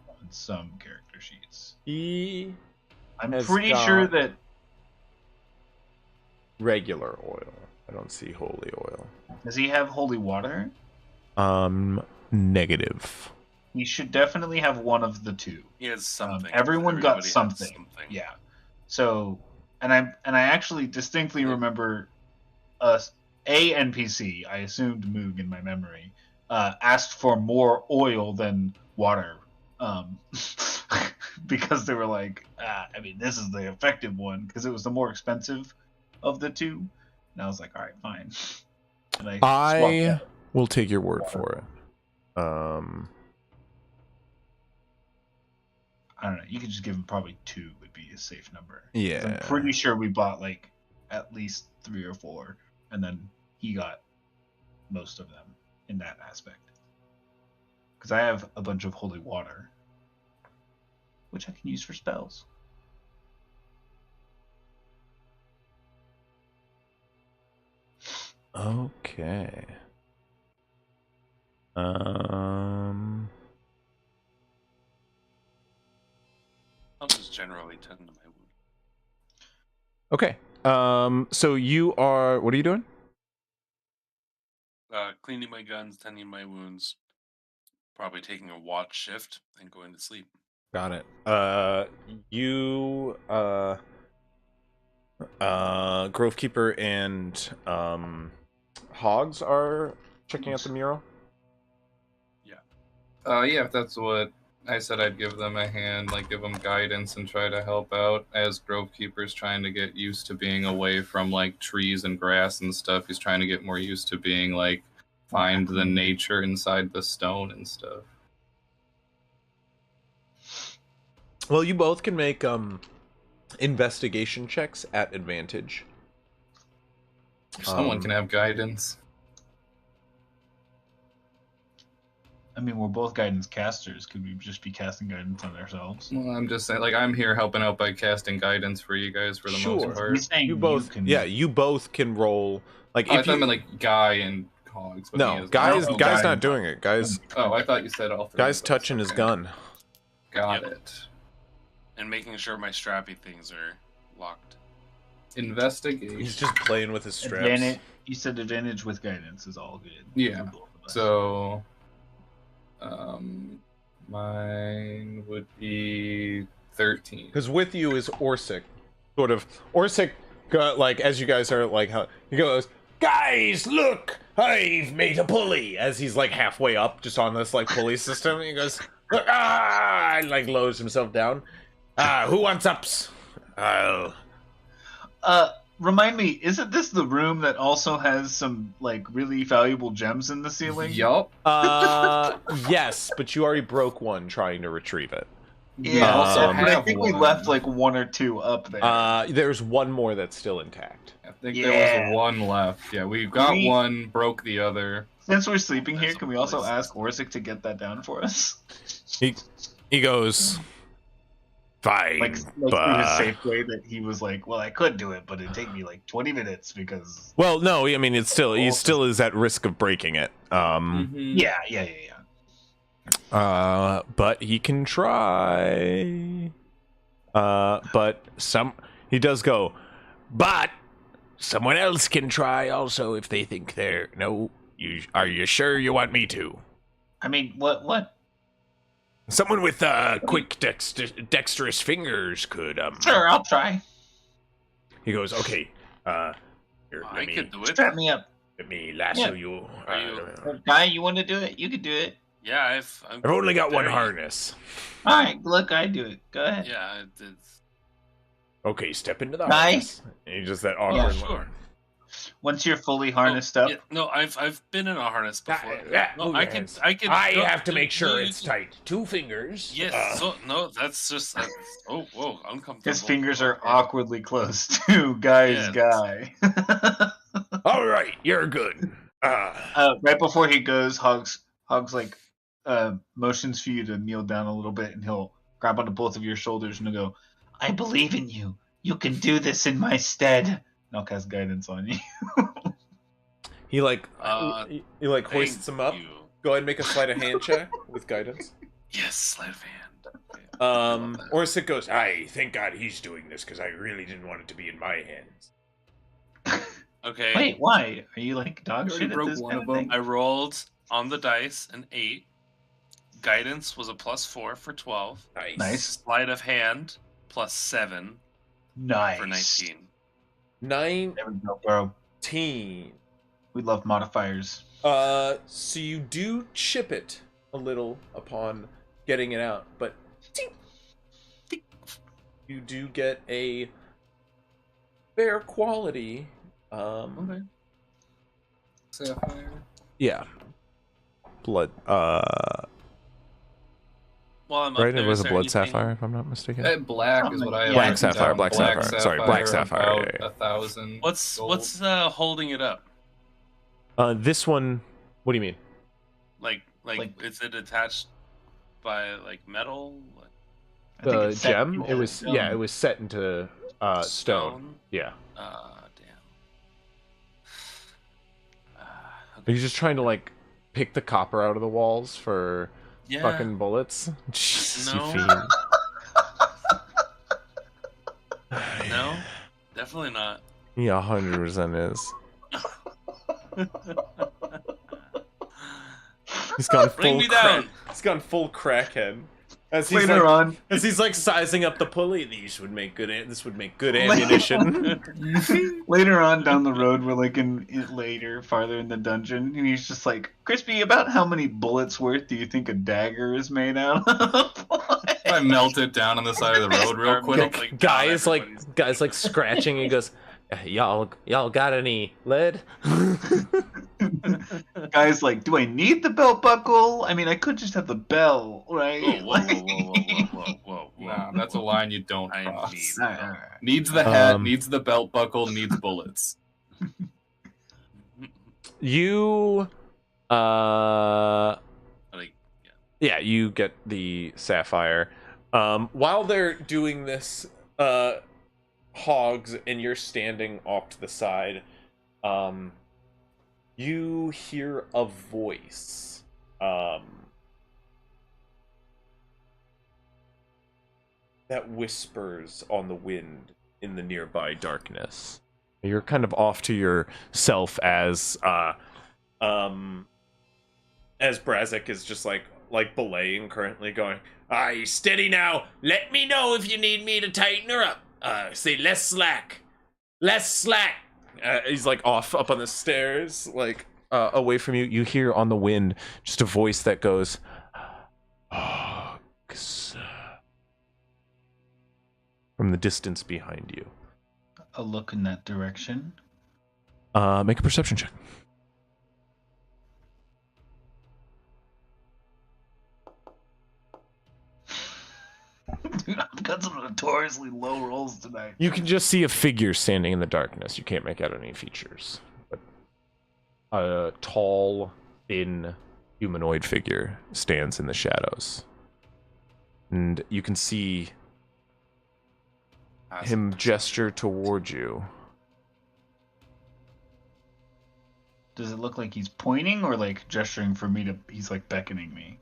on some character sheets. he I'm has pretty sure got- that regular oil. I don't see holy oil. does he have holy water? Negative. He should definitely have one of the 2. He has something. Everyone got Everybody has something. Yeah. So, and I actually distinctly remember a NPC. I assumed Moog in my memory asked for more oil than water, because they were like, I mean, this is the effective one because it was the more expensive of the 2. And I was like, all right, fine. And I swapped I that. will take your word for it. I don't know. You could just give him probably 2 would be a safe number. 'Cause Yeah. I'm pretty sure we bought like at least 3 or 4, and then he got most of them in that aspect. Because I have a bunch of holy water, which I can use for spells. Okay. I'll just generally tend to my wound. Okay. So you are. What are you doing? Cleaning my guns, tending my wounds, probably taking a watch shift and going to sleep. Got it. You Grove Keeper and Hogs are checking out the mural. Yeah, if that's what I said, I'd give them a hand, like give them guidance and try to help out as Grove Keeper's trying to get used to being away from like trees and grass and stuff. He's trying to get more used to being like find the nature inside the stone and stuff. Well, you both can make investigation checks at advantage. If someone can have guidance. I mean, we're both guidance casters. Could we just be casting guidance on ourselves? Well, I'm just saying, like, I'm here helping out by casting guidance for you guys for the Sure. most part. He's saying You both, can... yeah, you both can roll. Like Oh, I if thought you, I meant like Guy and Hogs. But he no, is- guys, Oh, guy's Guy. not doing it. Guys, Oh, I thought you said all three. guy's of us. touching his Okay. gun. Got Yep. it. And making sure my strappy things are locked. Investigation. He's just playing with his straps. Advantage. You said advantage with guidance is all good. Yeah. For both of us. So, mine would be 13. Because with you is Orsic. Sort of, Orsic like as you guys are like, he goes, guys, look, I've made a pulley. As he's like halfway up, just on this like pulley system, he goes, look, and like lowers himself down. Who wants ups? I'll. Remind me, isn't this the room that also has some like really valuable gems in the ceiling? Yup. Yes, but you already broke one trying to retrieve it. Yeah, also but I have think we one. left like 1 or 2 up there. There's one more that's still intact. I think there was one left. Yeah, we got one, broke the other. Since we're sleeping here, can we also ask Orsic to get that down for us? He goes, fine, Like through his safe way that he was like, well, I could do it, but it'd take me like 20 minutes because. Well, no, I mean, it's still he still is at risk of breaking it. Yeah. But he can try. But he does go, but someone else can try also if they think they're are you sure you want me to? I mean, what? Someone with quick dexterous fingers could Sure, I'll try. He goes, okay, here, I could do it. Strap me up. let me lasso Yeah. you. Guy, you want to do it? You could do it. Yeah, I've only got one harness. All right, look, I do it. Go ahead. Yeah, it's Okay, step into the Guy? harness. And you just that awkward sure. one. Once you're fully harnessed up. Yeah, no, I've been in a harness before. No, move I your can hands. I can. I no, have to make sure no, you it's can- tight. 2 fingers. Yes. So no, that's just. Whoa, uncomfortable. His fingers are awkwardly close to Guy's guy. All right, you're good. Right before he goes, Hogs like motions for you to kneel down a little bit, and he'll grab onto both of your shoulders and he'll go, I believe in you. You can do this in my stead. And I'll cast guidance on you. He like he like Thank hoists him up. you. Go ahead and make a sleight of hand check with guidance. Yes, sleight of hand. Okay. Orsic goes, Thank God he's doing this because I really didn't want it to be in my hands. Okay. Wait, why? Are you like dog You shit already at this broke kind one of of thing? I rolled on the dice an 8. Guidance was a +4 for 12. Nice. Sleight of hand +7 Nice. for 19. 19. There we go, bro. We love modifiers. So you do chip it a little upon getting it out, but you do get a fair quality. Okay. Sapphire. Yeah. Blood. Well, I'm up Right. It there, was is a there blood anything- sapphire, if I'm not mistaken. Black is what I have. Black written sapphire, down. black sapphire. Sorry, black sapphire, About yeah, yeah. 1,000. What's gold. holding it up? This one. What do you mean? Like is it attached by like metal? I think The it's set gem? into It was stone. yeah. It was set into stone. Yeah. Damn. Are you just trying to like pick the copper out of the walls for Yeah. fucking bullets? Jeez, No. you fiend. No, definitely not. Yeah, 100% is. He's gone full Bring me down. He's gone full crackhead. As he's Later like, on, as he's like sizing up the pulley, this would make good ammunition. later on down the road, we're like farther in the dungeon, and he's just like, Crispy, about how many bullets worth do you think a dagger is made out of? I melted down on the side of the road real quick. Guys like scratching. He goes, y'all got any lead? Guy's like, do I need the belt buckle? I mean, I could just have the bell, right? Whoa. Nah, that's a line you don't I cross. need- All right. Needs the hat, needs the belt buckle, needs bullets. You Like, yeah, you get the sapphire. While they're doing this, Hogs, and you're standing off to the side, you hear a voice. That whispers on the wind in the nearby darkness. You're kind of off to yourself as Brazek is just like belaying currently, going, Aye, steady now. Let me know if you need me to tighten her up. Say less slack. Less slack. He's like off up on the stairs, like away from you. You hear on the wind just a voice that goes, "Hogs," from the distance behind you. A look in that direction. Make a perception check. Dude, I've got some notoriously low rolls tonight. You can just see a figure standing in the darkness. You can't make out any features. But a tall, thin, humanoid figure stands in the shadows. And you can see him gesture toward you. Does it look like he's pointing or like gesturing for me to... He's like beckoning me?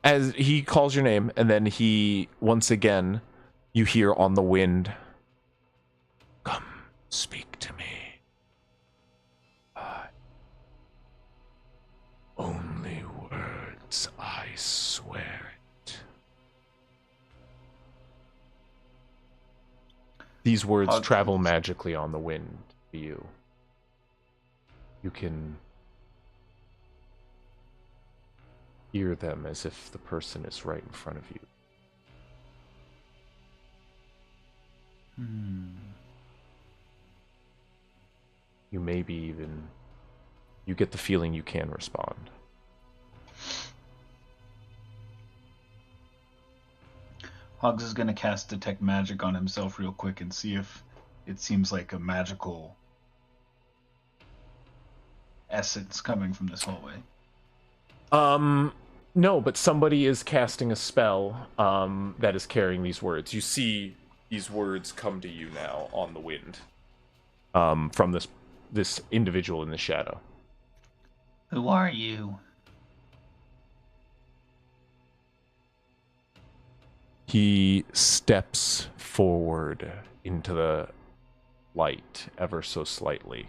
As he calls your name, and then he, once again, you hear on the wind, "Come, speak to me. Only words, I swear it." These words travel magically on the wind to you. You can hear them as if the person is right in front of you. You maybe even... You get the feeling you can respond. Hogs is going to cast Detect Magic on himself real quick and see if it seems like a magical essence coming from this hallway. No, but somebody is casting a spell that is carrying these words. You see these words come to you now on the wind from this individual in the shadow. Who are you? He steps forward into the light ever so slightly.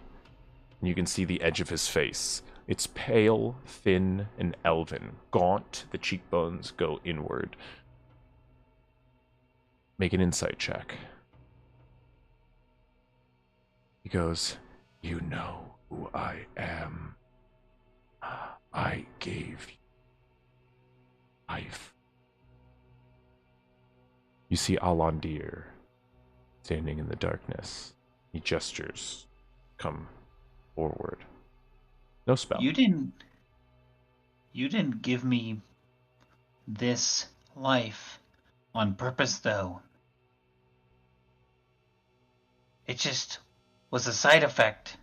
And you can see the edge of his face. It's pale, thin, and elven. Gaunt, the cheekbones go inward. Make an insight check. He goes, "You know who I am. I gave you life." You see Alandir standing in the darkness. He gestures. Come forward. No spell. You didn't give me this life on purpose, though. It just was a side effect.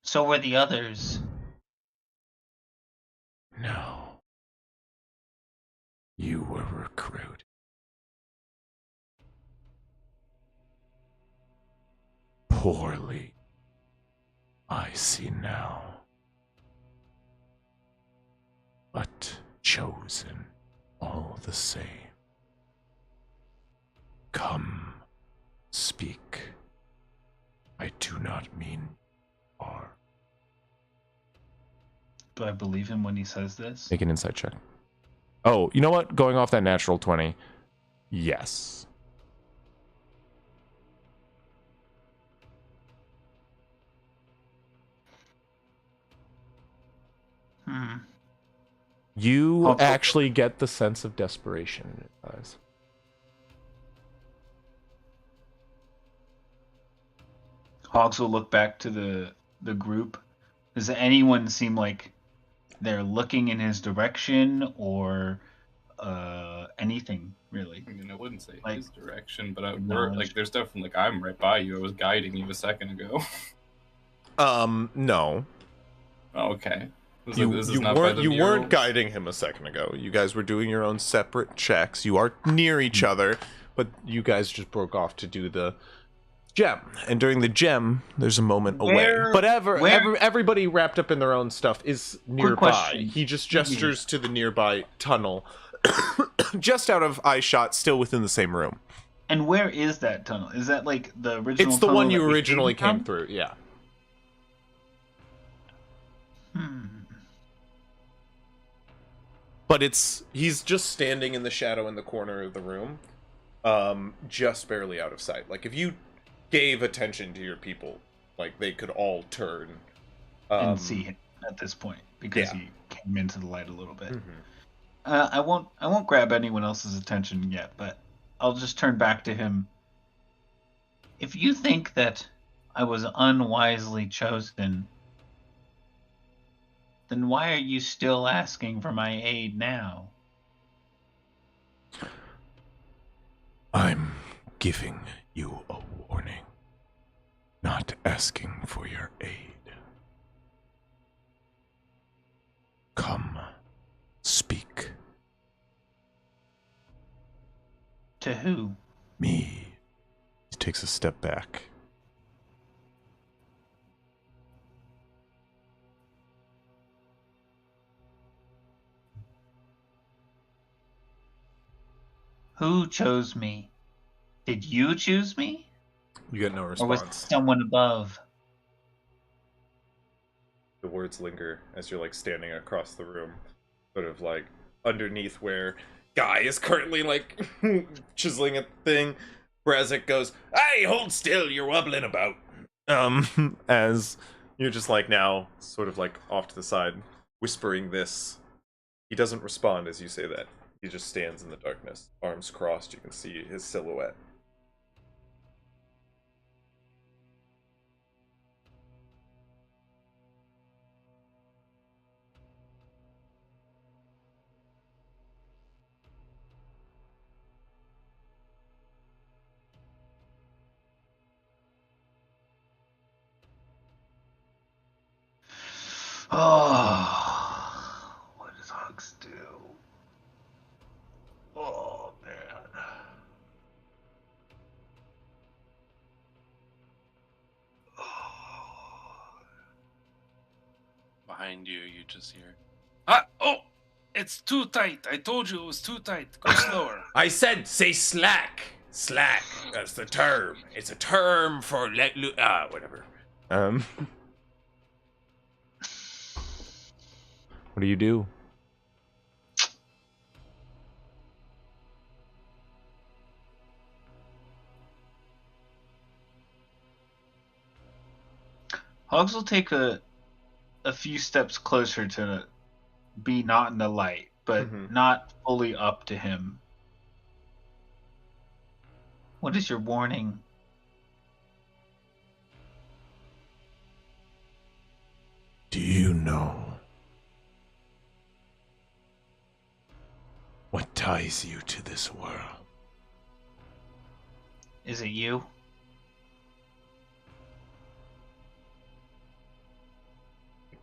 So were the others. No. You were recruited. Poorly. I see now. But chosen all the same. Come, speak. I do not mean are. Do I believe him when he says this? Make an insight check. Oh, you know what? Going off that natural 20. Yes. You actually get the sense of desperation in his eyes. Hogs will look back to the group. Does anyone seem like they're looking in his direction or anything, really? I mean, I wouldn't say Like, his direction, but there's definitely, like, I'm right by you. I was guiding you a second ago. No. Oh, okay. You weren't guiding him a second ago. You guys were doing your own separate checks. You are near each other, but you guys just broke off to do the gem. And during the gem, there's a moment away. But everybody wrapped up in their own stuff is nearby. He just gestures to the nearby tunnel, just out of eye shot, still within the same room. And where is that tunnel? Is that like the original? It's the one you originally came through. Yeah. but he's just standing in the shadow in the corner of the room, just barely out of sight. Like, if you gave attention to your people, like, they could all turn and see him at this point because yeah. he came into the light a little bit. Mm-hmm. I won't grab anyone else's attention yet, but I'll just turn back to him. If you think that I was unwisely chosen, then why are you still asking for my aid now? I'm giving you a warning, not asking for your aid. Come, speak. To who? Me. He takes a step back. Who chose me? Did you choose me? You get no Or was it response. someone above? The words linger as you're, like, standing across the room, sort of, like, underneath where Guy is currently, like, chiseling a thing. Brazik goes, "Hey, hold still, you're wobbling about." As you're just, like, now sort of, like, off to the side, whispering this. He doesn't respond as you say that. He just stands in the darkness, arms crossed. You can see his silhouette. Oh, what does Hugs do? Oh, man. Behind you, you just hear. Ah! Oh! It's too tight. I told you it was too tight. Go slower. I said, say slack. Slack. That's the term. It's a term for whatever. What do you do? Hugs will take a few steps closer to be not in the light, but not fully up to him. What is your warning? Do you know what ties you to this world? Is it you?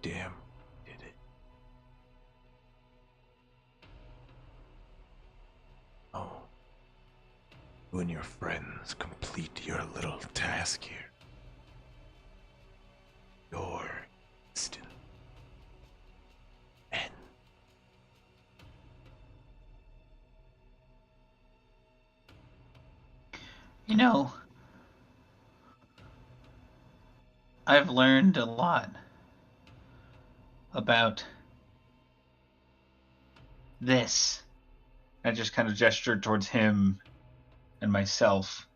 Damn, did it. Oh. You and your friends complete your little task here. Your instant end. You know, I've learned a lot about this. I just kind of gestured towards him and myself.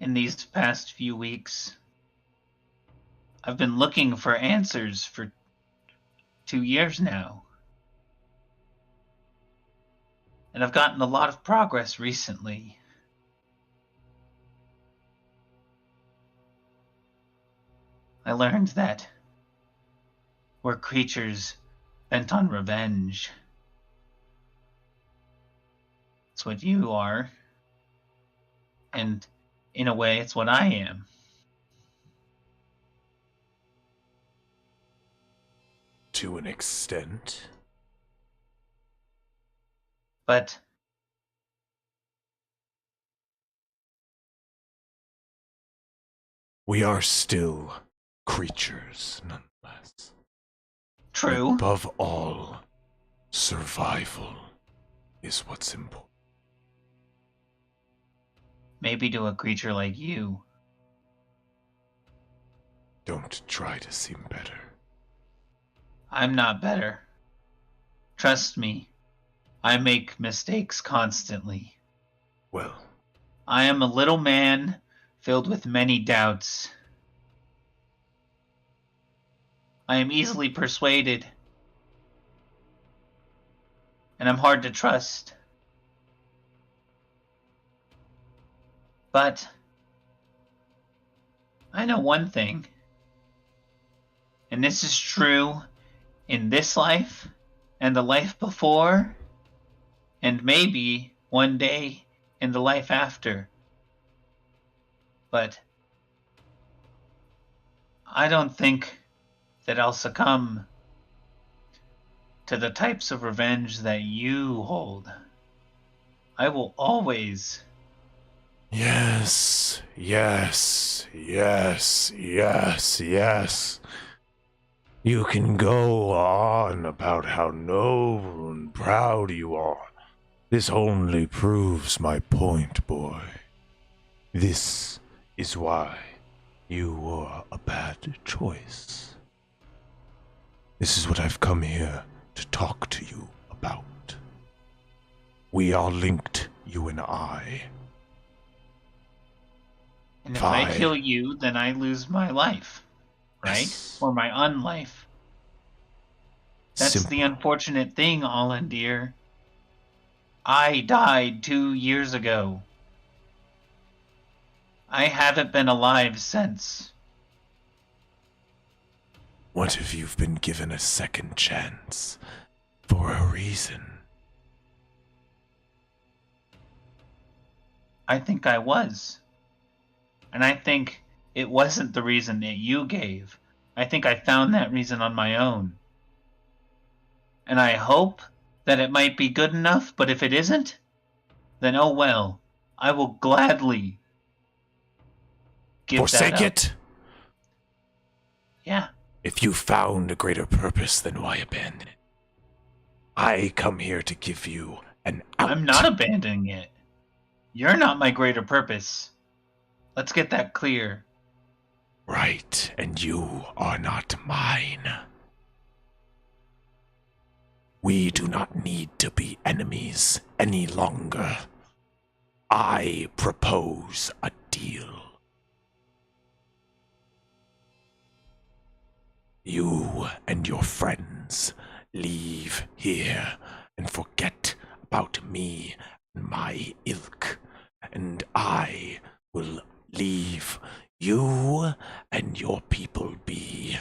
In these past few weeks, I've been looking for answers for 2 years now. And I've gotten a lot of progress recently. I learned that we're creatures bent on revenge. It's what you are. And in a way, it's what I am. To an extent. But We are still creatures, nonetheless. true. Above all, survival is what's important. Maybe to a creature like you. Don't try to seem better. I'm not better. Trust me, I make mistakes constantly. Well, I am a little man filled with many doubts. I am easily persuaded, and I'm hard to trust. But I know one thing, and this is true in this life and the life before, and maybe one day in the life after. But I don't think that I'll succumb to the types of revenge that you hold. I will always... yes, yes, yes, yes, yes. You can go on about how noble and proud you are. This only proves my point, boy. This is why you were a bad choice. This is what I've come here to talk to you about. We are linked, you and I. And if I kill you, then I lose my life, right? Yes. Or my unlife. That's Simple. the unfortunate thing, Allen, dear. I died 2 years ago. I haven't been alive since. What if you've been given a second chance for a reason? I think I was. And I think it wasn't the reason that you gave. I think I found that reason on my own. And I hope that it might be good enough, but if it isn't, then oh well. I will gladly give Forsake that up. it? Yeah. If you found a greater purpose, then why abandon it? I come here to give you an out. I'm not abandoning it. You're not my greater purpose. Let's get that clear. Right, and you are not mine. We do not need to be enemies any longer. I propose a deal. You and your friends leave here and forget about me and my ilk, and I will leave you and your people be.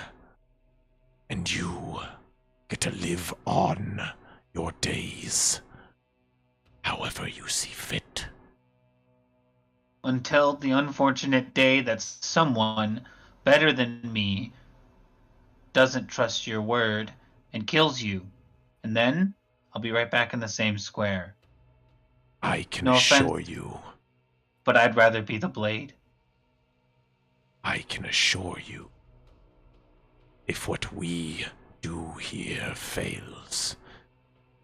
And you get to live on your days however you see fit. Until the unfortunate day that someone better than me doesn't trust your word and kills you. And then I'll be right back in the same square. I can No assure offense, you, but I'd rather be the blade. I can assure you, if what we do here fails,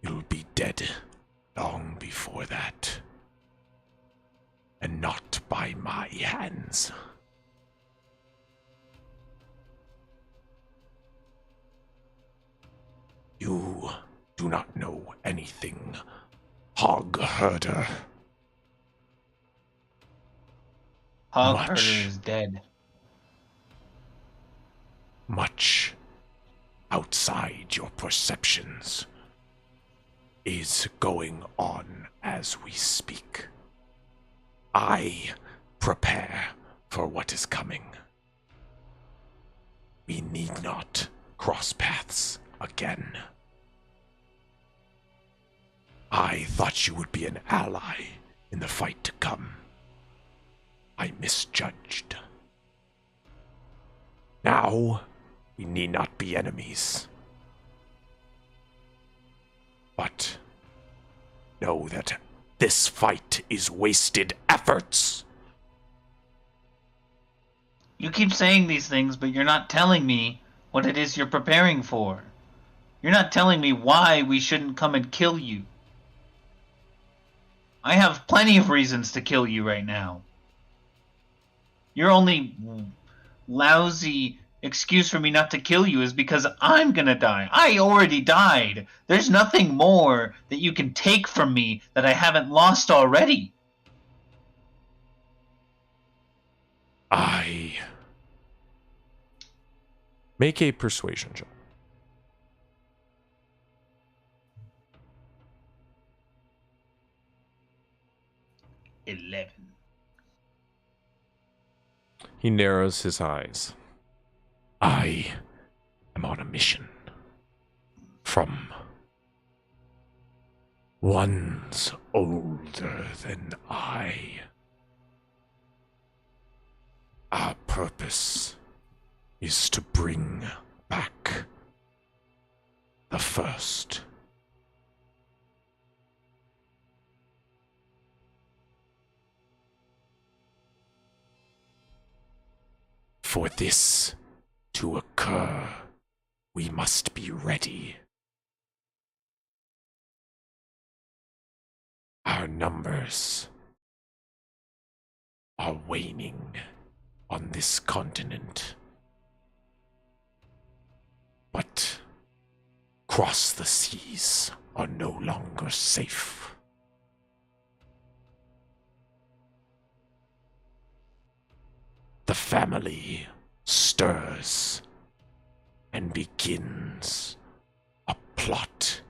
you'll be dead long before that. And not by my hands. You do not know anything, hog herder. Hog Much. Herder is dead. Much outside your perceptions is going on as we speak. I prepare for what is coming. We need not cross paths again. I thought you would be an ally in the fight to come. I misjudged. Now, we need not be enemies. But know that this fight is wasted efforts. You keep saying these things, but you're not telling me what it is you're preparing for. You're not telling me why we shouldn't come and kill you. I have plenty of reasons to kill you right now. Your only lousy excuse for me not to kill you is because I'm gonna die. I already died. There's nothing more that you can take from me that I haven't lost already. I make a persuasion check. 11. He narrows his eyes. I am on a mission from ones older than I. Our purpose is to bring back the first. For this to occur, we must be ready. Our numbers are waning on this continent. But cross the seas are no longer safe. The family stirs and begins a plot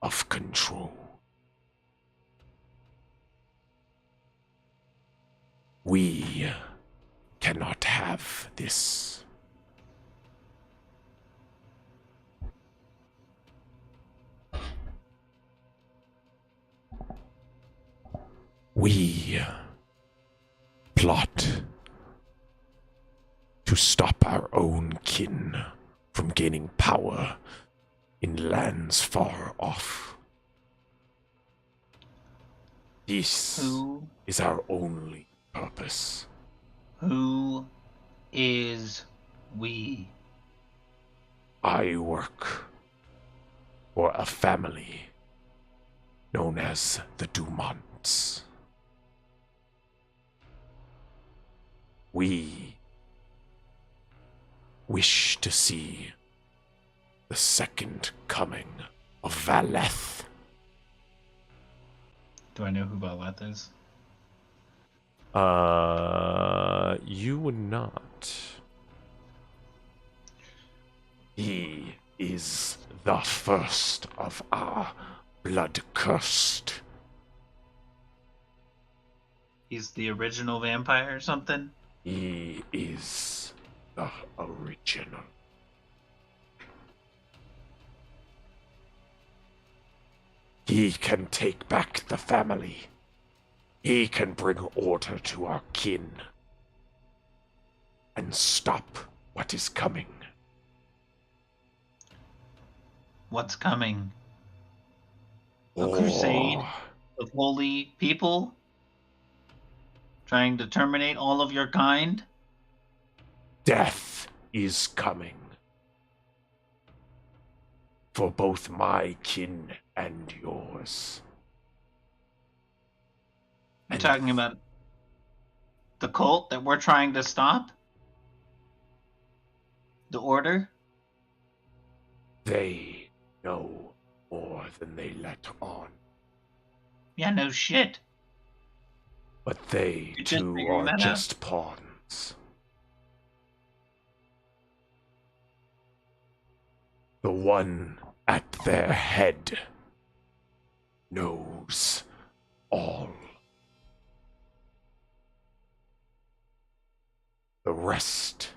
of control. We cannot have this. We plot to stop our own kin from gaining power in lands far off. This is our only purpose. Who is we? I work for a family known as the Dumonts. We wish to see the second coming of Valeth. Do I know who Valeth is? You would not. He is the first of our blood-cursed. He's the original vampire or something? He is the original. He can take back the family. He can bring order to our kin. And stop what is coming. What's coming? A crusade of holy people? Trying to terminate all of your kind? Death is coming. For both my kin and yours. You're talking about the cult that we're trying to stop? The order? They know more than they let on. Yeah, no shit. But they You're just too figuring are that out? just pawns. The one at their head knows all. The rest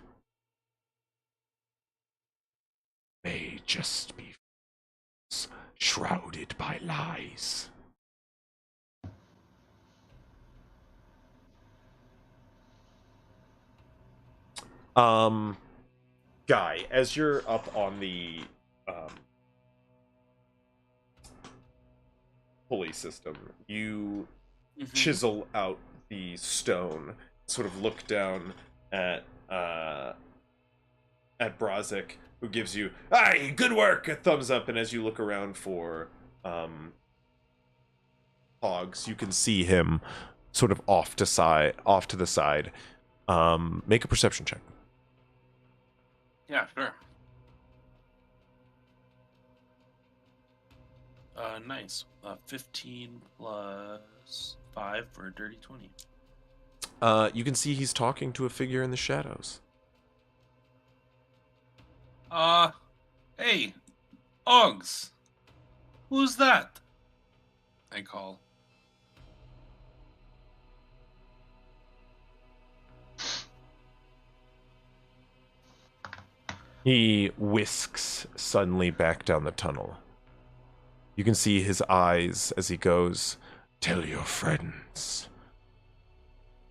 may just be shrouded by lies. Guy, as you're up on the pulley system, you chisel out the stone, sort of look down at Brazik, who gives you, "Aye, good work!" a thumbs up, and as you look around for Hogs, you can see him sort of off to the side. Make a perception check. Yeah, sure. Nice. 15 plus 5 for a dirty 20. You can see he's talking to a figure in the shadows. Hey, Oggs. Who's that? I call. He whisks suddenly back down the tunnel. You can see his eyes as he goes, "Tell your friends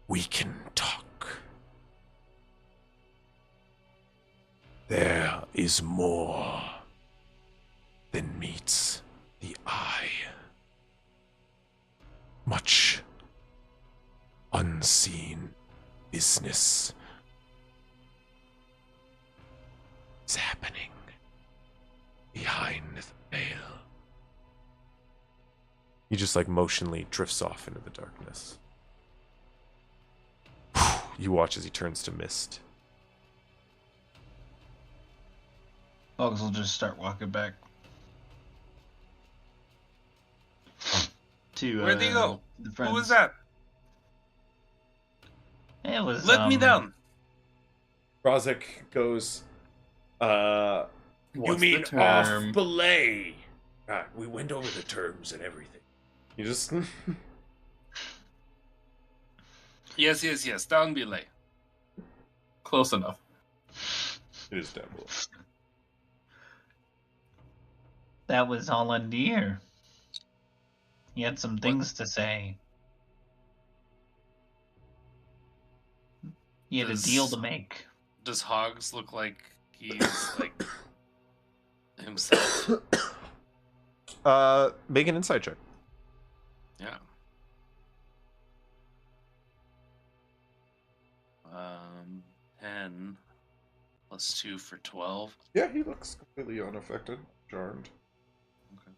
we can talk. There is more than meets the eye. Much unseen business is happening behind the veil." He just like motionally drifts off into the darkness. You watch as he turns to mist. Bugs will just start walking back. To Where'd he go? the friends. Who was that? It was Let me down. Rozek goes, What's You mean the off term? belay? We went over the terms and everything. you just Yes. Down belay. Close enough. it is down below. That was all on the ear. He had some things to say. He had a deal to make. Does Hogs look like he's like himself? Make an insight check. Yeah. 10 plus 2 for 12. Yeah, he looks completely unaffected, charmed. Okay.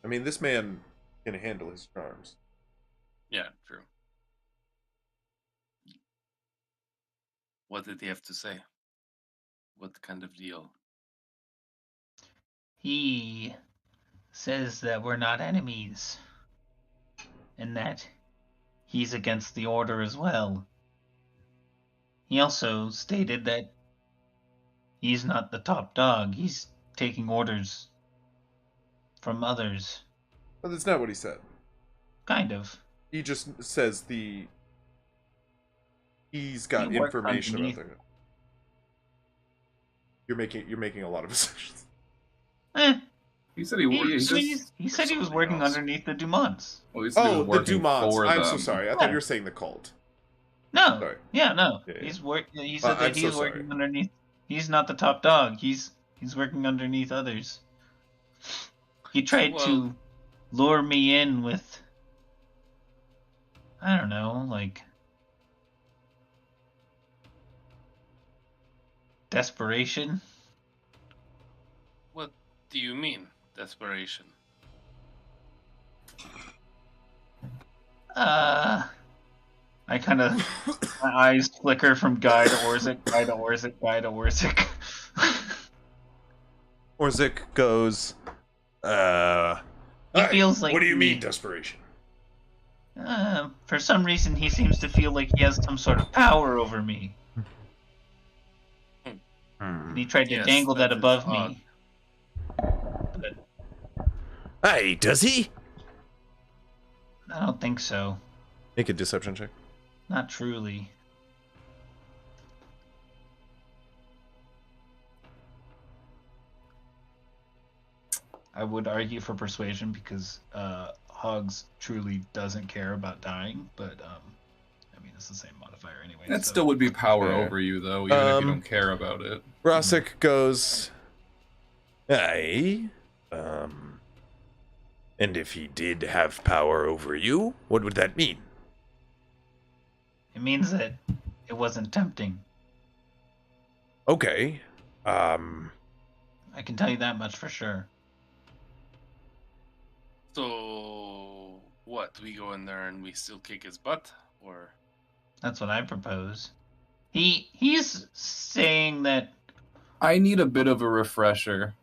I mean, this man can handle his charms. Yeah, true. What did he have to say? What kind of deal? He says that we're not enemies. And that he's against the order as well. He also stated that he's not the top dog. He's taking orders from others. But that's not what he said. Kind of. He just says he's got He worked information about underneath. the. You're making a lot of assumptions. He said he He said he was working else. underneath the Dumonts. Well, he said he was The working Dumonts. for I'm so them. sorry. I thought you were saying the cult. No. Sorry. Yeah, no. Yeah, yeah. He said that I'm he's so working sorry. underneath. He's not the top dog. He's working underneath others. He tried to lure me in with, I don't know, like desperation. What do you mean, desperation? I kind of, my eyes flicker from Guy to Orzik, Guy to Orzik, Guy to Orzik. Orzik goes, He feels like What do you mean, desperation? for some reason, he seems to feel like he has some sort of power over me. And he tried to Yes, dangle that that is above odd. me. Hey, does he? I don't think so. make a deception check. Not truly. I would argue for persuasion because Hogs truly doesn't care about dying, but I mean it's the same modifier anyway. That so. still would be power Fair. over you, though, even if you don't care about it. Rosic goes, "Aye, and if he did have power over you, what would that mean?" It means that it wasn't tempting. Okay, I can tell you that much for sure. So, what? We go in there and we still kick his butt? Or. That's what I propose. He's saying that I need a bit of a refresher.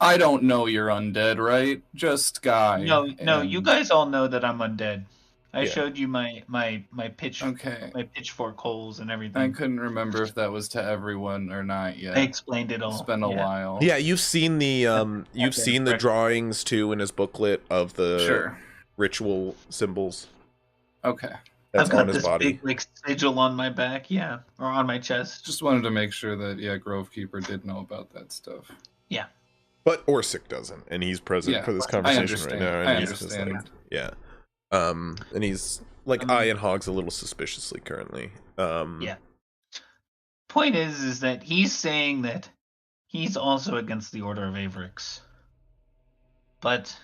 I don't know you're undead, right? Just Guy. No, you and- guys all know that I'm undead. I Yeah. showed you my Okay. pitchfork holes and I everything. couldn't remember if that was to everyone or not yet. I explained it all. It's been a while. Yeah, you've seen the Okay, correct. drawings too in his booklet of the Sure. ritual symbols. Okay. That's I've got on his this body. big like sigil on my back, yeah, or on my chest. Just wanted to make sure that Grovekeeper did know about that stuff. Yeah. But Orsic doesn't, and he's present Yeah, for this I conversation understand. right now. And I he's just understand. like, yeah. And he's like eyeing Hogs a little suspiciously currently. Yeah. Point is that he's saying that he's also against the Order of Averix. But,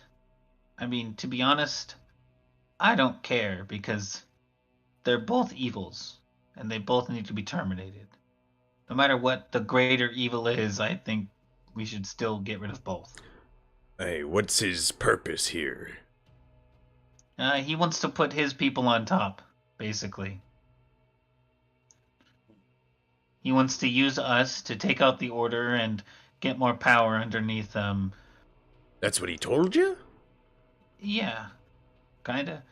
I mean, to be honest, I don't care because they're both evils, and they both need to be terminated. No matter what the greater evil is, I think we should still get rid of both. Hey, what's his purpose here? He wants to put his people on top, basically. He wants to use us to take out the Order and get more power underneath That's what he told you? Yeah, kinda.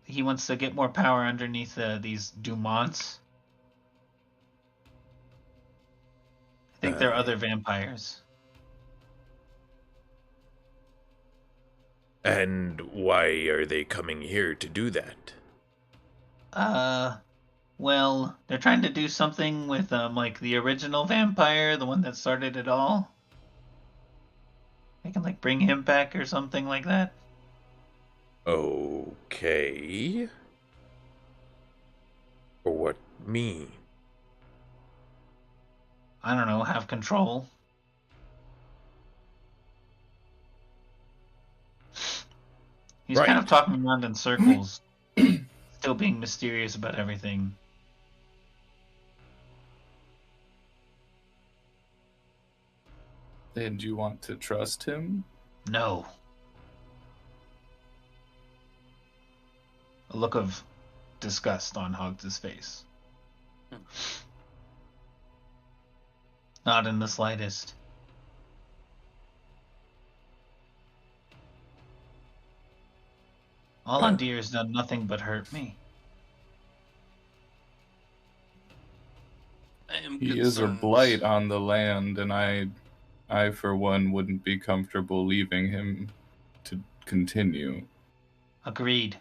He wants to get more power underneath these Dumonts. I think they're other vampires. And why are they coming here to do that? Well, they're trying to do something with like the original vampire, the one that started it all. They can like bring him back or something like that. Okay. For what me? I don't know, have control. He's kind of Right. talking around in circles, still being mysterious about everything. And you want to trust him? No. A look of disgust on Hogs' face. Not in the slightest. Alandir has done nothing but hurt me. I am He is a concerned. blight on the land, and I for one wouldn't be comfortable leaving him to continue. Agreed.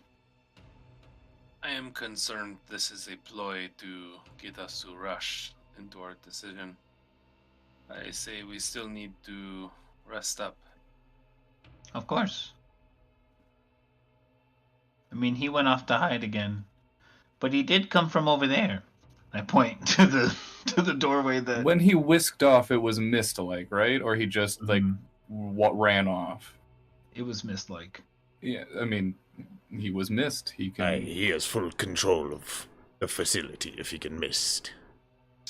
I am concerned this is a ploy to get us to rush into our decision. I say we still need to rest up. Of course. I mean, he went off to hide again. But he did come from over there. I point to the doorway that... When he whisked off, it was mist-like, right? Or he just Mhm. what ran off? It was mist-like. Yeah, I mean, he was mist. He can. He has full control of the facility if he can mist.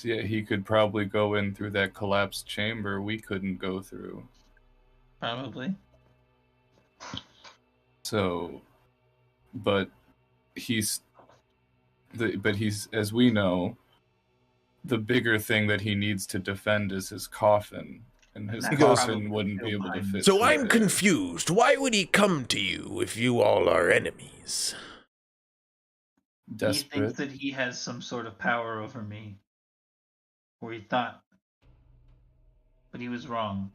Yeah, he could probably go in through that collapsed chamber we couldn't go through. Probably. So, but he's, as we know, the bigger thing that he needs to defend is his coffin, and his He goes- coffin wouldn't be able to fit. So through I'm there. confused. Why would he come to you if you all are enemies? He Desperate. thinks that he has some sort of power over me. Or he thought. But he was wrong.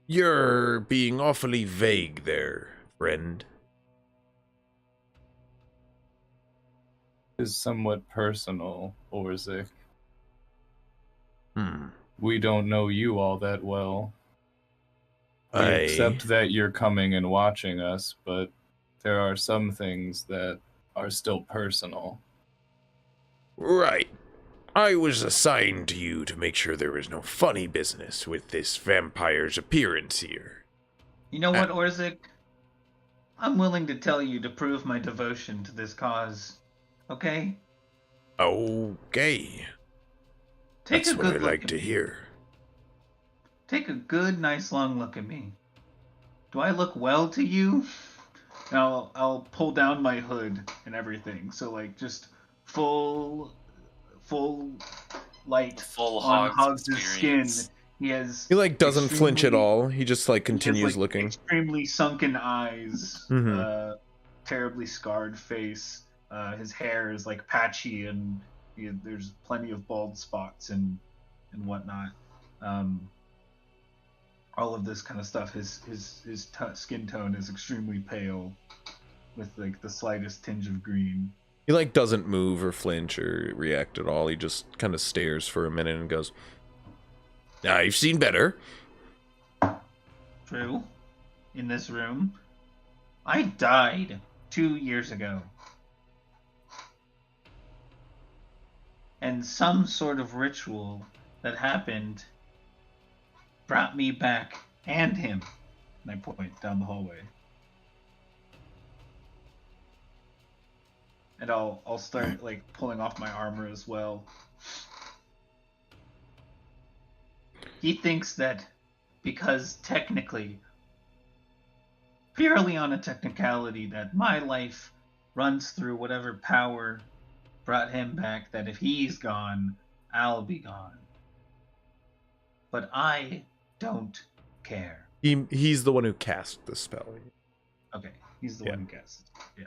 You're being awfully vague there, friend. Is somewhat personal, Orzik. Hmm. We don't know you all that well. We accept that you're coming and watching us, but there are some things that are still personal. Right. I was assigned to you to make sure there was no funny business with this vampire's appearance here. You know what, Orzik? I'm willing to tell you to prove my devotion to this cause. Okay? Okay. Take That's a what good I look like at to me. hear. Take a good, nice, long look at me. Do I look well to you? And I'll pull down my hood and everything. So like just full full light Full on Hogs Hogs' skin. experience. He has He like doesn't flinch at extremely- all. He just like he has, continues like, looking. extremely sunken eyes, Mhm. terribly scarred face. His hair is like patchy, and there's plenty of bald spots and whatnot. All of this kind of stuff. His skin tone is extremely pale, with like the slightest tinge of green. He like doesn't move or flinch or react at all. He just kind of stares for a minute and goes, "I've seen better." True. In this room, I died 2 years ago. And some sort of ritual that happened brought me back and him. And I point down the hallway. And I'll start like pulling off my armor as well. He thinks that because technically, purely on a technicality, that my life runs through whatever power brought him back, that if he's gone, I'll be gone. But I don't care. He's the one who cast the spell. Okay, he's the Yeah. one who casts it. Yeah.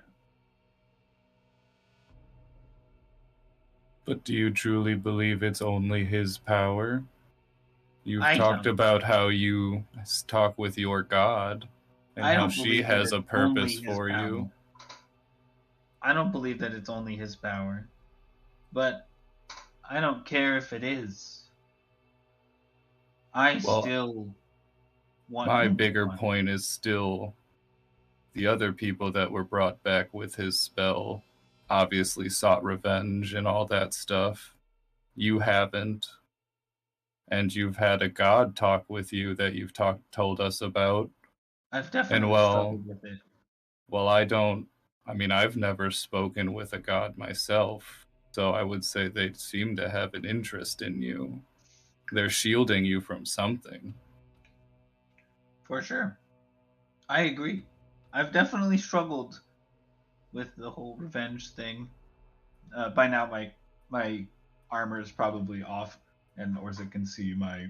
But do you truly believe it's only his power? You've I talked don't. about how you talk with your god and I how don't she believe that has a it's only purpose his for power. you. I don't believe that it's only his power. But I don't care if it is. I Well, still want My him to bigger win. point is still the other people that were brought back with his spell obviously sought revenge and all that stuff. You haven't. And you've had a god talk with you that you've told us about. I've definitely And well, struggled with it. well, I've never spoken with a god myself, so I would say they seem to have an interest in you. They're shielding you from something. For sure. I agree. I've definitely struggled with the whole revenge thing. By now, my armor is probably off, and Orza can see my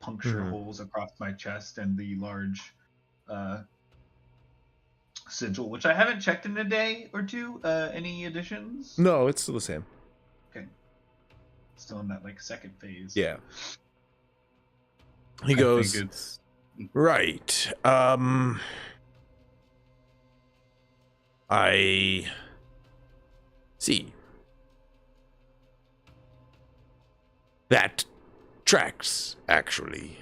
puncture Mhm. holes across my chest and the large sigil, which I haven't checked in a day or two. Any additions? No, it's still the same. Okay. Still in that like second phase. Yeah. He I goes, think it's Right. I see. That tracks, actually.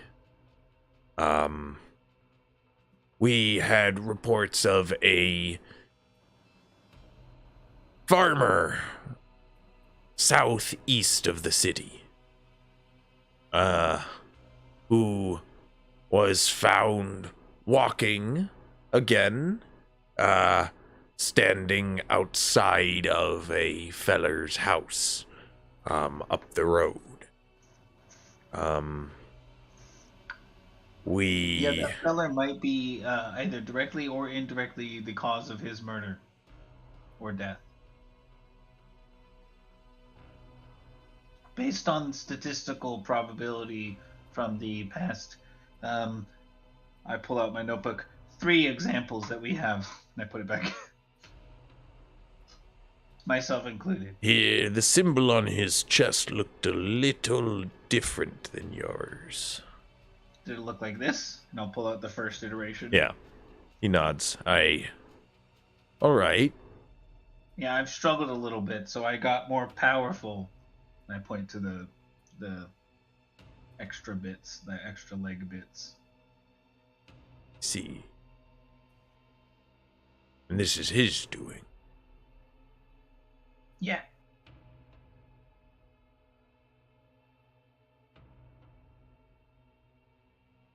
We had reports of a farmer southeast of the city, who was found walking again, standing outside of a feller's house, up the road. Yeah, that feller might be either directly or indirectly the cause of his murder or death. Based on statistical probability from the past, I pull out my notebook. 3 examples that we have, and I put it back. Myself included. The symbol on his chest looked a little different than yours. Did it look like this? And I'll pull out the first iteration. Yeah. He nods. All right. Yeah, I've struggled a little bit, so I got more powerful. And I point to the extra bits, the extra leg bits. See. And this is his doing. Yeah.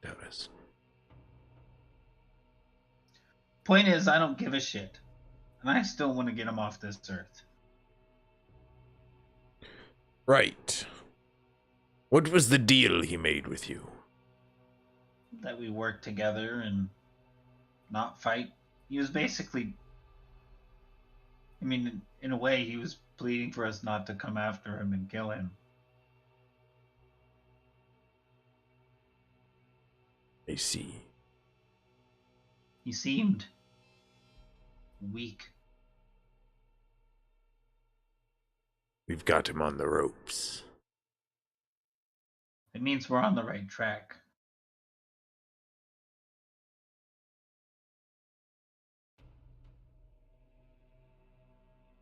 Notice. Point is, I don't give a shit. And I still want to get him off this earth. Right. What was the deal he made with you? That we work together and not fight. He was basically I mean, in a way, he was pleading for us not to come after him and kill him. I see. He seemed weak. We've got him on the ropes. It means we're on the right track.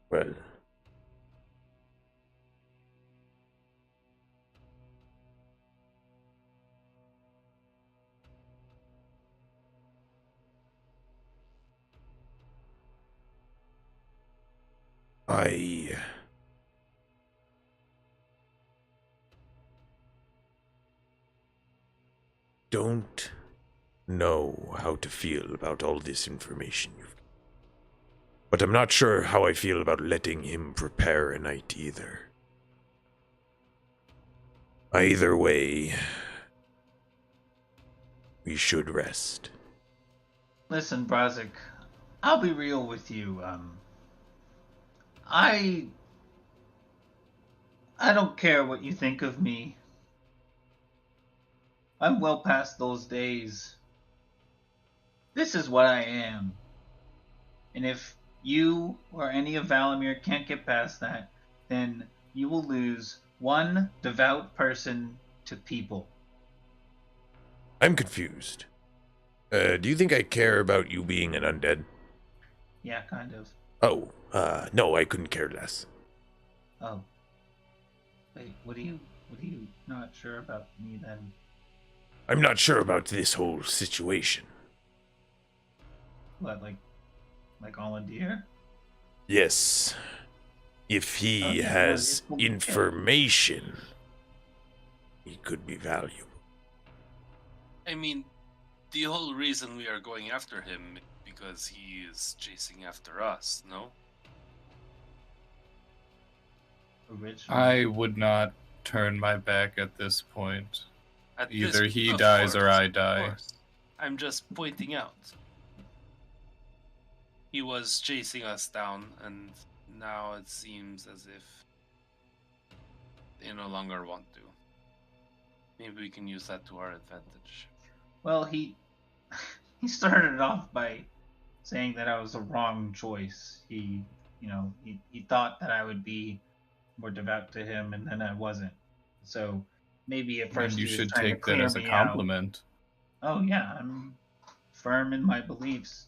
Well, I don't know how to feel about all this information you've. But I'm not sure how I feel about letting him prepare a night either. Either way, we should rest. Listen, Brazik, I'll be real with you. I don't care what you think of me. I'm well past those days. This is what I am. And if you or any of Valamir can't get past that, then you will lose one devout person to people. I'm confused. Do you think I care about you being an undead? Yeah, kind of. Oh, no, I couldn't care less. Oh. Wait, what are you not sure about me then? I'm not sure about this whole situation. What, like Hollandier? Yes. If he Oh, yeah, has well, yeah. information, he could be valuable. I mean, the whole reason we are going after him is because he is chasing after us, no? Originally. I would not turn my back at this point. At Either this- he of dies or course, I of die. course. I'm just pointing out. He was chasing us down, and now it seems as if they no longer want to. Maybe we can use that to our advantage. Well, he started it off by saying that I was a wrong choice. He thought that I would be more devout to him, and then I wasn't. So maybe at first And you he was should trying to take that clear as a me out. compliment. Oh yeah, I'm firm in my beliefs.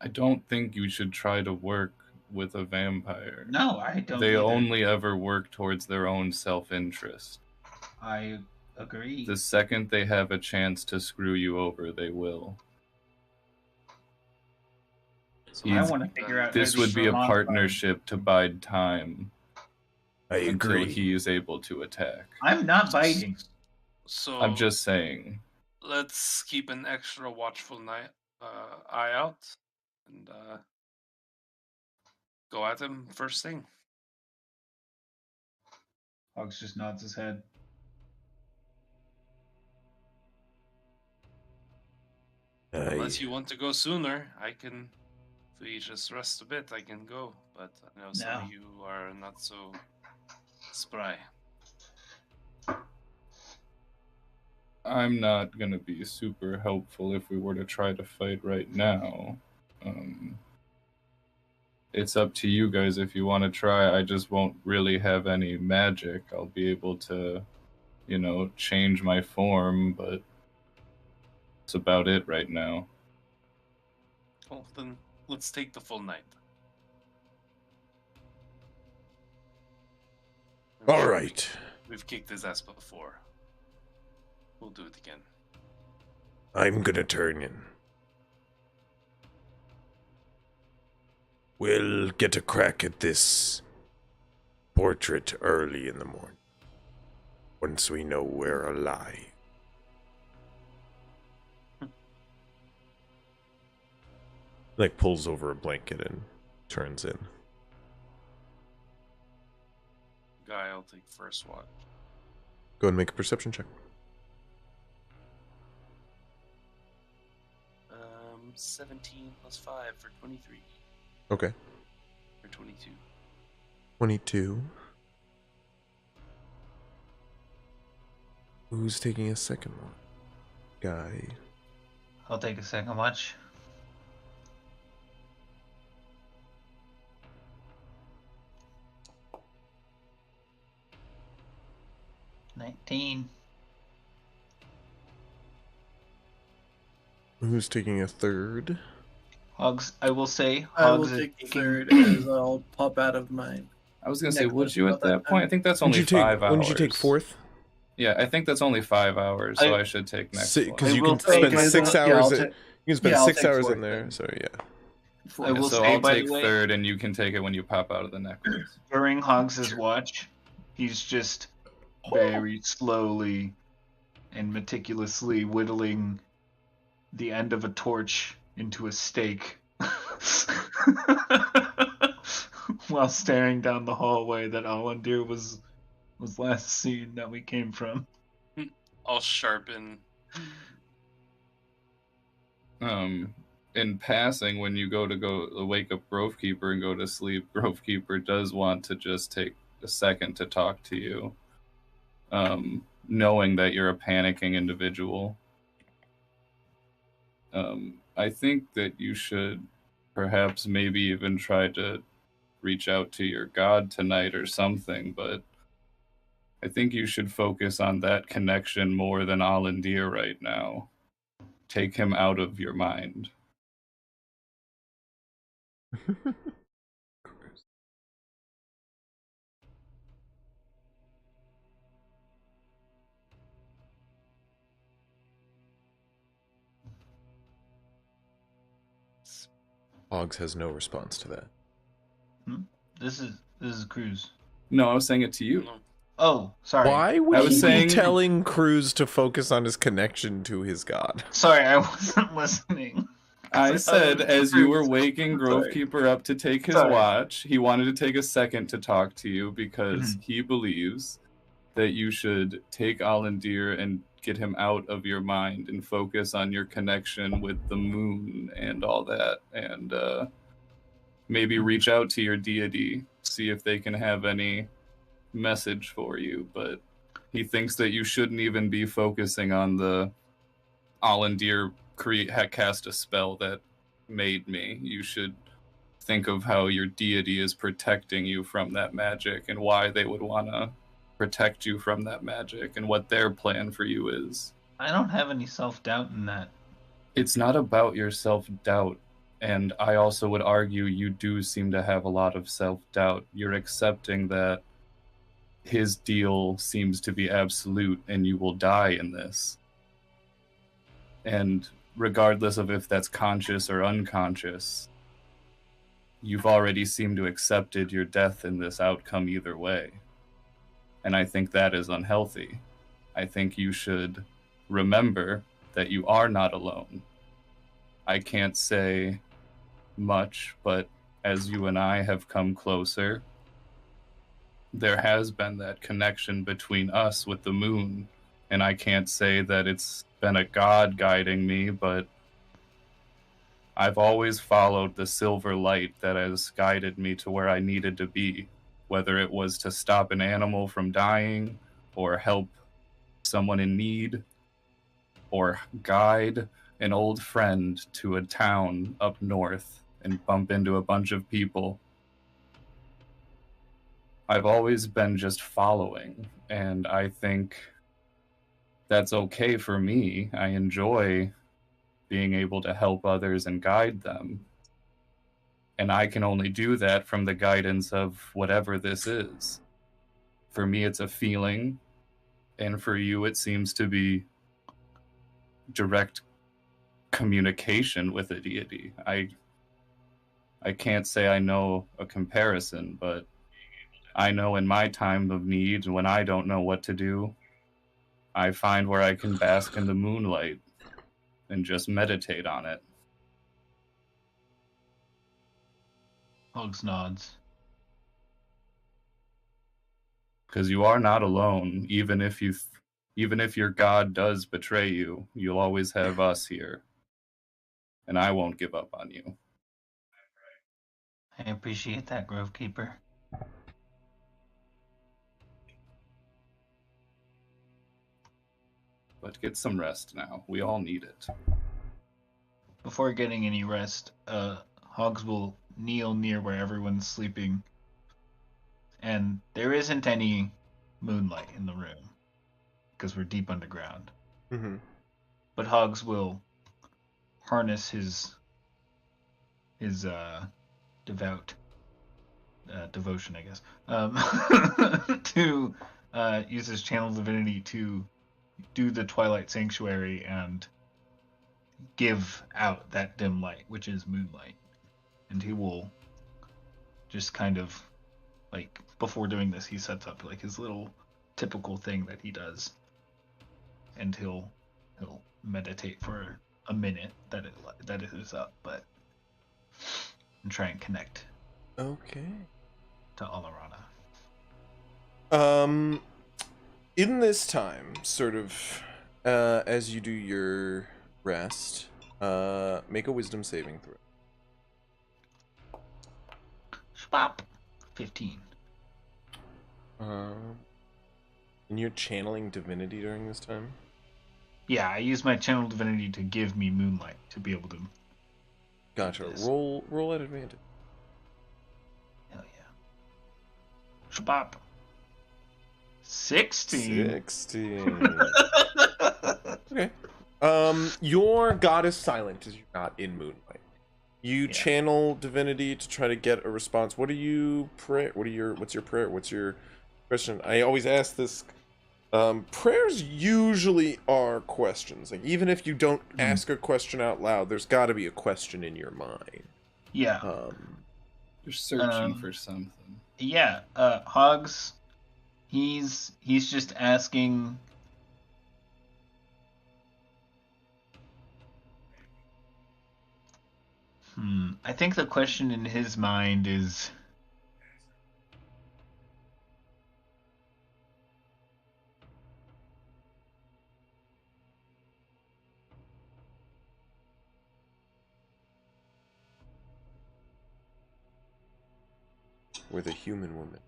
I don't think you should try to work with a vampire. No, I don't. They either. only ever work towards their own self-interest. I agree. The second they have a chance to screw you over, they will. So I He's- want to figure out. This his would be a Vermont partnership to bide time I until agree. he is able to attack. vibe. I'm not biting. So I'm just saying. let's keep an extra watchful eye out and go at him first thing. Hawks just nods his head. Unless you want to go sooner, I can. If we just rest a bit, I can go. But I know some No. of you are not so spry. I'm not going to be super helpful if we were to try to fight right now. It's up to you guys if you want to try. I just won't really have any magic. I'll be able to, change my form, but that's about it right now. Well, then let's take the full night. I'm All sure right. We've kicked his ass before. We'll do it again. I'm gonna turn in. We'll get a crack at this portrait early in the morning. Once we know we're alive. Like pulls over a blanket and turns in. Guy, I'll take first watch. Go ahead and make a perception check. 17 plus 5 for 23. Okay. Or 22. 22. Who's taking a second one? Guy. I'll take a second watch. $19. Who's taking a third? Hogs, I will say, I will Hogs is take the taking. third as I'll pop out of mine. I was gonna say, would Necklace you at about that that point? I time. think that's When'd only you take? 5 hours. When did you take fourth? Yeah, I think that's only 5 hours, so I should take next one. Because I you will can say- spend Okay, 6 yeah, hours. I'll You take- can spend I'll 6 take hours fourth in there. then. So yeah. I will so say, I'll by take the way, third, and you can take it when you pop out of the necklace. during Hogs's watch, he's just very slowly and meticulously whittling the end of a torch into a stake while staring down the hallway that Alandir was last seen that we came from. I'll sharpen. In passing, when you go to wake up Grovekeeper and go to sleep, Grovekeeper does want to just take a second to talk to you, knowing that you're a panicking individual. I think that you should perhaps maybe even try to reach out to your god tonight or something, but I think you should focus on that connection more than Alandir right now. Take him out of your mind. Hogs has no response to that. This is Cruz. No, I was saying it to you. Oh, sorry. Why would I was he saying- be telling Cruz to focus on his connection to his god? Sorry, I wasn't listening. I said, as you were waking Sorry. Grovekeeper up to take his Sorry. watch, he wanted to take a second to talk to you because Mhm. he believes that you should take Alandir and get him out of your mind and focus on your connection with the moon and all that, and maybe reach out to your deity, see if they can have any message for you. But he thinks that you shouldn't even be focusing on the Alandir cast a spell that made me. You should think of how your deity is protecting you from that magic and why they would want to protect you from that magic and what their plan for you is. I don't have any self-doubt in that. It's not about your self-doubt, and I also would argue you do seem to have a lot of self-doubt. You're accepting that his deal seems to be absolute and you will die in this. And regardless of if that's conscious or unconscious, you've already seemed to accepted your death in this outcome either way. And I think that is unhealthy. I think you should remember that you are not alone. I can't say much, but as you and I have come closer, there has been that connection between us with the moon. And I can't say that it's been a god guiding me, but I've always followed the silver light that has guided me to where I needed to be, whether it was to stop an animal from dying, or help someone in need, or guide an old friend to a town up north and bump into a bunch of people. I've always been just following, and I think that's okay for me. I enjoy being able to help others and guide them. And I can only do that from the guidance of whatever this is. For me, it's a feeling, and for you, it seems to be direct communication with a deity. I can't say I know a comparison, but I know in my time of need, when I don't know what to do, I find where I can bask in the moonlight and just meditate on it. Hogs nods. Because you are not alone. Even if your god does betray you, you'll always have us here. and I won't give up on you. I appreciate that, Grove Keeper. But get some rest now. We all need it. Before getting any rest, Hogs will kneel near where everyone's sleeping, and there isn't any moonlight in the room because we're deep underground. Mm-hmm. But Hogs will harness his devout devotion, I guess, to use his channel divinity to do the Twilight Sanctuary and give out that dim light, which is moonlight. And he will just kind of, like, before doing this, he sets up like his little typical thing that he does, and he'll meditate for a minute that it is up, but and try and connect Okay. to Alarana. In this time, sort of, as you do your rest, make a wisdom saving throw. Shpop. 15. And you're channeling divinity during this time? Yeah, I use my channel divinity to give me moonlight to be able to. Gotcha. Yes. Roll at advantage. Hell yeah. Shpop. 16. 16. Okay. Your god is silent as you're not in moonlight. You channel divinity to try to get a response. What are you pray? What's your prayer? What's your question? I always ask this. Prayers usually are questions. Like, even if you don't ask a question out loud, there's got to be a question in your mind. Yeah. You're searching for something. Yeah. Hogs. He's just asking. I think the question in his mind is, with a human woman.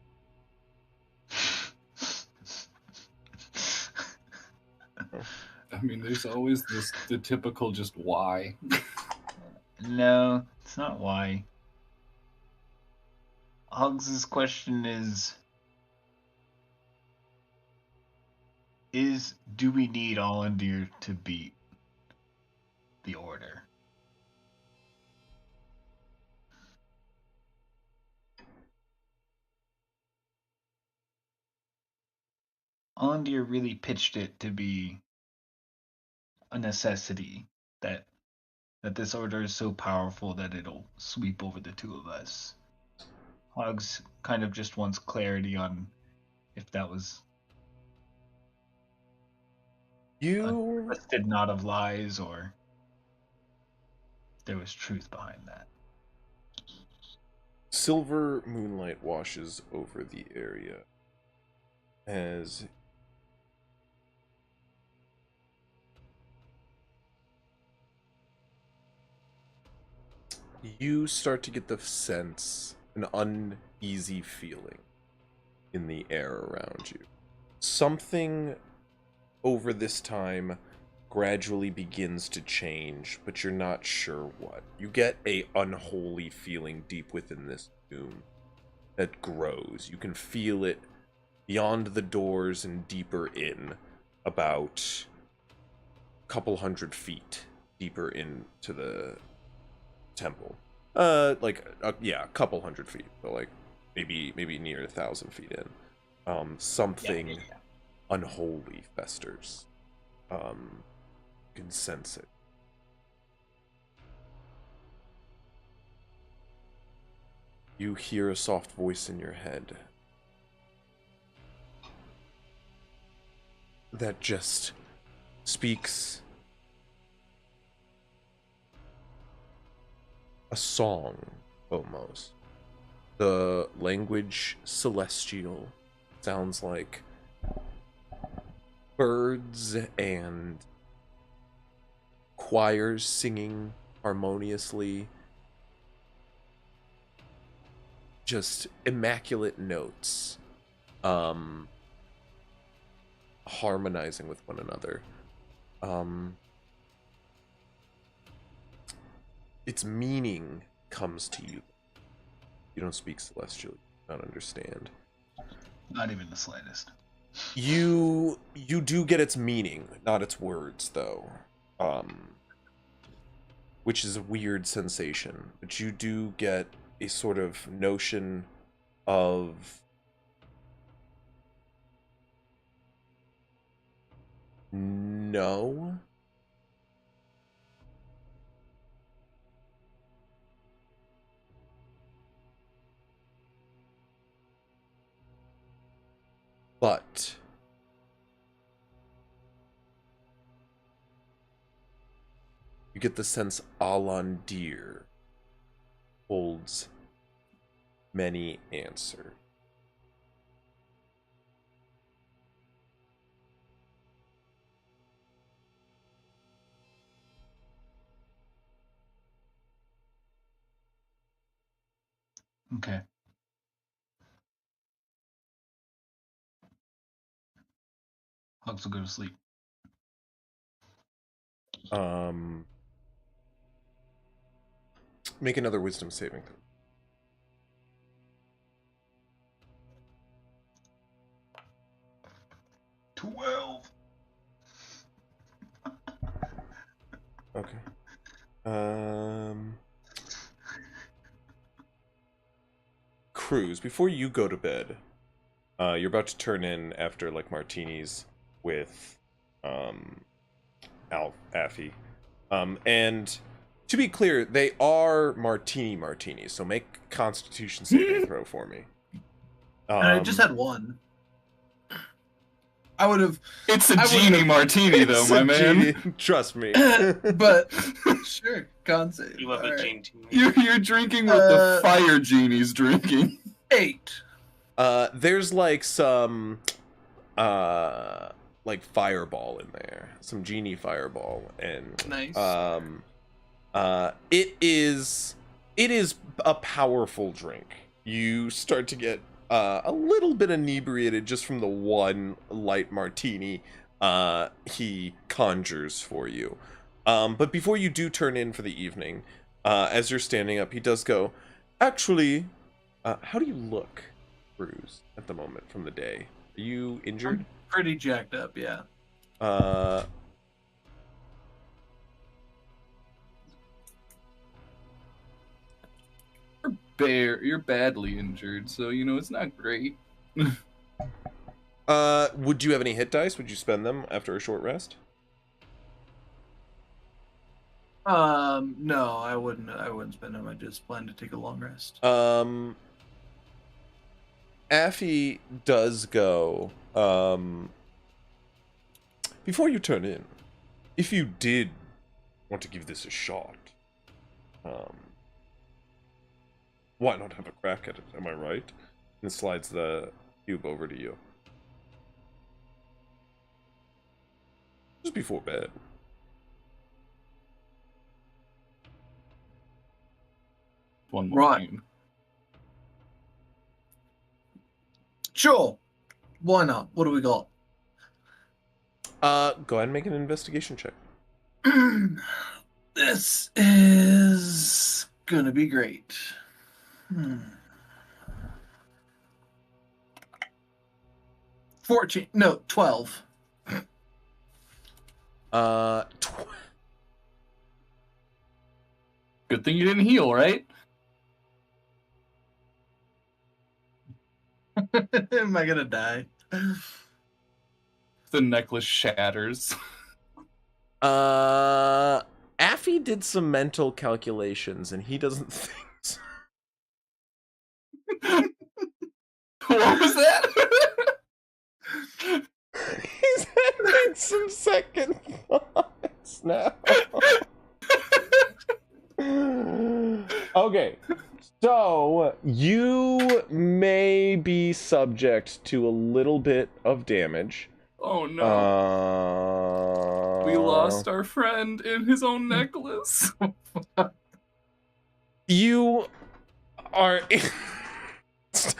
I mean, there's always the typical just why. no, it's not why. Hugs' question is do we need Allendir to beat the Order? Allendir really pitched it to be a necessity that this Order is so powerful that it'll sweep over the two of us. Hogs kind of just wants clarity on if that was a twisted knot of lies or there was truth behind that. Silver moonlight washes over the area as you start to get the sense, an uneasy feeling in the air around you. Something over this time gradually begins to change, but you're not sure what. You get a unholy feeling deep within this tomb that grows. You can feel it beyond the doors and deeper in, about a couple 100 feet deeper into the temple. A couple 100 feet, but like maybe near 1,000 feet in. Something unholy festers. You can sense it. You hear a soft voice in your head that just speaks a song, almost. The language celestial sounds like birds and choirs singing harmoniously, just immaculate notes, harmonizing with one another. Its meaning comes to you. You don't speak Celestial, you don't understand. Not even the slightest. You do get its meaning, not its words, though. Which is a weird sensation. But you do get a sort of notion of no. But you get the sense Alandir holds many answers. Okay. Hugs will go to sleep. Make another wisdom saving throw. 12. Okay. Cruz, before you go to bed, you're about to turn in after like martinis with Affy. And to be clear, they are martinis, so make Constitution saving throw for me. And I just had one. I would have. It's a genie martini, though, my man. Trust me. But sure, con save. You have a All right. gene too. You're drinking what the fire genie's drinking. 8. There's like some like fireball in there, some genie fireball, and Nice. it is a powerful drink. You start to get a little bit inebriated just from the one light martini he conjures for you. But before you do turn in for the evening, as you're standing up, he does go, actually, how do you look, Cruz, at the moment from the day? Are you injured? I'm pretty jacked up, yeah. You're badly injured, so you know it's not great. Would you have any hit dice? Would you spend them after a short rest? No, I wouldn't spend them. I just plan to take a long rest. Affy does go, before you turn in, if you did want to give this a shot, why not have a crack at it, am I right? And slides the cube over to you. Just before bed. One more Right. game. Sure. Why not? What do we got? Go ahead and make an investigation check. This is gonna be great. 14. No, 12. Good thing you didn't heal, right? Am I gonna die? The necklace shatters. Affy did some mental calculations, and he doesn't think so. What was that? He's having some second thoughts now. Okay, so you may be subject to a little bit of damage. Oh no. We lost our friend in his own necklace. You are.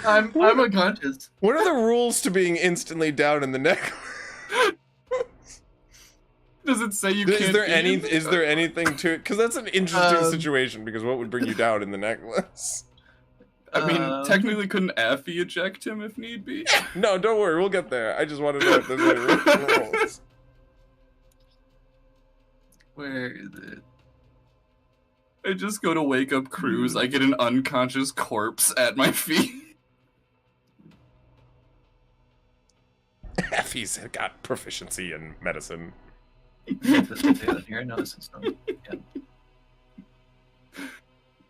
I'm unconscious. What are the rules to being instantly down in the necklace? Does it say you can't? Is there anything to it? Because that's an interesting situation. Because what would bring you down in the necklace? I mean, technically, couldn't Affy eject him if need be? No, don't worry, we'll get there. I just want to know if there's any rules. Where is it? I just go to wake up Cruz. I get an unconscious corpse at my feet. Effie's got proficiency in medicine. Here, no, this is not.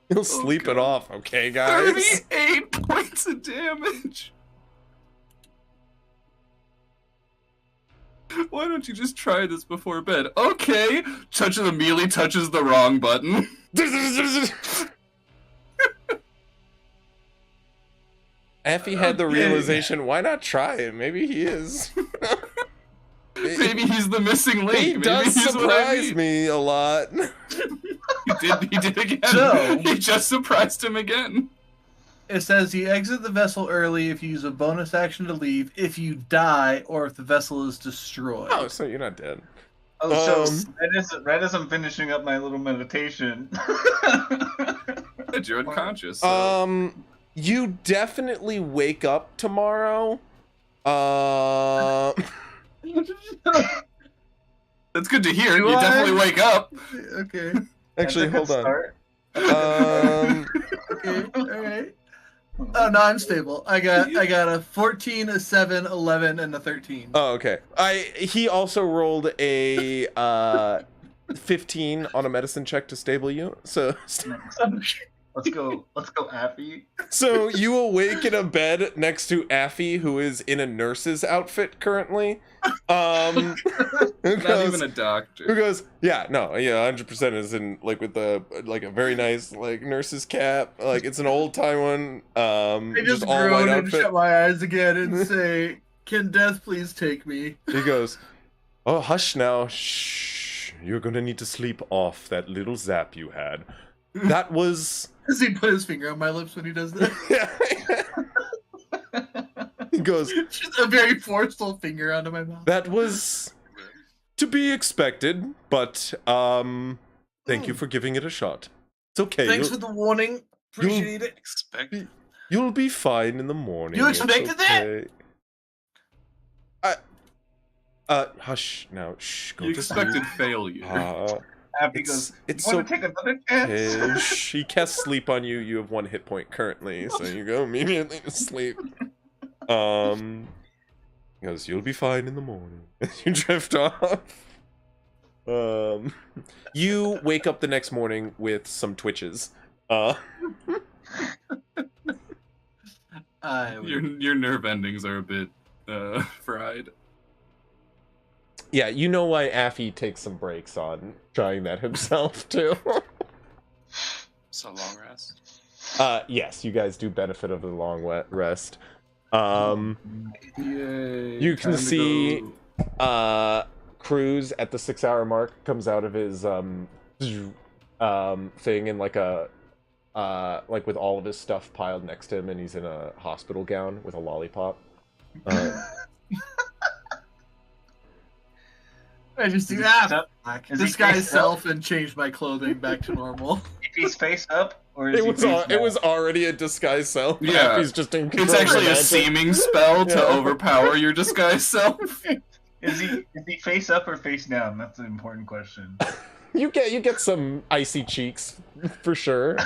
He'll sleep it off, okay, guys? 38 points of damage. Why don't you just try this before bed? Okay. Immediately touches the wrong button. Effie had the realization, why not try it? Maybe he is. Maybe he's the missing link. He does surprise me a lot. He did again. So, he just surprised him again. It says you exit the vessel early if you use a bonus action to leave, if you die, or if the vessel is destroyed. Oh, so you're not dead. Oh, so right as I'm finishing up my little meditation. You're unconscious. So. You definitely wake up tomorrow. That's good to hear. You definitely wake up. Okay. Actually, hold on. Okay. All right. Oh no, I'm stable. I got a 14, a 7, 11, and a 13. Oh, okay. He also rolled a 15 on a medicine check to stable you. So Let's go, Affy. So you awake in a bed next to Affy, who is in a nurse's outfit currently. Not even a doctor. Who goes, 100% is in with a very nice nurse's cap. It's an old time one. I just all white groan and outfit. shut my eyes again and say, "Can death please take me?" He goes, "Oh, hush now. Shh. You're gonna need to sleep off that little zap you had. That was." Does he put his finger on my lips when he does that? Yeah. He goes, just a very forceful finger onto my mouth. "That was to be expected, but thank you for giving it a shot. It's okay. Thanks for the warning. Appreciate it. You'll be fine in the morning. You expected that? Hush now. Shh. Go You to expected sleep. failure. Affy goes, It's "You so want to take another chance?" Shh. He casts sleep on you. You have 1 hit point currently, so you go immediately to sleep. He goes, "You'll be fine in the morning." You drift off. You wake up the next morning with some twitches. Your nerve endings are a bit fried. Yeah, you know why Affy takes some breaks on trying that himself too. So long rest. Yes, you guys do benefit of the long rest. Yay, You can time to see go. Cruz at the 6-hour mark comes out of his thing in with all of his stuff piled next to him, and he's in a hospital gown with a lollipop. I just do disguise self and change my clothing back to normal. If he's face up, or is It was already a disguise self. Yeah, He's just in it's actually a magic. seeming spell to overpower your disguise self. Is he face up or face down? That's an important question. You get some icy cheeks for sure.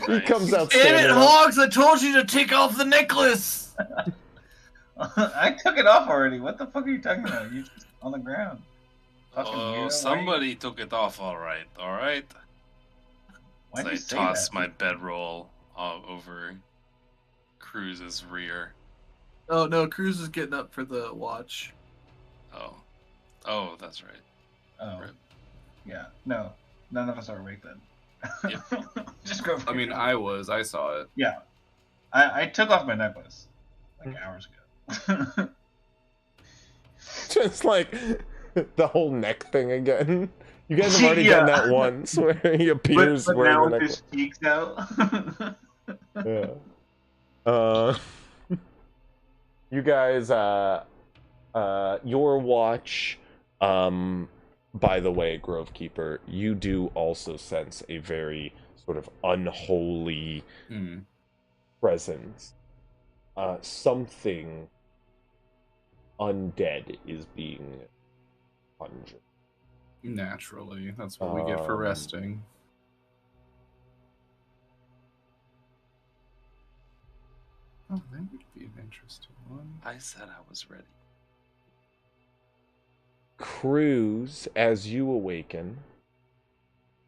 He comes out. Damn it, standing up. Hogs! I told you to take off the necklace. I took it off already. What the fuck are you talking about? You just on the ground. Fucking weirdo. Somebody took it off. All right. Why'd So I you say toss that? my bedroll over Cruz's rear. Oh no, Cruz is getting up for the watch. Oh, that's right. Oh, Right. yeah. No, none of us are awake then. Yep. Just go. I mean, I saw it. Yeah, I took off my necklace like hours ago. Just the whole neck thing again. You guys have already done that once, where he appears but wearing now the with necklace. his cheeks out. Yeah. You guys, your watch. By the way, Grovekeeper, you do also sense a very sort of unholy presence. Something undead is being conjured. Naturally, that's what we get for resting. Oh, that would be an interesting one. I said I was ready. Cruz, as you awaken,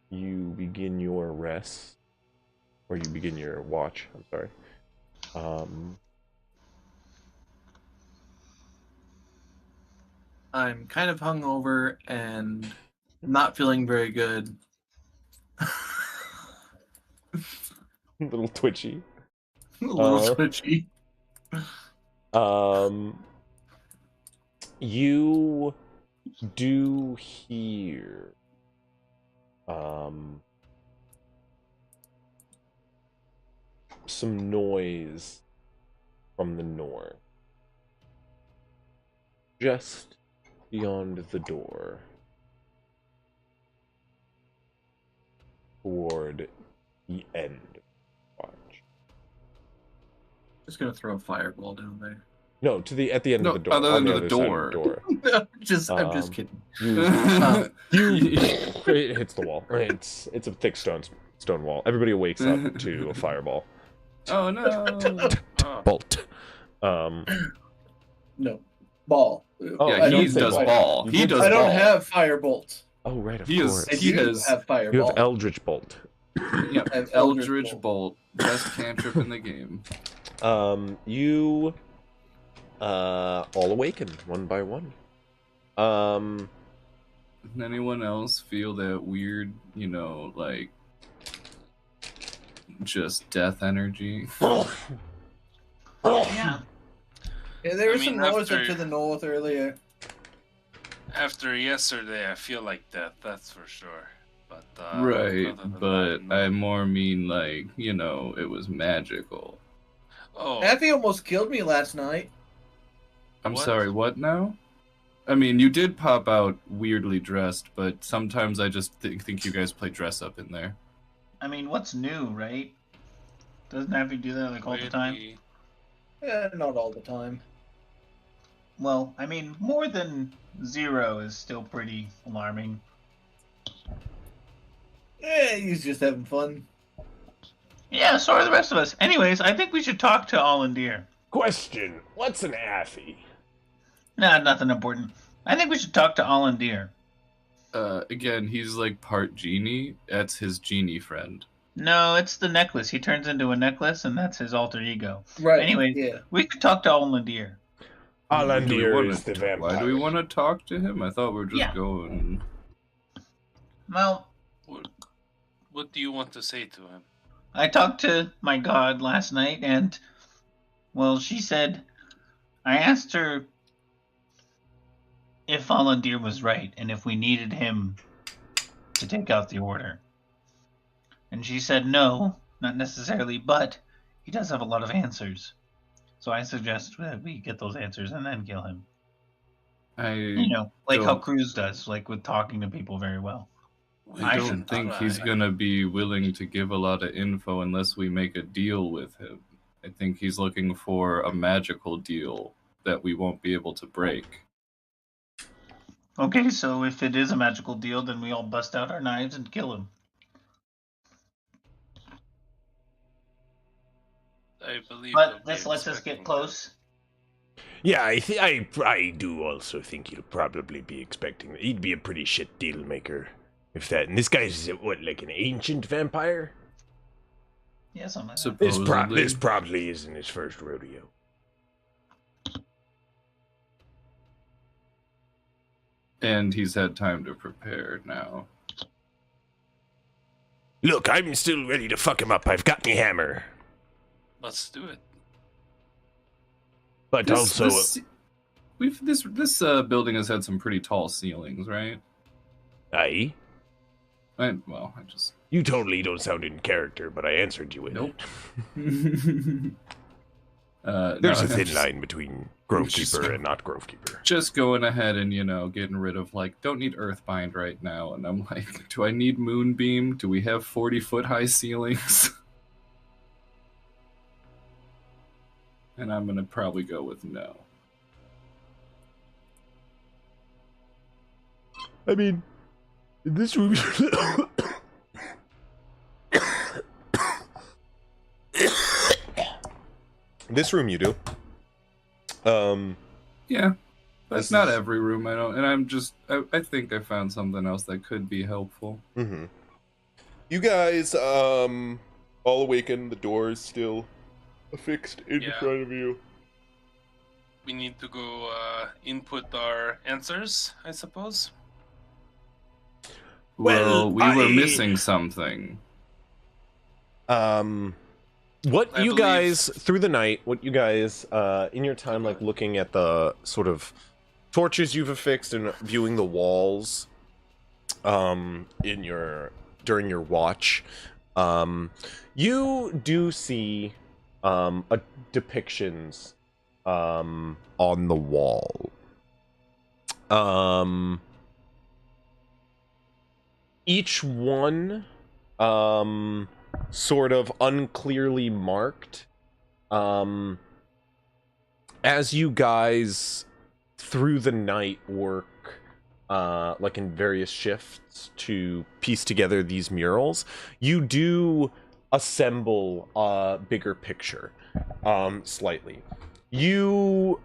you begin your rest, or you begin your watch. I'm sorry. I'm kind of hungover and not feeling very good. A little twitchy. A little twitchy. You do hear some noise from the north, just beyond the door, toward the end of the watch. Just gonna throw a fireball down there. No, at the end of the door. Other on than the the other side of door. the door. I'm just kidding. It hits the wall. It's a thick stone wall. Everybody wakes up to a fireball. Oh no! Bolt. No. Ball. Oh, Yeah, don't he say does ball. ball. You He did does I don't ball. have firebolt. Oh, right, of He is- course. I He do has- have fireball. You have Eldritch Bolt. Yep. I have Eldritch Bolt, best cantrip in the game. You all awaken one by one. Does anyone else feel that weird, like just death energy? Yeah. Yeah, there was I some mean, noise up after- to the north earlier. After yesterday, I feel like death, that's for sure. But Right, other than but that, no. I more mean like, it was magical. Oh, Effie almost killed me last night. I'm What? sorry, what now? I mean, you did pop out weirdly dressed, but sometimes I just think you guys play dress up in there. I mean, what's new, right? Doesn't have to do that like all the time. really- Not all the time. Well, I mean, more than 0 is still pretty alarming. He's just having fun. Yeah, so are the rest of us. Anyways, I think we should talk to Allendear. Question: what's an affy? Nah, nothing important. I think we should talk to Allendear. Again, he's like part genie. That's his genie friend. No, it's the necklace. He turns into a necklace, and that's his alter ego. Right. Anyways, Yeah. we could talk to Allendear. Alandir is the vampire. Why do we want to talk to him? I thought we were just Yeah. going. Well, What do you want to say to him? I talked to my god last night, and, well, she said, I asked her if Allendear was right, and if we needed him to take out the order. And she said no, not necessarily, but he does have a lot of answers. So I suggest that we get those answers and then kill him. Like how don't- Cruz does, like with talking to people very well. I I don't should think try. he's gonna be willing to give a lot of info unless we make a deal with him. I think he's looking for a magical deal that we won't be able to break. Okay, so if it is a magical deal, then we all bust out our knives and kill him. I believe. But he'll be this lets us expecting get close. Yeah, I do also think he'll probably be expecting. He'd be a pretty shit deal maker if that. And this guy's what, like an ancient vampire? Yeah, something like that. Supposedly. This probably isn't his first rodeo. And he's had time to prepare now. Look, I'm still ready to fuck him up. I've got me hammer. Let's do it. But also, This building has had some pretty tall ceilings, right? Aye? I You totally don't sound in character, but I answered you with Nope. it. There's a thin line between Grovekeeper and not Grovekeeper. Just going ahead and, getting rid of, don't need Earthbind right now. And I'm like, do I need Moonbeam? Do we have 40-foot high ceilings? And I'm going to probably go with no. I mean, in this room... This room you do. Yeah, but This not is- every room I don't. And I think I found something else that could be helpful. Mm-hmm. You guys, all awaken. The door is still affixed in Yeah. front of you. We need to go input our answers, I suppose. Well, we were I- missing something. What I you believe- guys through the night? What you guys, in your time, looking at the sort of torches you've affixed and viewing the walls, during your watch, you do see, depictions, on the wall. Each one, sort of unclearly marked. As you guys through the night work, in various shifts to piece together these murals, you do assemble a bigger picture, slightly. You,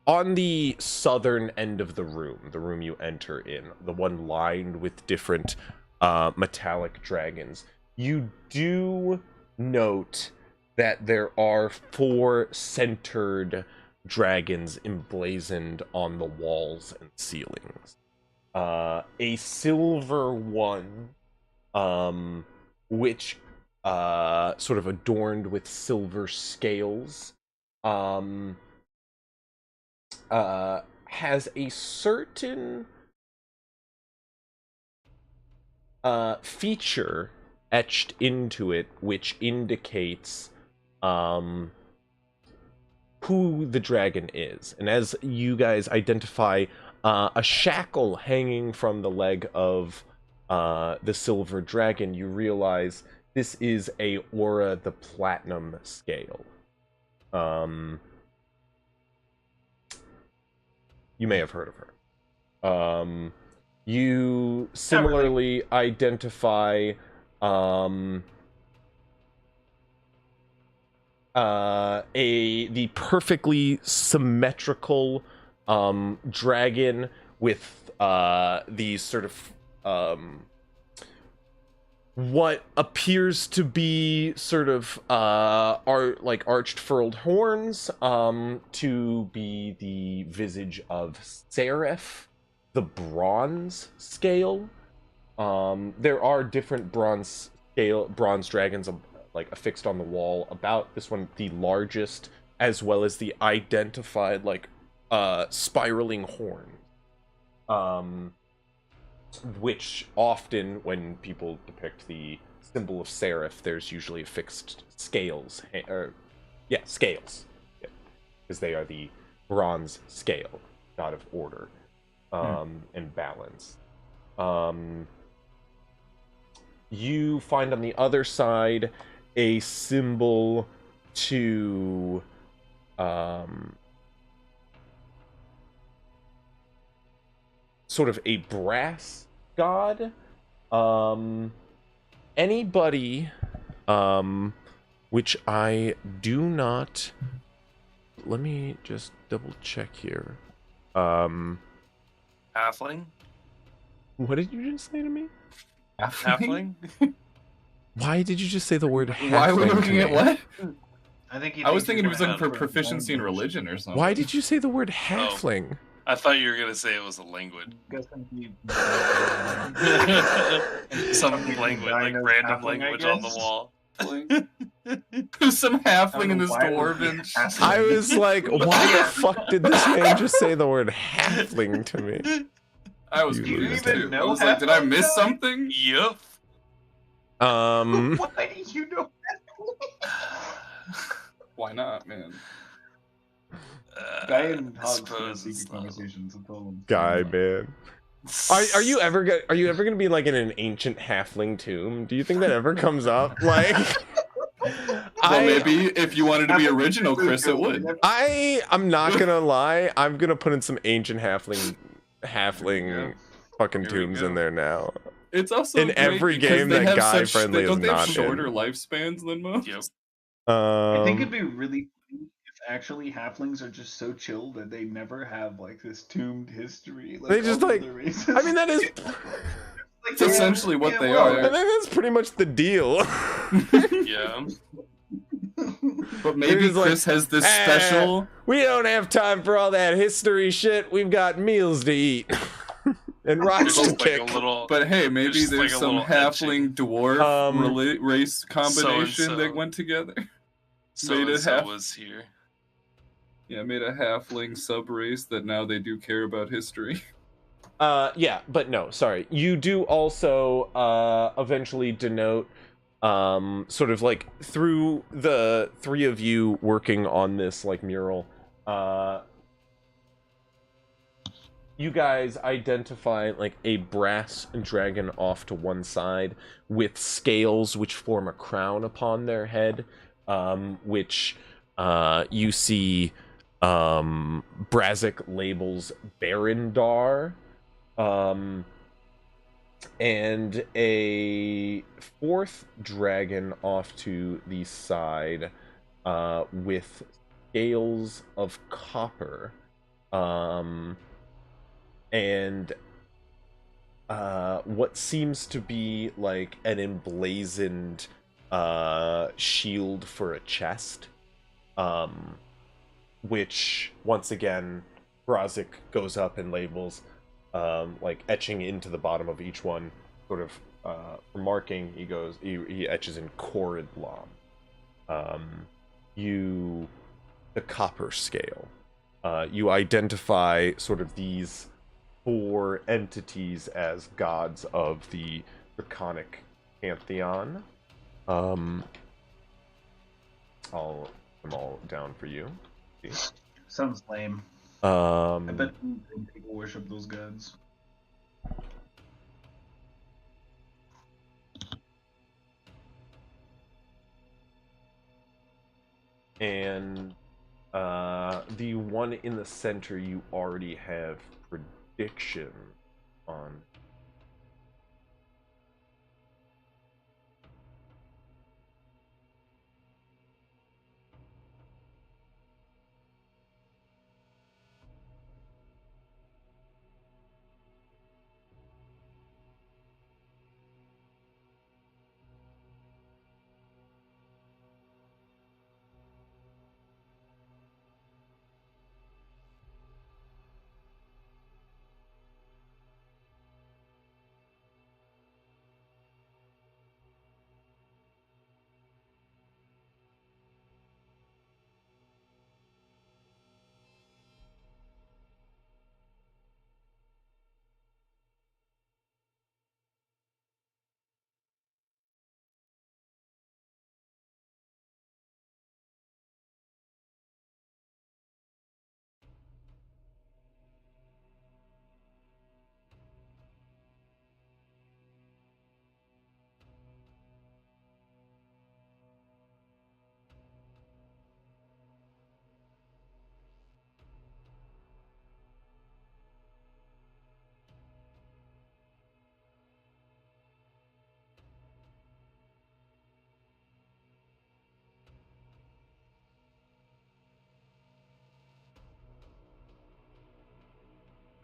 on the southern end of the room you enter in, the one lined with different metallic dragons, you do note that there are 4 centered dragons emblazoned on the walls and ceilings. A silver one, which sort of adorned with silver scales, has a certain feature etched into it, which indicates who the dragon is. And as you guys identify a shackle hanging from the leg of the silver dragon, you realize this is a Aura the Platinum scale. You may have heard of her. You similarly identify the perfectly symmetrical dragon with these sort of what appears to be sort of arched furled horns, to be the visage of Seraph, the bronze scale. There are different bronze dragons affixed on the wall. About this one, the largest, as well as the identified spiraling horn, which often, when people depict the symbol of Seraph, there's usually affixed scales, scales, because they are the bronze scale, god of order, and balance. You find on the other side a symbol to sort of a brass god. Anybody, which I do not, let me just double check here. Halfling? What did you just say to me? Halfling? Why did you just say the word halfling? Why are we to looking me? at what? I was thinking he was looking for proficiency in religion or something. Why did you say the word halfling? I thought you were gonna say it was a language. Some language, random language on the wall. halfling? There's some halfling in this dwarven. I was like, why the fuck did this man just say the word halfling to me? I was You confused even too. know I was like, did I halfling miss guy? something? Yep. Why do you know? Why not, man? Guy and I Hogs have suppose secret it's not- conversations. That's all I'm Guy, saying. man. Are you ever gonna be like in an ancient halfling tomb? Do you think that ever comes up? Like, Well, maybe if you wanted to be original, Chris, it would. I'm not gonna lie. I'm gonna put in some ancient halfling go. fucking Here we tombs go. in there now. It's also In great every because game they that have guy such, friendly don't is they have not shorter in. lifespans than most? Yep. I think it'd Um, be really funny if actually halflings are just so chill that they never have like this tombed history. Like They just, all the like- other races. I mean, that is. Like, It's essentially what they I are. think that's pretty much the deal. Yeah. But maybe They're just like, Chris has this "Ah, special. We don't have time for all that history shit. We've got meals to eat and rocks There's to just like kick. a little. But hey, maybe just there's like a some little halfling dwarf race combination so-and-so. that went together. So made and it so half- was here. Yeah, made a halfling sub race that now they do care about history. Yeah, but no, sorry. You do also eventually denote sort of like through the three of you working on this like mural, you guys identify like a brass dragon off to one side with scales which form a crown upon their head, which you see Brazic labels Barandar, and a fourth dragon off to the side with scales of copper, and what seems to be like an emblazoned shield for a chest, which once again Brazic goes up and labels, like etching into the bottom of each one, sort of for marking. He etches in Koridlam. The copper scale. You identify sort of these four entities as gods of the draconic pantheon. I'll put them all down for you. Sounds lame. I bet people worship those gods. And the one in the center you already have prediction on.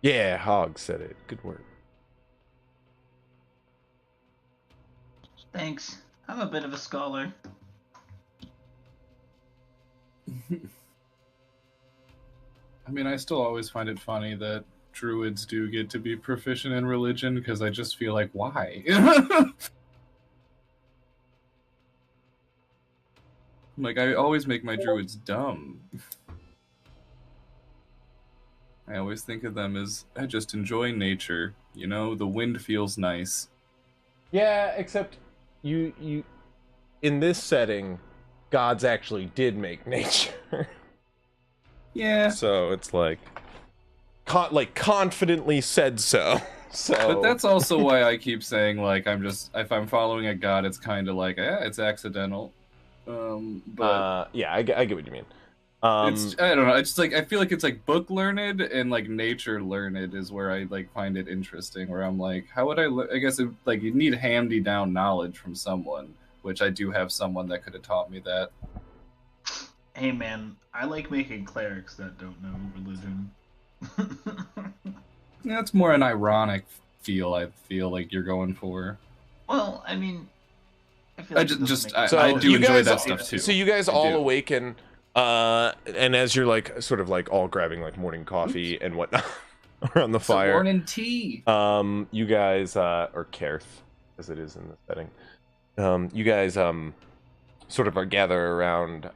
Yeah, Hog said it. Good work. Thanks. I'm a bit of a scholar. I mean, I still always find it funny that druids do get to be proficient in religion because I just feel like, why? Like, I always make my druids dumb. I always think of them as, I just enjoy nature. You know, the wind feels nice. Yeah, except you in this setting, gods actually did make nature. Yeah. So it's like confidently said so. So But that's also why I keep saying, like, if I'm following a god, it's kind of like, it's accidental. But yeah, I get what you mean. it's, I don't know. It's like, I feel like it's like book learned and like nature learned is where I like find it interesting. Where I'm like, how would I guess like you need handy down knowledge from someone, which I do have someone that could have taught me that. Hey man, I like making clerics that don't know religion. That's more an ironic feel. I feel like you're going for. Well, I mean, I feel like I do enjoy that stuff too. So you guys all awaken, and as you're like sort of like all grabbing like morning coffee and whatnot around the fire, morning tea. You guys or Karth, as it is in this setting, you guys sort of are gather around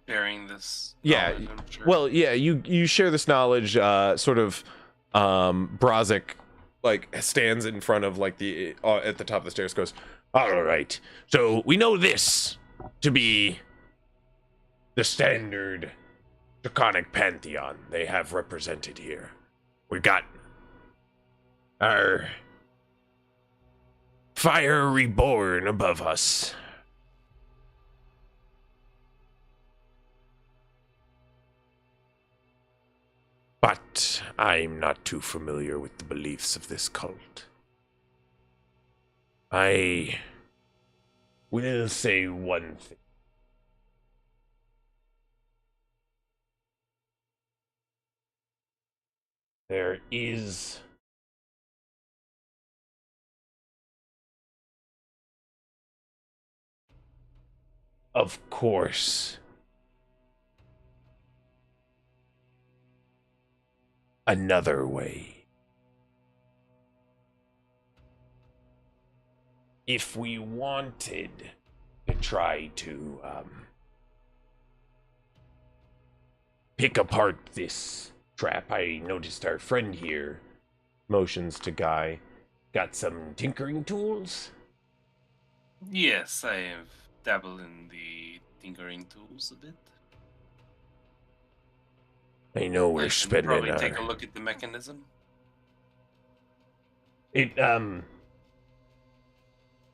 sharing this. Yeah, sure. well, yeah, you share this knowledge. Sort of, Brazik like stands in front of like the at the top of the stairs. Goes, all right. So we know this to be the standard draconic pantheon they have represented here. We've got our fire reborn above us. But I'm not too familiar with the beliefs of this cult. I will say one thing. There is of course another way. If we wanted to try to pick apart this trap, I noticed our friend here motions to Guy, got some tinkering tools. Yes, I have dabbled in the tinkering tools a bit. I know we're spending probably take a look at the mechanism. It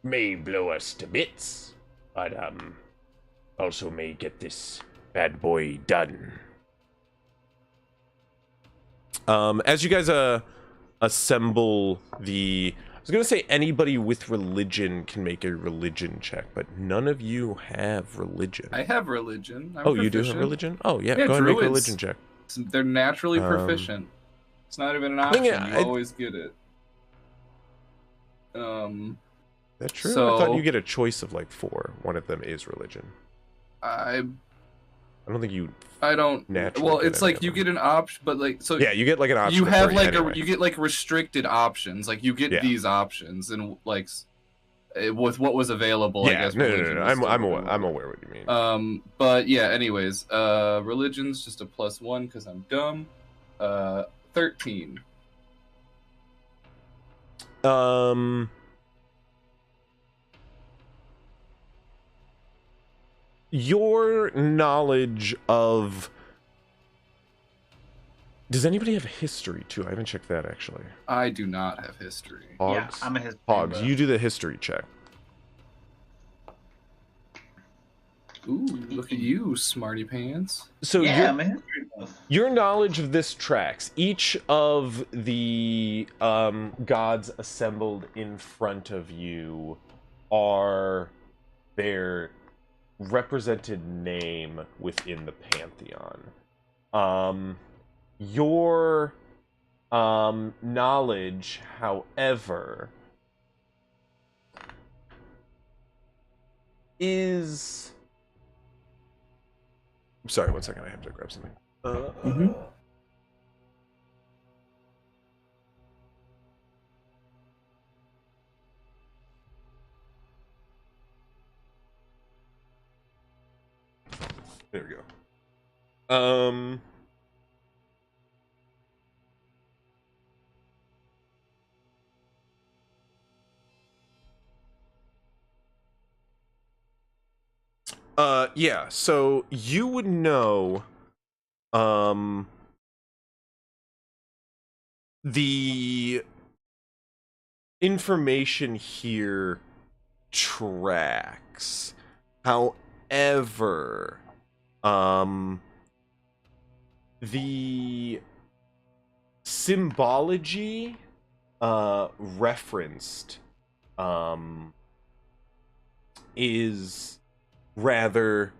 may blow us to bits, but also may get this bad boy done. As you guys assemble the, I was gonna say anybody with religion can make a religion check, but none of you have religion. I have religion. You do have religion? Oh yeah, go ahead and make a religion check. They're naturally proficient. It's not even an option. You always get it. That's true. So, I thought you get a choice of like 4. One of them is religion. I don't think you. I don't. Naturally. Well, it's like you get an option, but like so. Yeah, you get like an option. You have like you get like restricted options. Like you get these options, and like with what was available. Yeah, I guess. No. I'm aware what you mean. But yeah. Anyways, religion's just a +1 because I'm dumb. 13. Your knowledge of. Does anybody have history too? I haven't checked that actually. I do not have history. Hogs? Yeah, I'm a history. Hogs, you do the history check. Ooh, look at you, smarty pants. So yeah, I'm a history buff. Your knowledge of this tracks. Each of the gods assembled in front of you are their represented name within the pantheon. Your knowledge, however, is... Sorry, one second. I have to grab something. There we go. Yeah, so you would know, the information here tracks. However, the symbology, referenced, is rather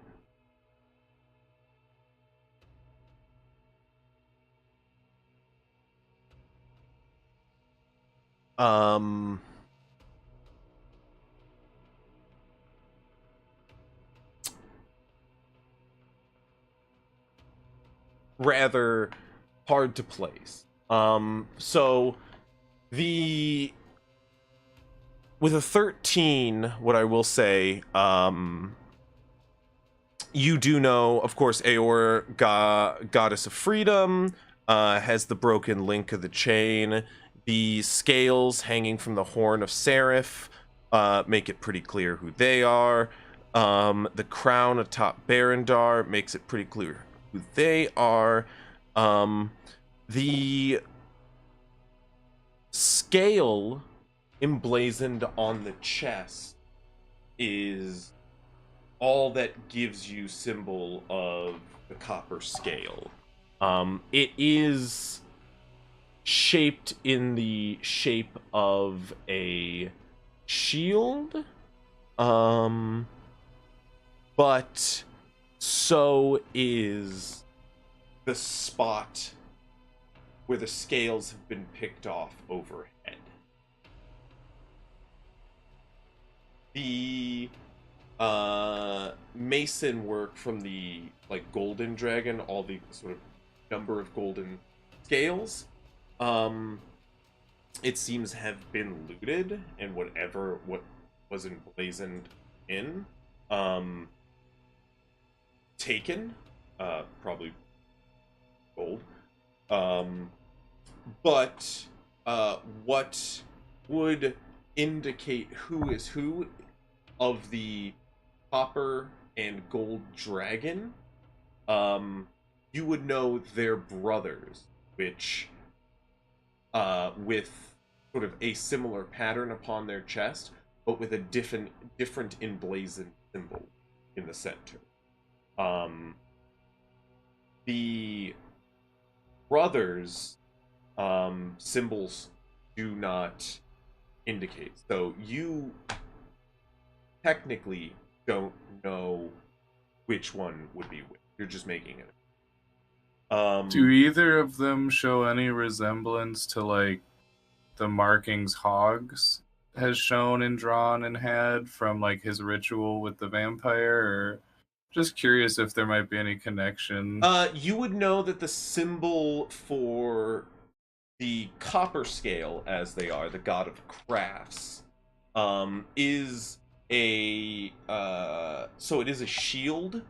rather hard to place. So the with a 13, what I will say, you do know, of course, Aor, goddess of freedom, has the broken link of the chain. The scales hanging from the horn of Seraph make it pretty clear who they are. The crown atop Barandar makes it pretty clear who they are. The scale emblazoned on the chest is all that gives you symbol of the copper scale. It is shaped in the shape of a shield, but so is the spot where the scales have been picked off overhead. The mason work from the golden dragon, all the sort of number of golden scales, it seems have been looted, and what was emblazoned in, taken, probably gold. But what would indicate who is who of the copper and gold dragon, you would know they're brothers, which with sort of a similar pattern upon their chest, but with a different emblazoned symbol in the center. The brothers' symbols do not indicate, so you technically don't know which one would be which. You're just making it. Do either of them show any resemblance to the markings Hogs has shown and drawn and had from his ritual with the vampire? Or just curious if there might be any connection. You would know that the symbol for the copper scale, as they are the god of crafts, is a so it is a shield,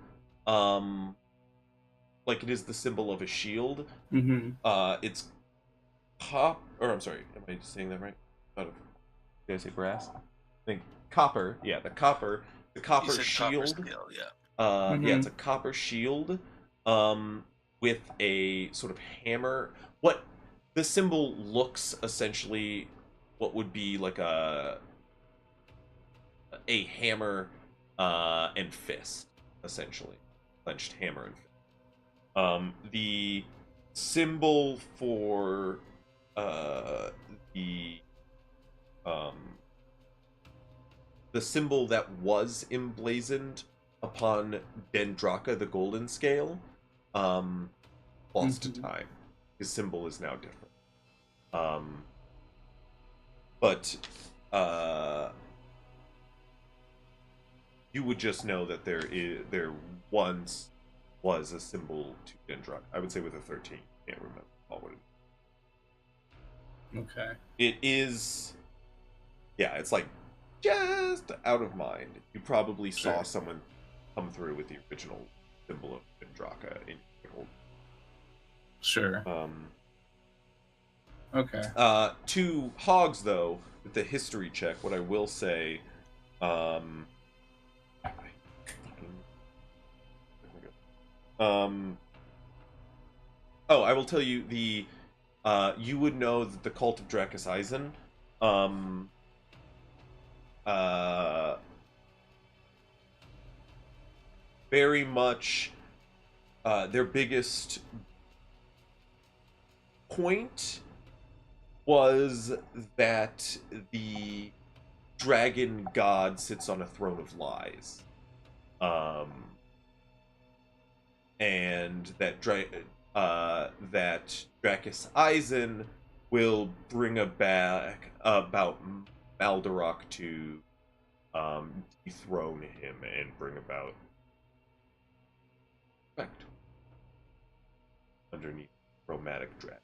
it is the symbol of a shield. It's I'm sorry, am I saying that right? Did I say brass? I think copper. Yeah, the copper shield. Copper scale, yeah. Yeah, it's a copper shield, with a sort of hammer. What the symbol looks essentially, what would be like a hammer and fist, essentially, clenched hammer and fist. The symbol for the symbol that was emblazoned upon Dendraka, the golden scale, lost to time. His symbol is now different. But you would just know that there once was a symbol to Dendraka. I would say with a 13. Can't remember what it is. Okay. It is, yeah, it's just out of mind. You probably saw someone come through with the original symbol of Vendraka in gold. Sure. Okay. To Hogs, though, with the history check, what I will say, I will tell you you would know that the cult of Dracus Eisen, very much, their biggest point was that the dragon god sits on a throne of lies, and that Dracus Eisen will bring about Maldorok to dethrone him and bring about respect underneath chromatic dragon.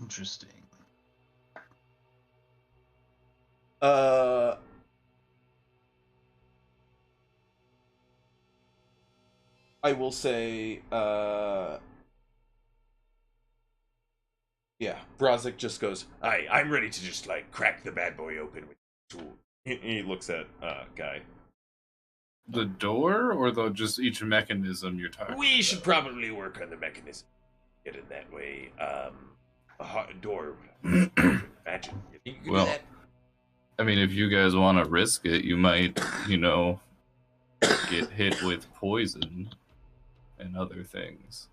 Interesting. I will say, yeah, Brozik just goes, I'm ready to just, like, crack the bad boy open with the tool. He looks at, Guy. The door, or just each mechanism you're talking about? We should probably work on the mechanism. Get in that way. A door. Imagine. You think you can do that? I mean, if you guys want to risk it, you might, get hit with poison and other things.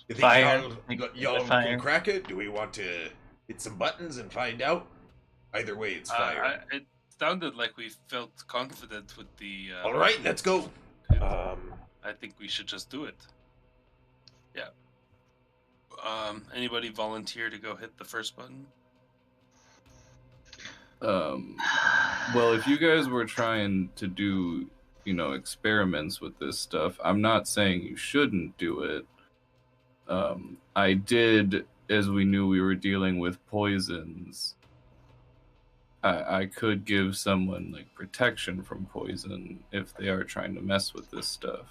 You think Fire. y'all Fire. can crack it? Do we want to hit some buttons and find out? Either way, it's fire. It sounded like we felt confident with the. All right, let's go. I think we should just do it. Yeah. Anybody volunteer to go hit the first button? Well, if you guys were trying to do, experiments with this stuff, I'm not saying you shouldn't do it. I did, as we knew we were dealing with poisons, I could give someone, like, protection from poison if they are trying to mess with this stuff.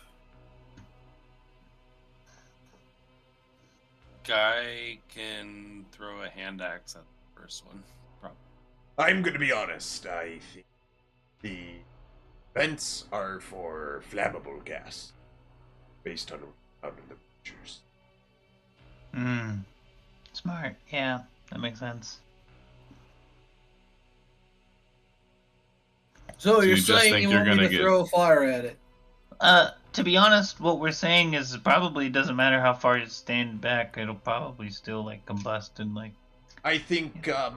Guy can throw a hand axe at the first one. Probably. I'm going to be honest. I think the vents are for flammable gas, based on the pictures. Smart. Yeah, that makes sense. So you you're just saying think you you're want me gonna to get- throw fire at it? To be honest, what we're saying is it probably doesn't matter how far you stand back, it'll probably still, like, combust and, like, I think, I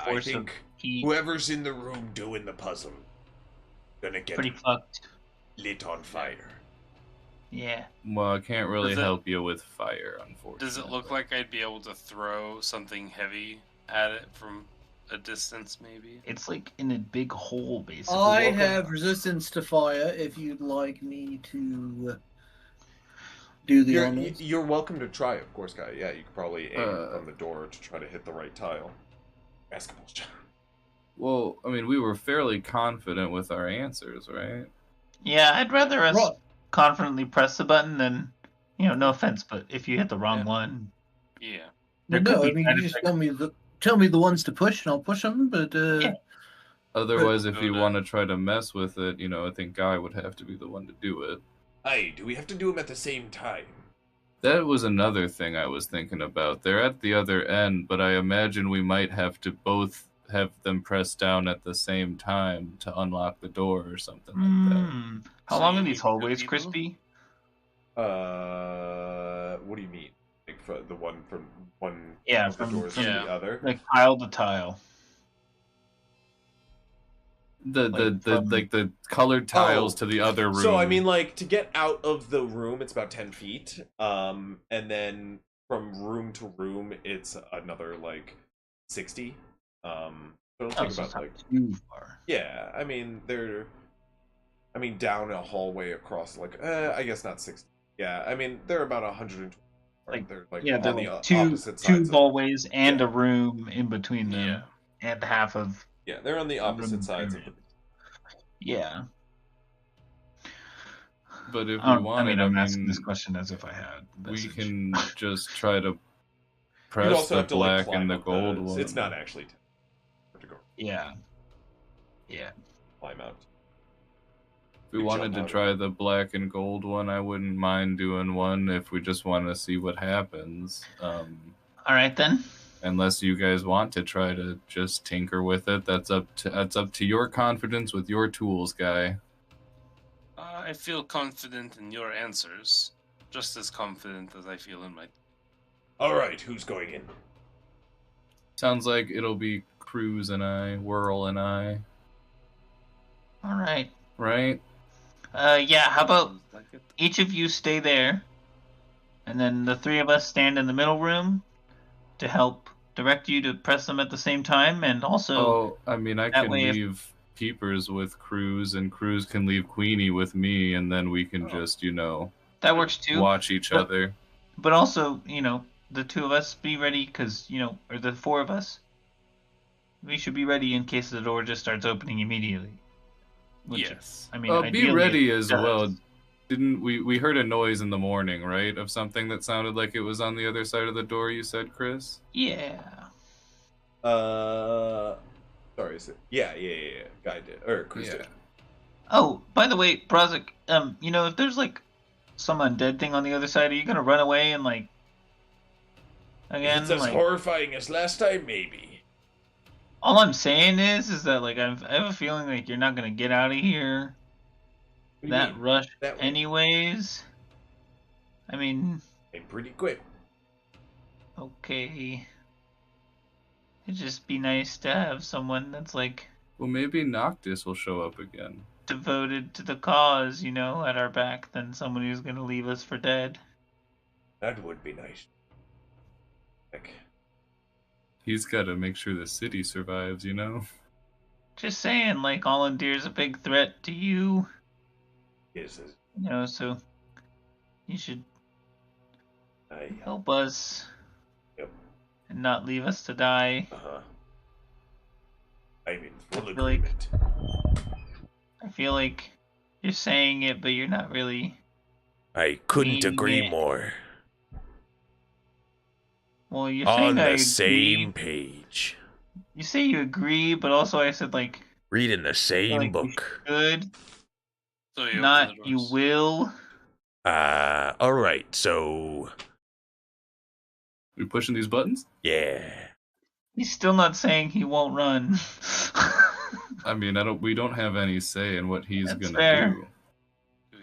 force think of heat. whoever's in the room doing the puzzle gonna get Pretty fucked. lit on fire. Yeah. Well, I can't really Does it- help you with fire, unfortunately. Does it look like I'd be able to throw something heavy at it from a distance, maybe? It's like in a big hole, basically. I have resistance to fire if you'd like me to do the honors. You're welcome to try, of course, Guy. Yeah, you could probably aim on the door to try to hit the right tile. Basketball shot. Well, I mean, we were fairly confident with our answers, right? Yeah, I'd rather us Right. confidently press the button than, no offense, but if you hit the wrong one, Yeah. there No, could I be mean, side you just effects. tell me the ones to push, and I'll push them. But Yeah. Otherwise, if you But- want to try to mess with it, I think Guy would have to be the one to do it. Hey, do we have to do them at the same time? That was another thing I was thinking about. They're at the other end, but I imagine we might have to both have them press down at the same time to unlock the door or something like that. How So long you are need these two hallways, people? Crispy? What do you mean? Like for the one from one Yeah, of the from- doors from- to Yeah. the other? Like tile to tile. The colored tiles to the other room. So I mean, like, to get out of the room, it's about 10 feet. And then from room to room, it's another, like, 60. So don't Oh, think so it's about not like too far. yeah. I mean they're down a hallway across like I guess not 60. Yeah, I mean they're about 120. Like They're like yeah, they're on the like two opposite sides of hallways and yeah. a room in between them, Yeah. and half of yeah. They're on the a room opposite sides of the. period. Yeah. But if we wanted, I'm asking this question as if I had. we Message. can just try to You'd press also the have to like black climb and the up gold the. one. It's not actually to go Yeah. Yeah. climb out. If we wanted to try the black and gold one, I wouldn't mind doing one if we just want to see what happens. All right then. Unless you guys want to try to just tinker with it, that's up to your confidence with your tools, guy. I feel confident in your answers, just as confident as I feel in my. All right, who's going in? Sounds like it'll be Cruz and I, Whirl and I, All right. right? Yeah. How about Like it? each of you stay there, and then the three of us stand in the middle room to help direct you to press them at the same time, and also. Oh, I mean, I that can way if- leave Peepers with Cruz, and Cruz can leave Queenie with me, and then we can just, That works too. watch each But- other. But also, the two of us be ready because, or the four of us, we should be ready in case the door just starts opening immediately. Which, Yes. I mean, Be ideally ready it as does. well. Didn't we heard a noise in the morning, right? Of something that sounded like it was on the other side of the door, you said, Chris? Yeah. Sorry, is it? Yeah. Guy did, or Chris did. Oh, by the way, Brazik, if there's like some undead thing on the other side, are you gonna run away and like again? If it's as like, horrifying as last time, maybe. all I'm saying is that like I have a feeling like you're not gonna get out of here What do you that mean? rush That way. anyways. I mean, I'm pretty quick. okay. It'd just be nice to have someone that's like Well, maybe Noctis will show up again. devoted to the cause, at our back than someone who's gonna leave us for dead. That would be nice. Heck, He's got to make sure the city survives, Just saying, like Allandir's a big threat to you, is so you should I help us Yep. and not leave us to die. I'm in full I feel like- agreement. I feel like you're saying it, but you're not really. I couldn't Meaning agree it. more. Well, you're saying On I the agree. same page. You say you agree, but also I said like Reading the same like you book. should, So you not open the you doors. will. Alright, so We pushing these buttons? yeah. He's still not saying he won't run. I mean, we don't have any say in what he's That's gonna fair. do.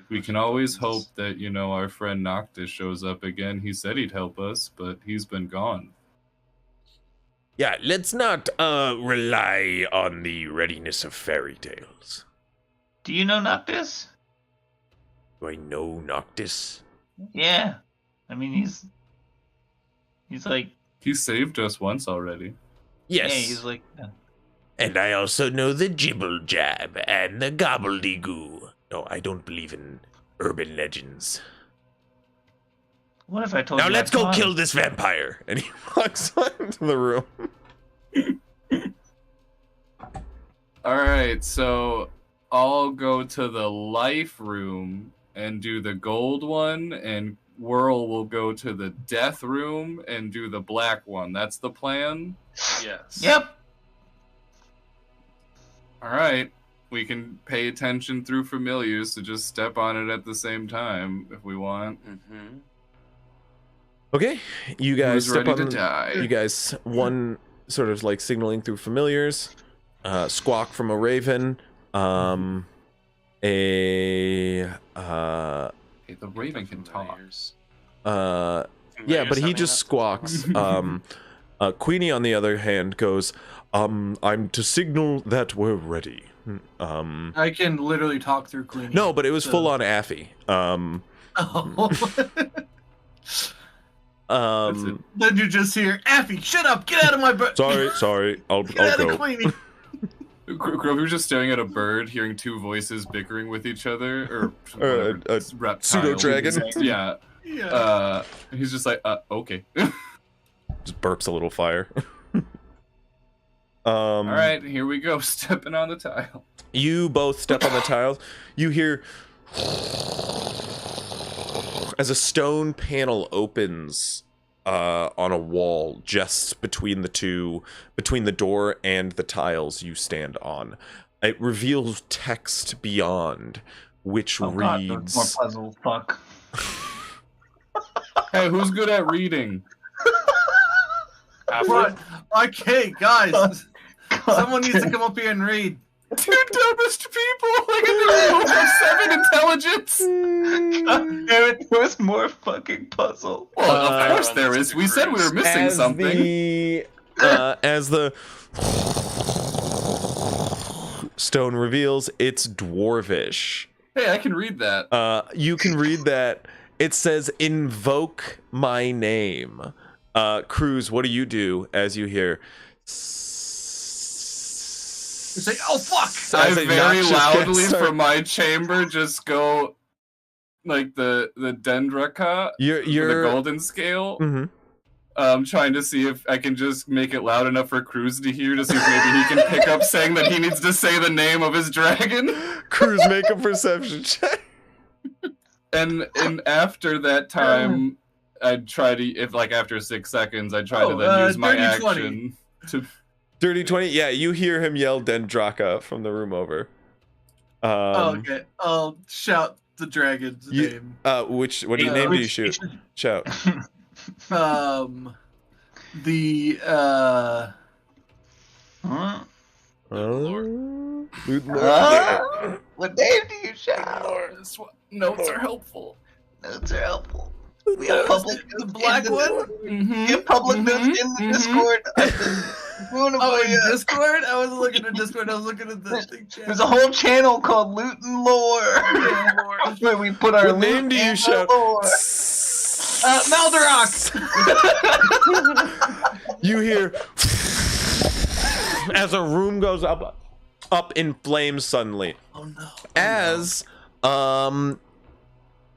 We can always hope that, our friend Noctis shows up again. He said he'd help us, but he's been gone. Yeah, let's not rely on the readiness of fairy tales. Do you know Noctis? Do I know Noctis? Yeah. I mean, he's like, He saved us once already. Yes. yeah, he's like, And I also know the Jibble Jab and the Gobbledygoo. No, I don't believe in urban legends. what if I told Now you? let's I go taught kill him? this vampire. And he walks into the room. Alright, so I'll go to the life room and do the gold one, and Whirl will go to the death room and do the black one. That's the plan? Yes. Yep. Alright. We can pay attention through familiars to just step on it at the same time if we want. Mm-hmm. Okay, you guys Who's step ready to on. die? You guys, one sort of like signaling through familiars. Squawk from a raven. Hey, A the raven can talk. yeah, but he just squawks. Queenie, on the other hand, goes, I'm to signal that we're ready. I can literally talk through Queenie. No, but it was so- full on Affy. Oh. Then you just hear, Affy, shut up, get out of my bird. Sorry, I'll Get out go. of Queenie. Grover was just staring at a bird, hearing two voices bickering with each other, or a reptile. pseudo-dragon. Yeah. Yeah. He's just like, okay. Just burps a little fire. All right, here we go, stepping on the tile. You both step on the tiles. You hear as a stone panel opens on a wall just between the door and the tiles you stand on. It reveals text beyond, which reads... more puzzle. Fuck. Hey, who's good at reading? What? Okay, guys. Someone needs to come up here and read. Two dumbest people! Like in the room of 7 intelligence! God damn it, there was more fucking puzzle. Well, of course there is. We said we were missing something. As the stone reveals, it's Dwarvish. Hey, I can read that. You can read that. It says, invoke my name. Cruz, what do you do as you hear... You say, oh, fuck! I very loudly from my chamber just go, like, the Dendraka, the golden scale. Mm-hmm. Trying to see if I can just make it loud enough for Cruz to hear, to see if maybe he can pick up saying that he needs to say the name of his dragon. Cruz, make a perception check. And after that time, I'd try to, if like after 6 seconds, I'd try to then use my action to... Dirty 20? Yeah, you hear him yell Dendraka from the room over. Okay, I'll shout the dragon's name. What name do you shoot? Shout. What name do you shout? Notes are helpful. Notes are helpful. We have public the black one? We have public notes in the Discord. I've been doing it for you. Discord? I wasn't looking at Discord, I was looking at the thing chat. There's a whole channel called Loot and Lore. Where we put our What name do you shout? Maldarox! You hear as a room goes up in flames suddenly. Oh no. As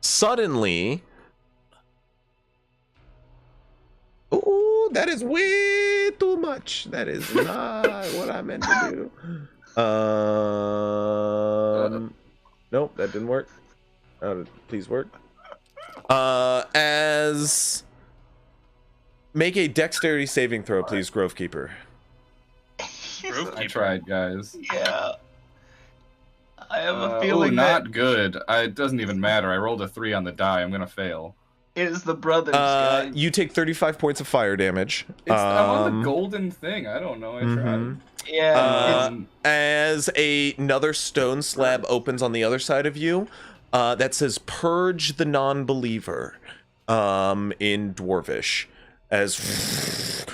suddenly, ooh, that is way too much. That is not what I meant to do. Nope, that didn't work. Please work. As make a dexterity saving throw, please, Grovekeeper. I tried, guys. Yeah. I have a feeling not good. It doesn't even matter. I rolled a 3 on the die. I'm gonna fail. It is the brothers, guys. You take 35 points of fire damage. I'm on the golden thing. I don't know. I tried. Yeah. As another stone slab opens on the other side of you, that says "Purge the non-believer" in Dwarvish. As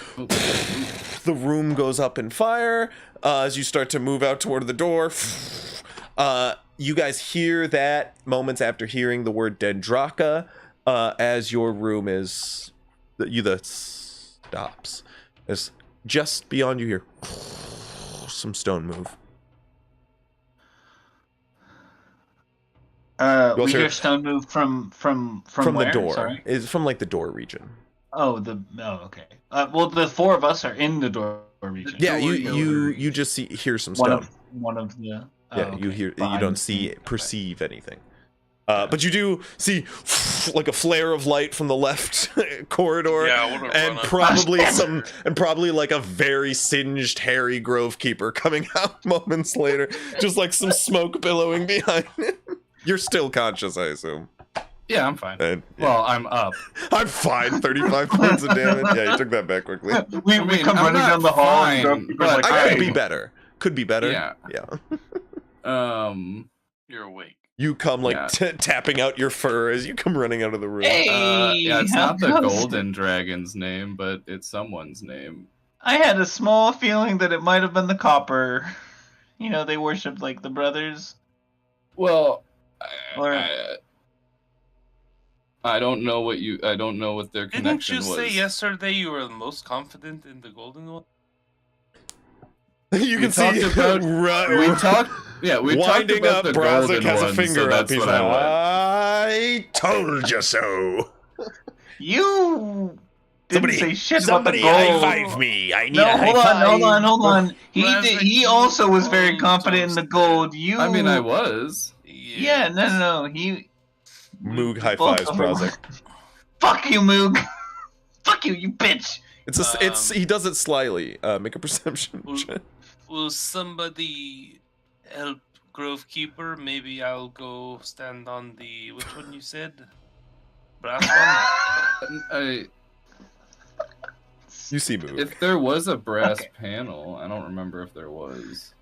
the room goes up in fire, as you start to move out toward the door, you guys hear that moments after hearing the word Dendraka, as your room is stops. As just beyond you hear some stone move. We hear stone move from where? The door. Sorry? It's from like the door region. Okay. Well, the 4 of us are in the door region. Yeah, you just hear some stone. One of the. You hear. You don't perceive anything. But you do see like a flare of light from the left corridor, and probably like a very singed, hairy Grovekeeper coming out moments later, just like some smoke billowing behind it. You're still conscious, I assume. Yeah, I'm fine. Well, I'm up. I'm fine. 35 points of damage. Yeah, you took that back quickly. We come running down the hall. But I could be better. Could be better. Yeah. You're awake. You come like tapping out your fur as you come running out of the room. Hey, it's not the golden dragon's name, but it's someone's name. I had a small feeling that it might have been the copper. You know, they worshipped like the brothers. Well, I don't know what their Didn't connection you was. say yesterday you were the most confident in the golden one? You We can see talked about- we talked winding about up. the Brazic golden has a one, finger so up. that's He's what like, I went. I told you so. You didn't say shit about the Somebody gold. high five me. I need No, a high hold five. on. Brazic, He you also was very confident in the almost gold. did. You. I mean, I was. Yeah, no. He. Moog high both fives of them. Brazic. Fuck you, Moog. Fuck you, you bitch. It's he does it slyly. Make a perception Will- check. Will somebody help Grove Keeper? Maybe I'll go stand on the which one you said? Brass one? You see Moog. If there was a brass Okay. panel, I don't remember if there was.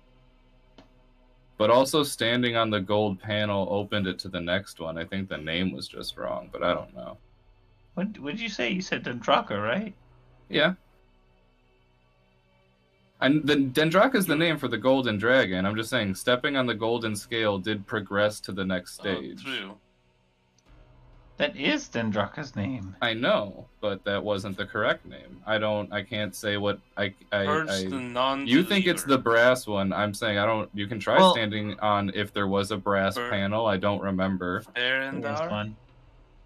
But also standing on the gold panel opened it to the next one. I think the name was just wrong, but I don't know. What did you say? You said Dendraka, right? Yeah. And the Dendraka is the name for the golden dragon. I'm just saying, stepping on the golden scale did progress to the next stage. Oh, true. That is Dendraka's name. I know, but that wasn't the correct name. I can't say what Purge the non-believer. You think it's the brass one. I'm saying I don't. You can try standing on if there was a brass panel. I don't remember. Fair and That was fun.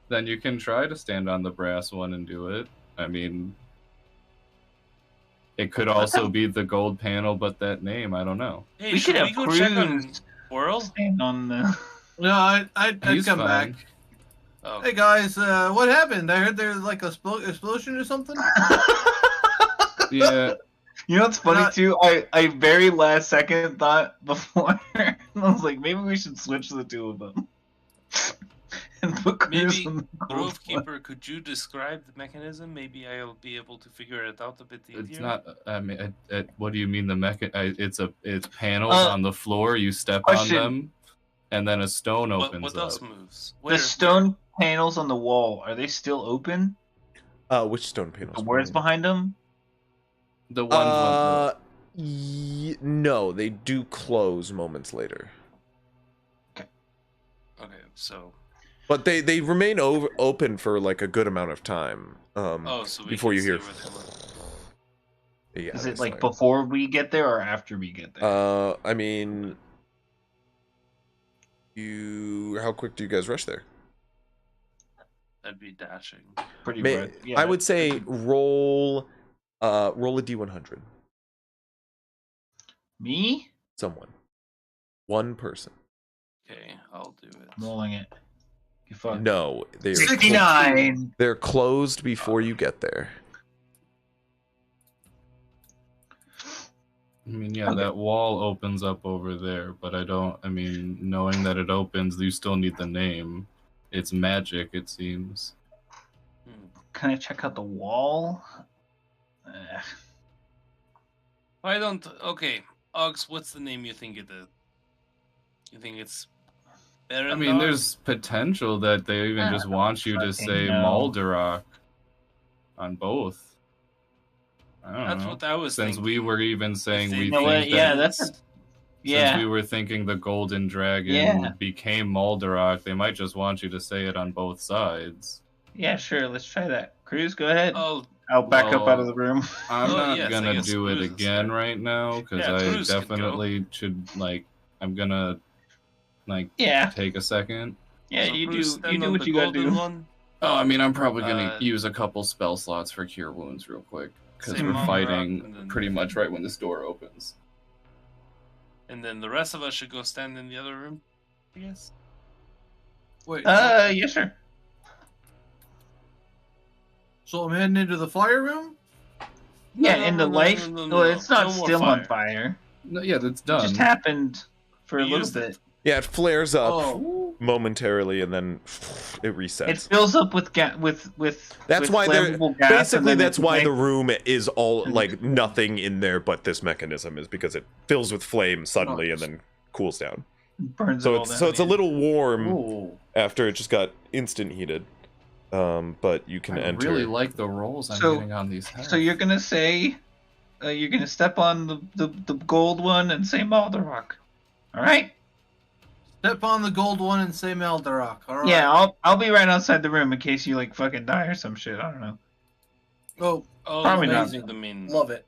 Then you can try to stand on the brass one and do it. I mean, it could also be the gold panel, but that name, I don't know. Hey, We should could we have go check on Cruz World? stand on the. No, I'd He's come fine. back. Oh. Hey guys, what happened? I heard there's like a explosion or something. Yeah. You know what's funny too? I very last second thought before I was like, maybe we should switch the two of them. And put Cruz Maybe on the gold Grove one. Keeper, could you describe the mechanism? Maybe I'll be able to figure it out a bit easier. It's not. I mean, what do you mean it's panels on the floor. You step Question. on them, and then a stone opens What up. else moves? The stone panels on the wall, are they still open? Which stone panels? The words behind them? The ones. No, they do close moments later. Okay, so. But they remain open for like a good amount of time. So before you hear. Yeah, is it like before we get there or after we get there? I mean, how quick do you guys rush there? That'd be dashing. Pretty good. Yeah, I would say roll a D100. Me? Someone. One person. Okay, I'll do it. I'm rolling it. You fuck. No, they're 69. They're closed before you get there. I mean, yeah, that wall opens up over there, but I mean, knowing that it opens, you still need the name. It's magic, it seems. Can I check out the wall? Why don't... Okay, Ox, what's the name you think it is? You think it's... I mean, there's potential that they even just want you to say Maldarok on both. I don't know. What I was Since thinking. we were even saying we know think what? Yeah, that's a... Since we were thinking the golden dragon became Maldarok, they might just want you to say it on both sides. Yeah, sure. Let's try that. Cruz, go ahead. Oh, I'll back up out of the room. I'm not gonna do it again right now because Cruz I definitely should I'm gonna take a second. Yeah, So you Cruz, do stand on what the you gotta do. golden one? Oh, I mean, I'm probably gonna use a couple spell slots for cure wounds real quick because Same we're on fighting rock, and then- pretty much right when this door opens. And then the rest of us should go stand in the other room, I guess. Wait. Yes, sir. So I'm heading into the fire room. Yeah, in the life. No, it's not No more still on fire. fire. No, yeah, that's It done. just happened for a We little used bit. Yeah, it flares up Oh. momentarily and then it resets. It fills up with That's why they're flammable gas, and basically then that's it why ignites. the room is all like nothing in there but this mechanism is because it fills with flame suddenly and then cools down. Burns So it all it's down, a little warm Ooh, after it just got instant heated. But you can I enter. really like the rolls I'm So- getting on these heads. So you're gonna say, you're gonna step on the gold one and say Maldarok. All right. Step on the gold one and say Maldarok. All right. Yeah, I'll be right outside the room in case you like fucking die or some shit. I don't know. Oh, Probably not. using the main. love it.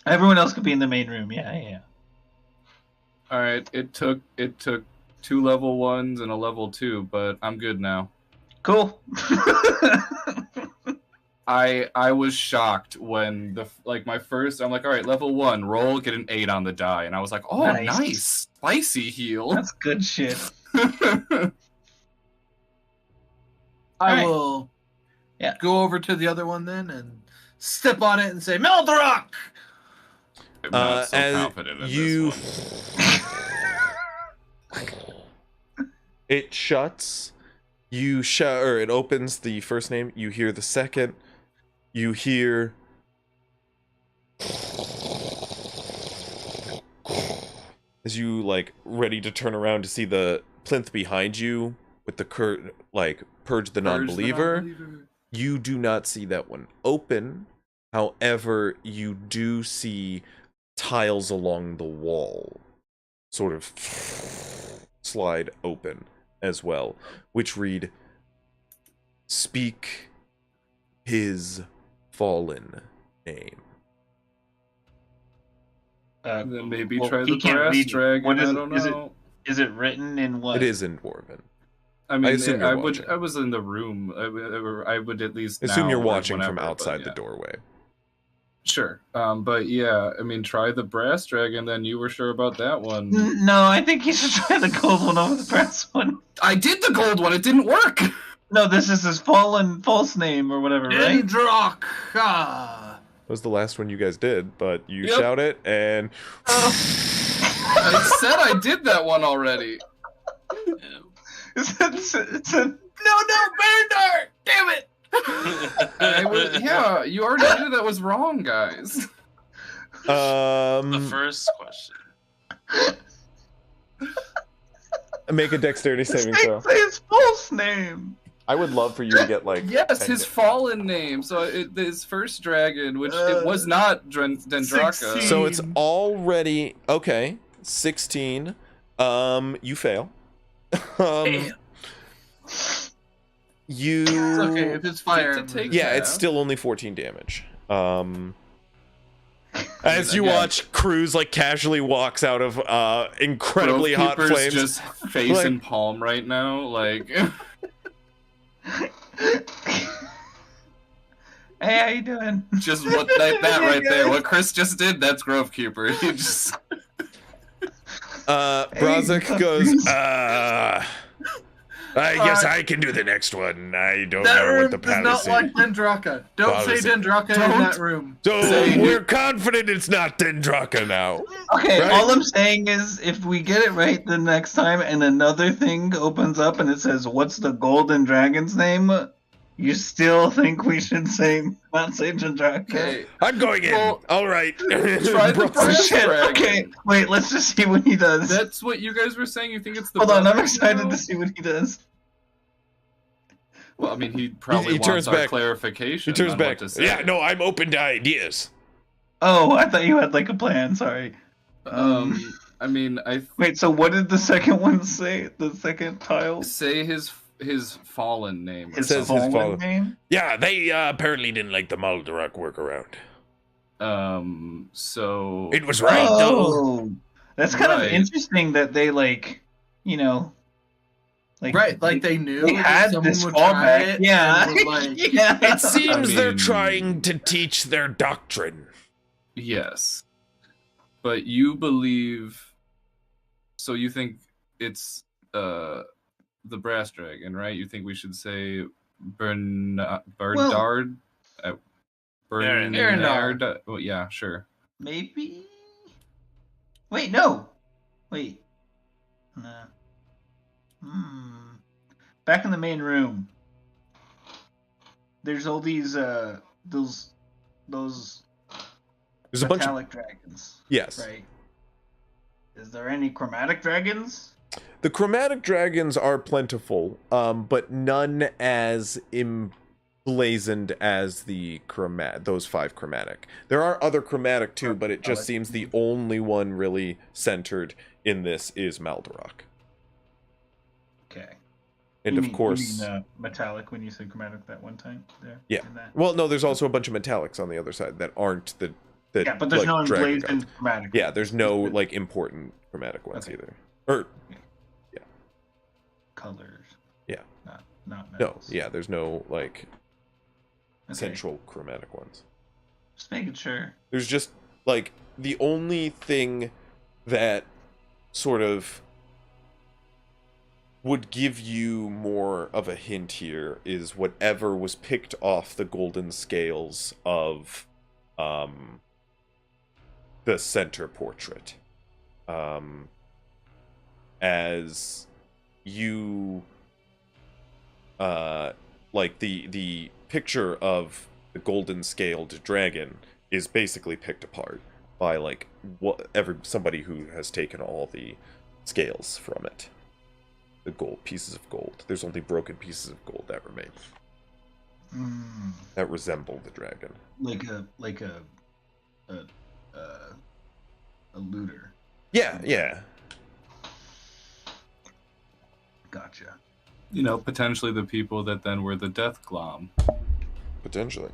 Everyone else could be in the main room. Yeah. All right, it took 2 level 1s and a level 2, but I'm good now. Cool. I was shocked when my first, I'm like, all right, level 1, roll, get an 8 on the die, and I was like, oh, nice, spicy heal. That's good shit. I will go over to the other one then and step on it and say Maldarok. I'm not so confident in this one. It shuts. You or it opens the first name. You hear the second. You hear. As you ready to turn around to see the plinth behind you with the purge the non-believer. You do not see that one open. However, you do see tiles along the wall sort of slide open as well, which read, "Speak his fallen name." Then maybe try the brass dragon. I don't know. Is it written in what? It is in Dwarven. I mean, assume you're watching. I was in the room. I would at least assume now you're or watching whenever, from outside but yeah. the doorway. Sure. But yeah, I mean, try the brass dragon. Then you were sure about that one. No, I think you should try the gold one over the brass one. I did the gold one. It didn't work. No, this is his false name or whatever, right? Dendrock. That was the last one you guys did, but you shout it and. I said I did that one already. It's No, Berndar! Damn it! Yeah, you already knew that was wrong, guys. The first question. Make a dexterity saving throw. Say his false name. I would love for you to get yes, his fallen name. So his first dragon, which it was not Dendraka. 16. So it's already okay. 16. You fail. You. It's okay if it's fire. It's still only 14 damage. As you watch, Cruz casually walks out of incredibly hot flames. Just face and palm right now, Hey, how you doing? Just what that right there. What Chris just did, that's Grovekeeper. He just. Brazek goes, I guess I can do the next one. I don't know what the palace is. That room is not like Dendraka. Don't say Dendraka in that room. So we're confident it's not Dendraka now. Okay, right? All I'm saying is if we get it right the next time and another thing opens up and it says, what's the golden dragon's name? You still think we should not say Dendraka? Okay. I'm going in. All right. Try the brass dragon. Okay, wait, let's just see what he does. That's what you guys were saying? You think it's the Hold on, I'm excited to see what he does. Well, I mean, he probably wants our clarification. He turns on back. What to say. Yeah, no, I'm open to ideas. Oh, I thought you had a plan. Sorry. I mean, Wait, so what did the second one say? The second tile? Say his fallen name. His fallen name? Yeah, they apparently didn't like the Maldarok workaround. So it was right though. Oh, that's kind of interesting that they they knew they had this fallback. Yeah. It seems they're trying to teach their doctrine. Yes, but you believe. So you think it's the brass dragon, right? You think we should say Bernard? Bernard. Well, yeah, sure. Maybe. Wait, no. Wait. Nah. Back in the main room. There's all these those There's a bunch metallic dragons. Yes. Right. Is there any chromatic dragons? The chromatic dragons are plentiful, but none as emblazoned as those 5 chromatic. There are other chromatic too, but it just seems the only one really centered in this is Maldarok. Okay. And of course, you mean, metallic when you said chromatic that one time there. yeah. in that? Well, no, there's also a bunch of metallics on the other side that aren't the Yeah, but there's like, no dragon emblazoned cards. chromatic. Yeah, there's no like important chromatic ones Okay. either. Or colors. Yeah. Not no, metals. yeah, there's no like Okay. central chromatic ones. Just making sure. There's just like the only thing that sort of would give you more of a hint here is whatever was picked off the golden scales of the center portrait. As you like the picture of the golden scaled dragon is basically picked apart by like somebody who has taken all the scales from it. The gold pieces of gold. There's only broken pieces of gold that remain. That resemble the dragon. Like a looter. Yeah. Gotcha. You know, potentially the people that then were the Death Glom. Potentially.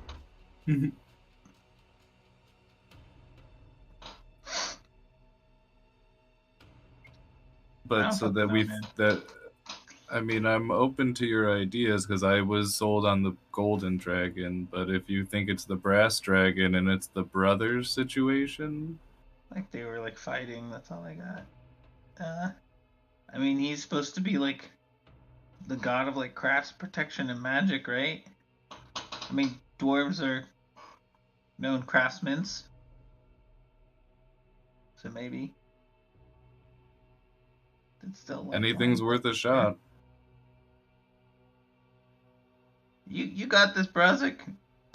But so that I mean, I'm open to your ideas because I was sold on the golden dragon, but if you think it's the brass dragon and it's the brothers situation, Like they were like fighting. That's all I got. I mean, he's supposed to be like the god of like crafts, protection, and magic, right? I mean, dwarves are known craftsmen. So maybe it's still like, anything's worth a shot. You got this, Brazik.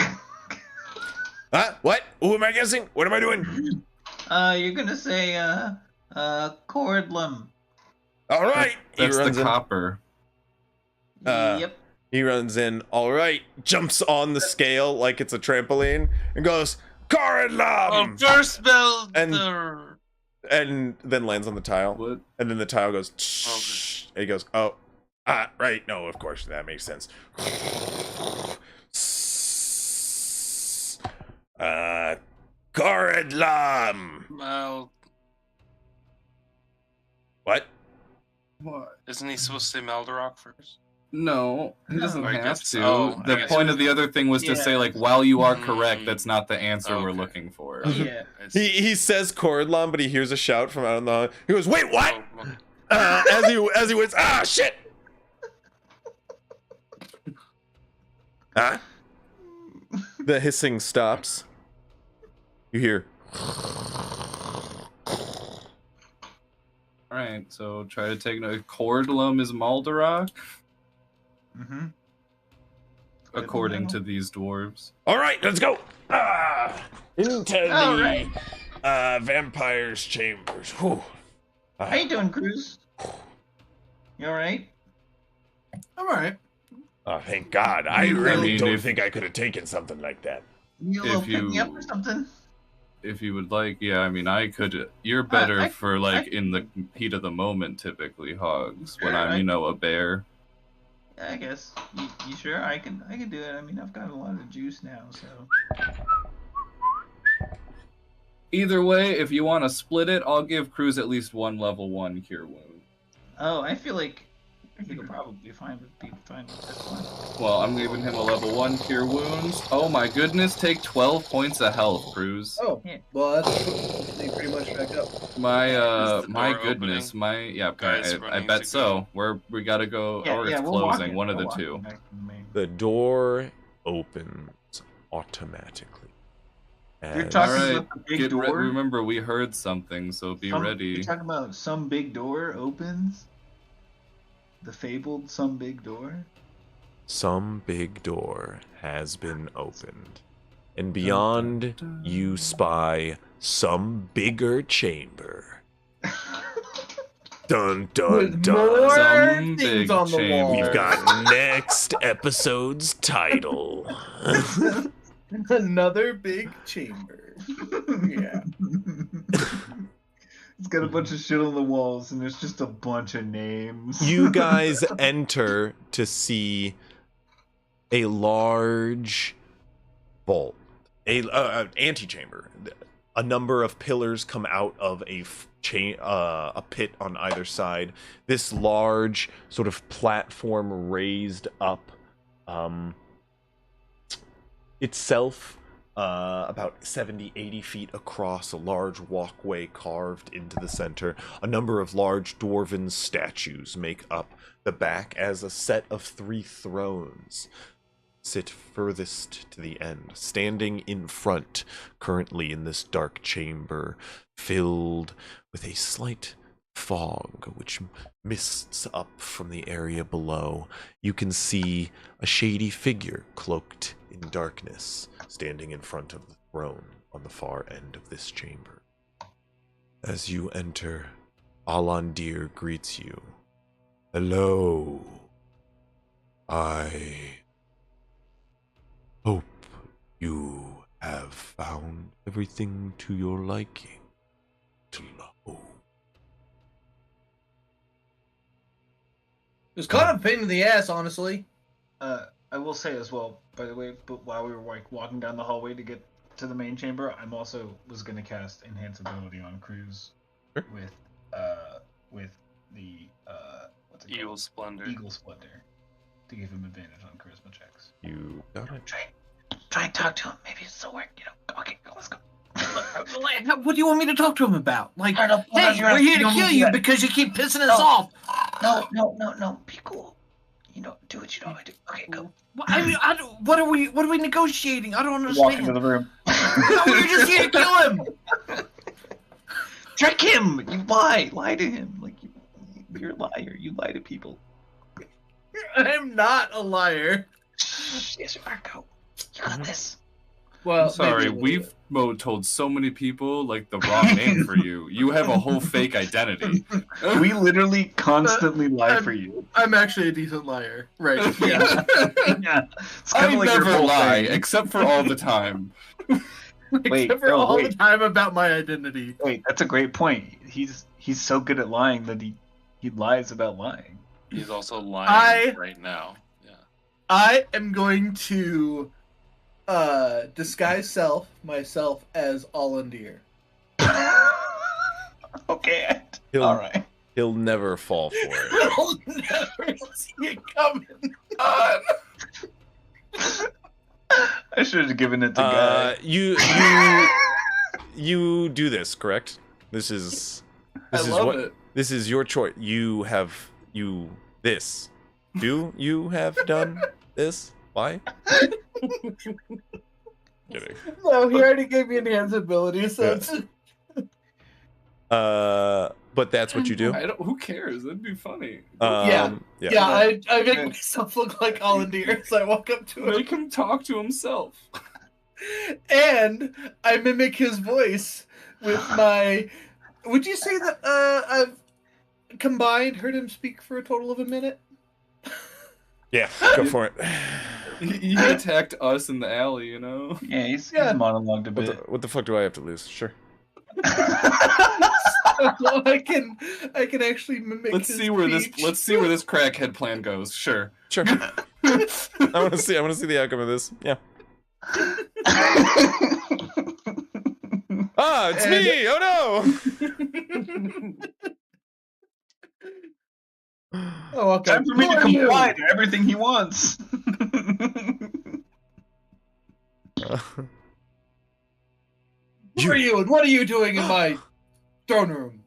Huh? What? Who am I guessing? What am I doing? You're gonna say Cordlum. All right. That's the copper. Yep. He runs in. All right. Jumps on the scale like it's a trampoline and goes, Coridlum! First build And then lands on the tile. What? And then the tile goes, shh. And he goes, right. No, of course. That makes sense. Coridlum! Well, What? What? isn't he supposed to say Maldorok first? No, he doesn't I have guess- to. oh, I The guess point he of the other thing was to Yeah. say, like, while you are correct, that's not the answer we're Okay. looking for. Yeah. He says Coridlum, but he hears a shout from out on the. He goes, wait, what? Oh, okay. As he wins, shit! Huh? The hissing stops. You hear. Alright, so try to take note. Cordlum is Maldorok, Mm-hmm. according to these dwarves. All right, let's go. Into All the right. vampire's chambers. Whew. How you doing, Cruz? You all right? I'm alright. Oh, thank God. I really mean, don't if- think I could have taken something like that. You a little If pick me you- up or something? If you would like, yeah, I mean, I could. You're better I- for, like, in the heat of the moment, typically, Hogs. When Sure, I'm, I- you know, a bear. Yeah, I guess. You sure? I can do it. I mean, I've got a lot of juice now, so. Either way, if you want to split it, I'll give Cruz at least one level 1 cure wound. Oh, I feel like he'll probably be fine with this one. Well, I'm giving him a level 1 cure wounds. Oh my goodness, take 12 points of health, Cruz. Oh, Yeah. well, that's me pretty much back up. My Is the my door goodness, opening? Guys I running bet to so. We gotta go, or it's we'll walk closing, it. one of We'll the walk two. it back to the main. The door opens automatically. You're As- talking Alright, about the big door? remember we heard something, so be You're ready. talking about some big door opens? The fabled some big door? Some big door has been opened, and beyond you spy some bigger chamber. Dun dun With dun. more Some things big on the chamber. wall. We've got next episode's title. Another big chamber. Yeah. It's got a bunch of shit on the walls, and there's just a bunch of names. You guys enter to see a large vault, a antechamber. A number of pillars come out of a pit on either side. This large sort of platform raised up, itself about 70-80 feet across, a large walkway carved into the center. A number of large dwarven statues make up the back, as a set of 3 thrones sit furthest to the end. Standing in front, currently in this dark chamber, filled with a slight fog which mists up from the area below, you can see a shady figure cloaked in darkness, standing in front of the throne on the far end of this chamber. As you enter, Alandir greets you. Hello. I hope you have found everything to your liking, to love. It was kind of a pain in the ass, honestly. I will say as well, by the way, but while we were like walking down the hallway to get to the main chamber, I'm also was gonna cast Enhance Ability on Cruz with the what's it called? Eagle Splendor. Eagle Splendor to give him advantage on charisma checks. You got it. Try and talk to him. Maybe it'll work. Okay, let's go. What do you want me to talk to him about? Like, I don't know. hey, we're here to kill you because you keep pissing us off. No. Be cool. Do what you know. Okay, go. I mean, what are we negotiating? I don't Walk into understand. the room. No, we're just here to kill him. Trick him. You lie to him. Like you're a liar. You lie to people. I'm not a liar. Yes, you are. Go. You got this. Well, I'm sorry, maybe- we've told so many people like the wrong name for you. You have a whole fake identity. We literally constantly lie for you. I'm actually a decent liar, right? Yeah. Yeah. It's I kinda like your never whole lie, thing. except for all the time. Except for all the time about my identity. Wait, that's a great point. He's so good at lying that he lies about lying. He's also lying right now. Yeah. I am going to disguise myself as Alandir. Okay. All right. He'll never fall for it. I'll never see it coming. I should have given it to Guy. You do this, correct? This is it. This is your choice. Do you have done this? Why? Kidding. No, he already gave me enhanced ability, so it's... But that's what you do. Who cares? That'd be funny. Yeah, I make myself look like Alandir, so I walk up to him. Make him talk to himself. And I mimic his voice with my... Would you say that I've combined heard him speak for a total of a minute? Yeah, go for it. He attacked us in the alley, you know? Yeah, he's monologued a bit. What the fuck do I have to lose? Sure. So I can actually mimic Let's his see where this speech. crackhead plan goes. Sure. I want to see the outcome of this. Yeah. It's me! Oh no! Oh, okay. Time for me to comply to everything he wants. Who are you and what are you doing in my throne room?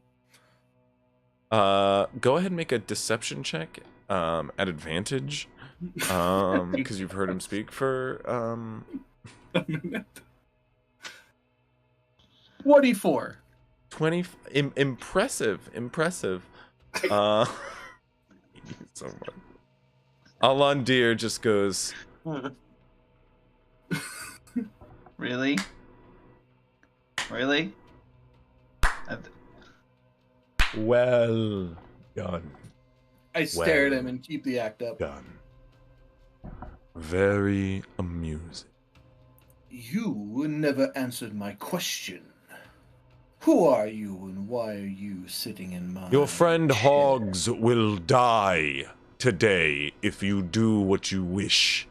Go ahead and make a deception check at advantage, because you've heard him speak for A minute. 24. 20. Impressive. So much. Alandir just goes, Really? well done. I stare at him and keep the act up. Done. Very amusing. You never answered my question. Who are you and why are you sitting in my Your friend chair? Hogs will die today if you do what you wish.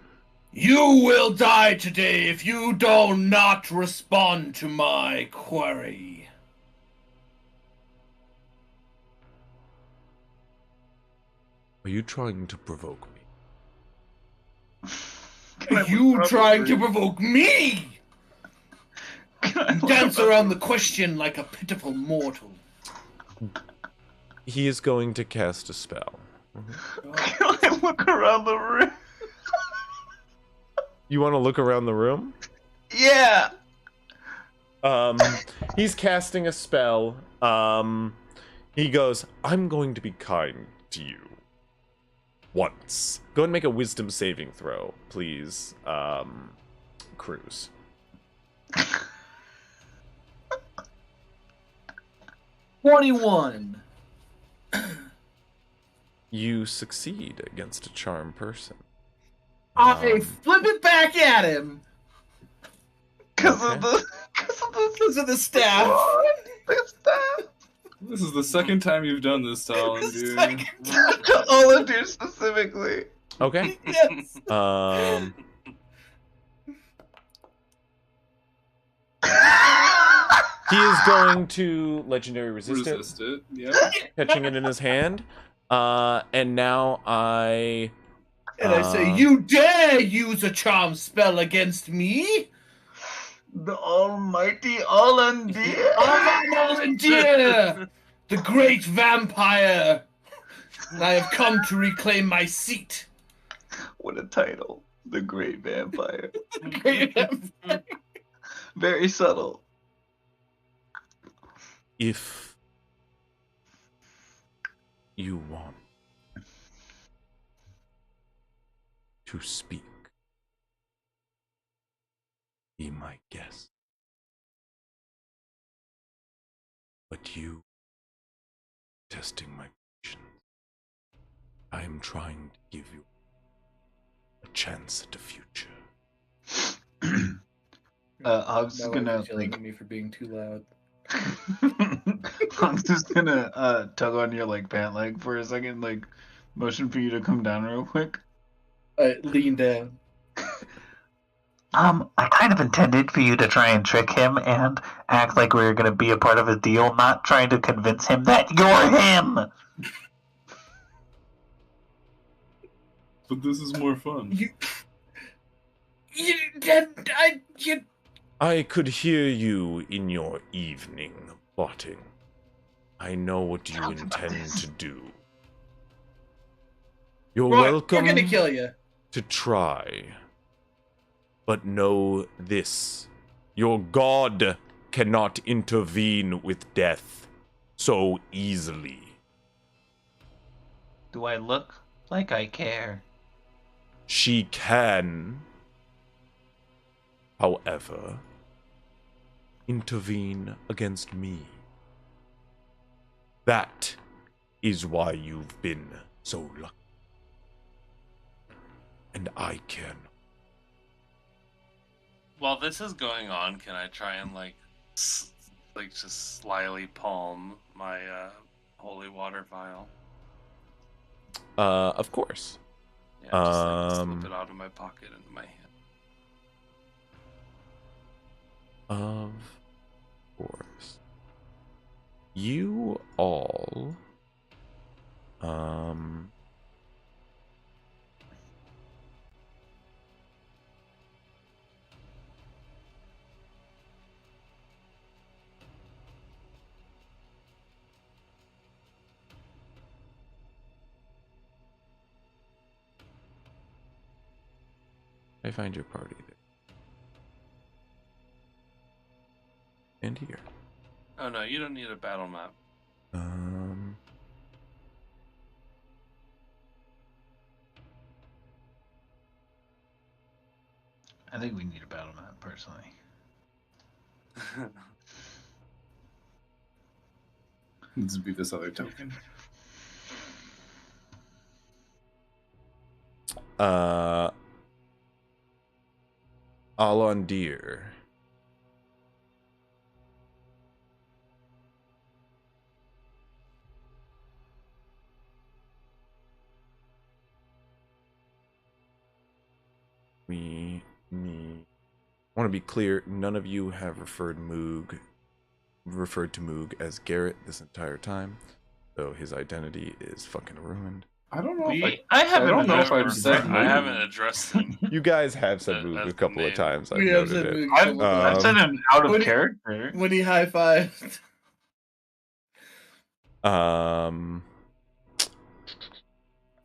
You will die today if you do not respond to my query. Are you trying to provoke me? Are you trying to provoke me? You dance around the question like a pitiful mortal. He is going to cast a spell. Can I look around the room? You want to look around the room? Yeah. He's casting a spell. He goes, I'm going to be kind to you. Once. Go and make a wisdom saving throw, please, Cruz. 21. You succeed against a charmed person. I flip it back at him. Because Okay. of the staff. The staff. This is the second time you've done this, Talon, dude. Oladir specifically. Okay. Yes. He is going to legendary resist it. Yeah. catching it in his hand. And now I say, you dare use a charm spell against me? The almighty Olandir. Olandir, the great vampire. And I have come to reclaim my seat. What a title. The Great Vampire. Great vampire. Very subtle. if you want to speak, be my guest. But you testing my patience. I am trying to give you a chance at the future. Hogs is gonna yelling at me for being too loud. Hogs is gonna tug on your like pant leg for a second, like motion for you to come down real quick. Lean down. I kind of intended for you to try and trick him and act like we were going to be a part of a deal, not trying to convince him that you're him! But this is more fun. I could hear you in your evening plotting. I know what you intend to do. You're welcome We're gonna kill you. to try. But know this. Your god cannot intervene with death so easily. Do I look like I care? She can, however, intervene against me. That is why you've been so lucky. And I can. While this is going on, can I try and just slyly palm my holy water vial? Of course. Yeah, just slip it out of my pocket into my hand. Of course. You all I find your party there. And here. Oh no, you don't need a battle map. I think we need a battle map, personally. Let's be this other token. Alandir. we need... I want to be clear, none of you have referred to Moog as Garrett this entire time, so his identity is fucking ruined. I don't know I haven't. I don't know if I've addressed said him. I Moog. haven't addressed him. You guys have said As Moog the a couple of name. times. I've We have noted said it. Moog a couple I've times. said him out of What do you- character. When he high fived.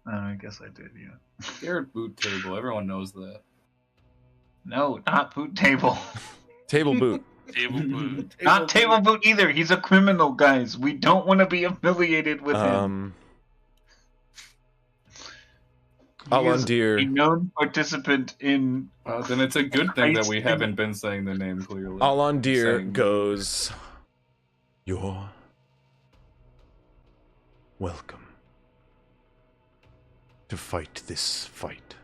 I guess I did, yeah. Garrett boot table. Everyone knows that. No, not boot table. Table boot. Table boot. Not table boot either. He's a criminal, guys. We don't want to be affiliated with him. He is Alandir. a known participant in. Then it's a good thing that we haven't been saying the name clearly. Alandir Saying- goes, "You're welcome to fight this fight.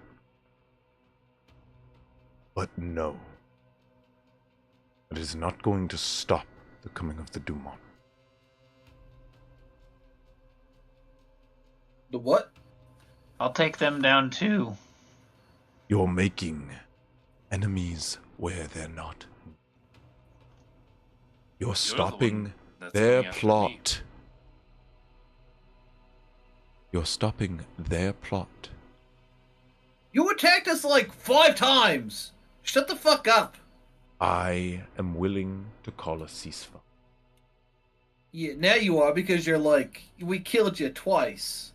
But no, it is not going to stop the coming of the Dumont. The what? I'll take them down too. You're making enemies where they're not. You're stopping that's their going after me. plot. You're stopping their plot. You attacked us like 5 times! Shut the fuck up! I am willing to call a ceasefire. Yeah, now you are because you're like, we killed you twice.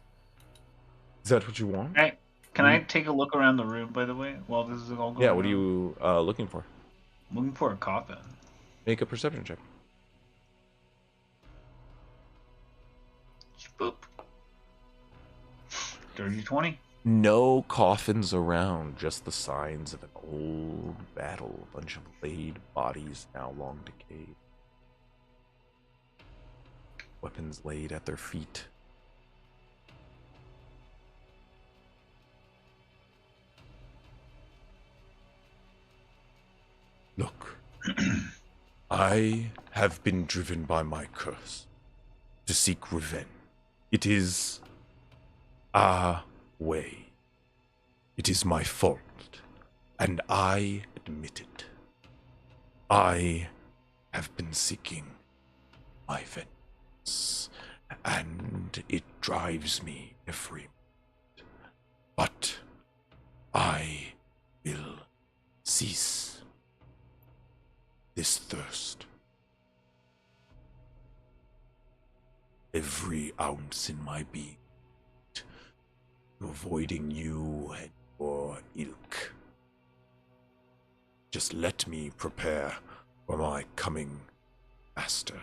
Is that what you want? Can I take a look around the room, by the way, while this is all going on? Yeah, what are you looking for? I'm looking for a coffin. Make a perception check. Boop. Dirty 20. No coffins around, just the signs of an old battle. A bunch of laid bodies now long decayed. Weapons laid at their feet. Look, I have been driven by my curse to seek revenge. It is our way. It is my fault, and I admit it. I have been seeking my vengeance, and it drives me every moment. But I will cease this thirst. Every ounce in my being, avoiding you and your ilk. Just let me prepare for my coming master.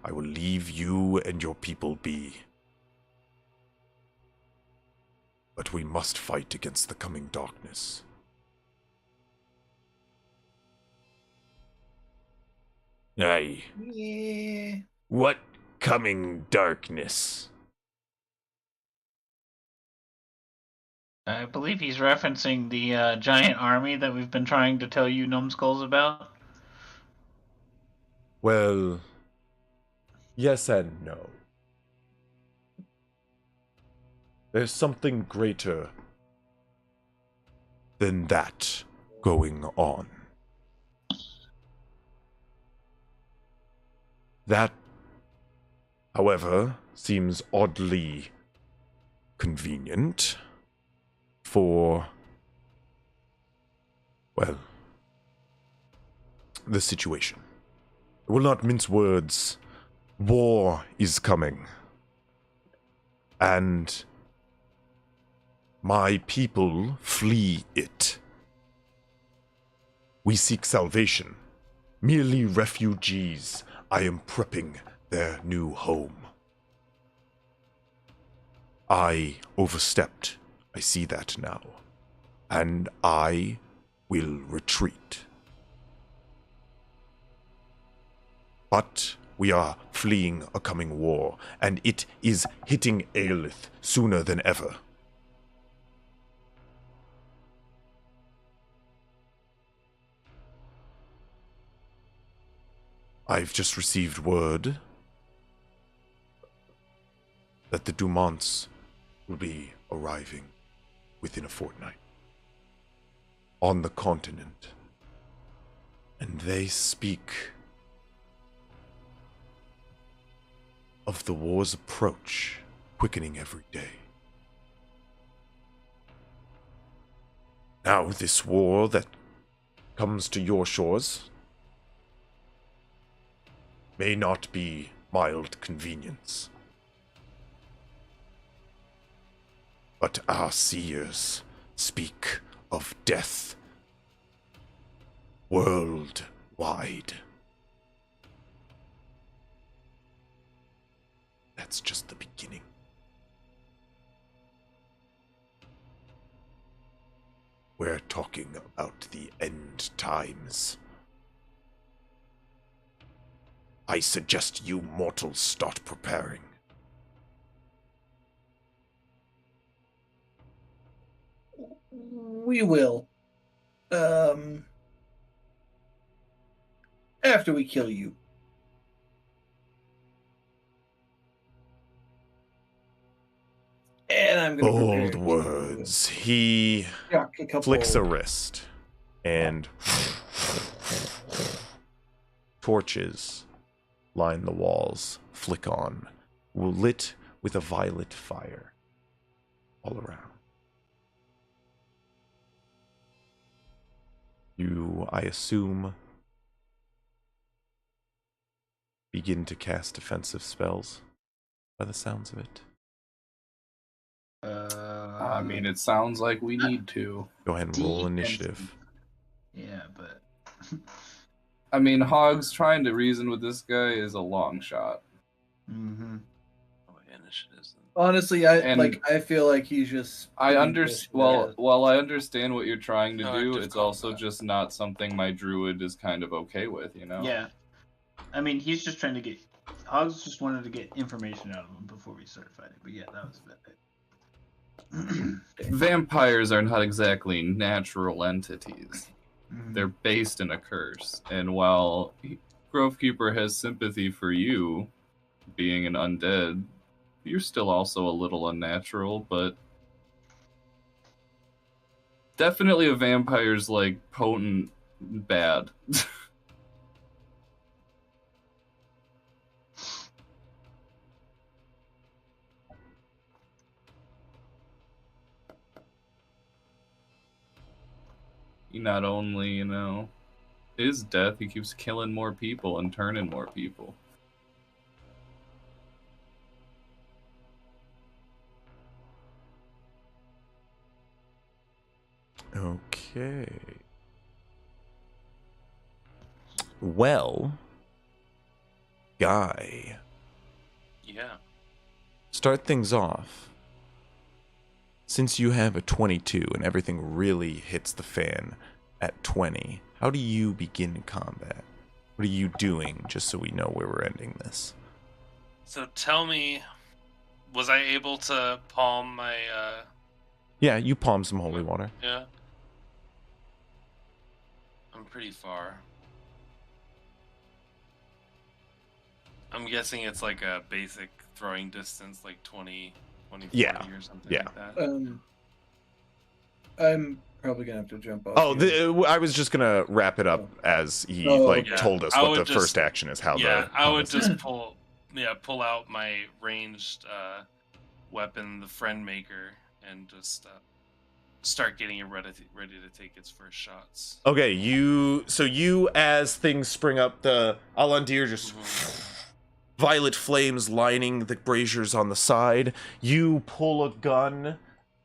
I will leave you and your people be. But we must fight against the coming darkness. Aye. Yeah. What coming darkness? I believe he's referencing the giant army that we've been trying to tell you numbskulls about. Well, yes and no. There's something greater than that going on. That, however, seems oddly convenient for, well, the situation. I will not mince words. War is coming. And my people flee it. We seek salvation. Merely refugees. I am prepping their new home. I overstepped. I see that now. And I will retreat. But we are fleeing a coming war, and it is hitting Aelith sooner than ever. I've just received word that the Dumonts will be arriving within a fortnight on the continent. And they speak of the war's approach quickening every day. Now, this war that comes to your shores may not be mild convenience, but our seers speak of death worldwide. That's just the beginning. We're talking about the end times. I suggest you mortals start preparing. We will. After we kill you. And I'm going to Bold words. He flicks a wrist, and torches line the walls, flick on, lit with a violet fire all around. You, I assume, begin to cast defensive spells by the sounds of it. I mean, it sounds like we need to. Go ahead and roll initiative. Yeah, but... I mean, Hogg's trying to reason with this guy is a long shot. Mm-hmm. Honestly, I feel like he's just... I understand. While I understand what you're trying to do, it's also just not something my druid is kind of okay with, you know? Yeah. I mean, he's just trying to get... Hogs just wanted to get information out of him before we started fighting. But yeah, that was about it. Vampires are not exactly natural entities. Mm-hmm. They're based in a curse. And while Grovekeeper has sympathy for you, being an undead, you're still also a little unnatural, but definitely a vampire's like potent bad. He not only, you know, is death, he keeps killing more people and turning more people. Okay. Well, Guy. Yeah. Start things off. Since you have a 22 and everything really hits the fan at 20, how do you begin combat? What are you doing, just so we know where we're ending this? So tell me, was I able to palm my... Yeah, you palm some holy water. Yeah. I'm pretty far. I'm guessing it's like a basic throwing distance, like 20, 40 or something like that. I'm probably gonna have to jump off. I was just gonna wrap it up as he told us what the first action is. I would just pull out my ranged weapon, the Friend Maker, and just start getting it ready to take its first shots. Okay, you as things spring up, the Alandir just violet flames lining the braziers on the side. You pull a gun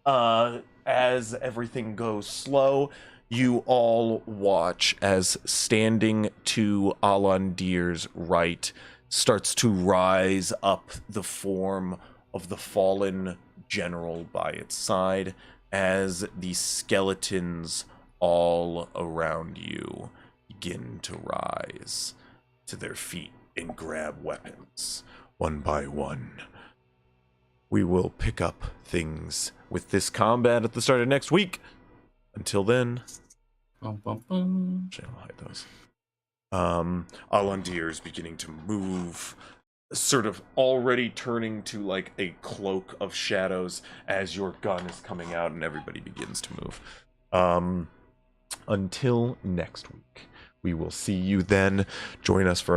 as everything goes slow. You all watch as standing to Alandir's right starts to rise up the form of the fallen general by its side, as the skeletons all around you begin to rise to their feet and grab weapons one by one. We will pick up things with this combat at the start of next week. Until then, Bum, bum, bum. I'll hide those. Alandir is beginning to move sort of already turning to like a cloak of shadows as your gun is coming out and everybody begins to move. Until next week, we will see you then. Join us for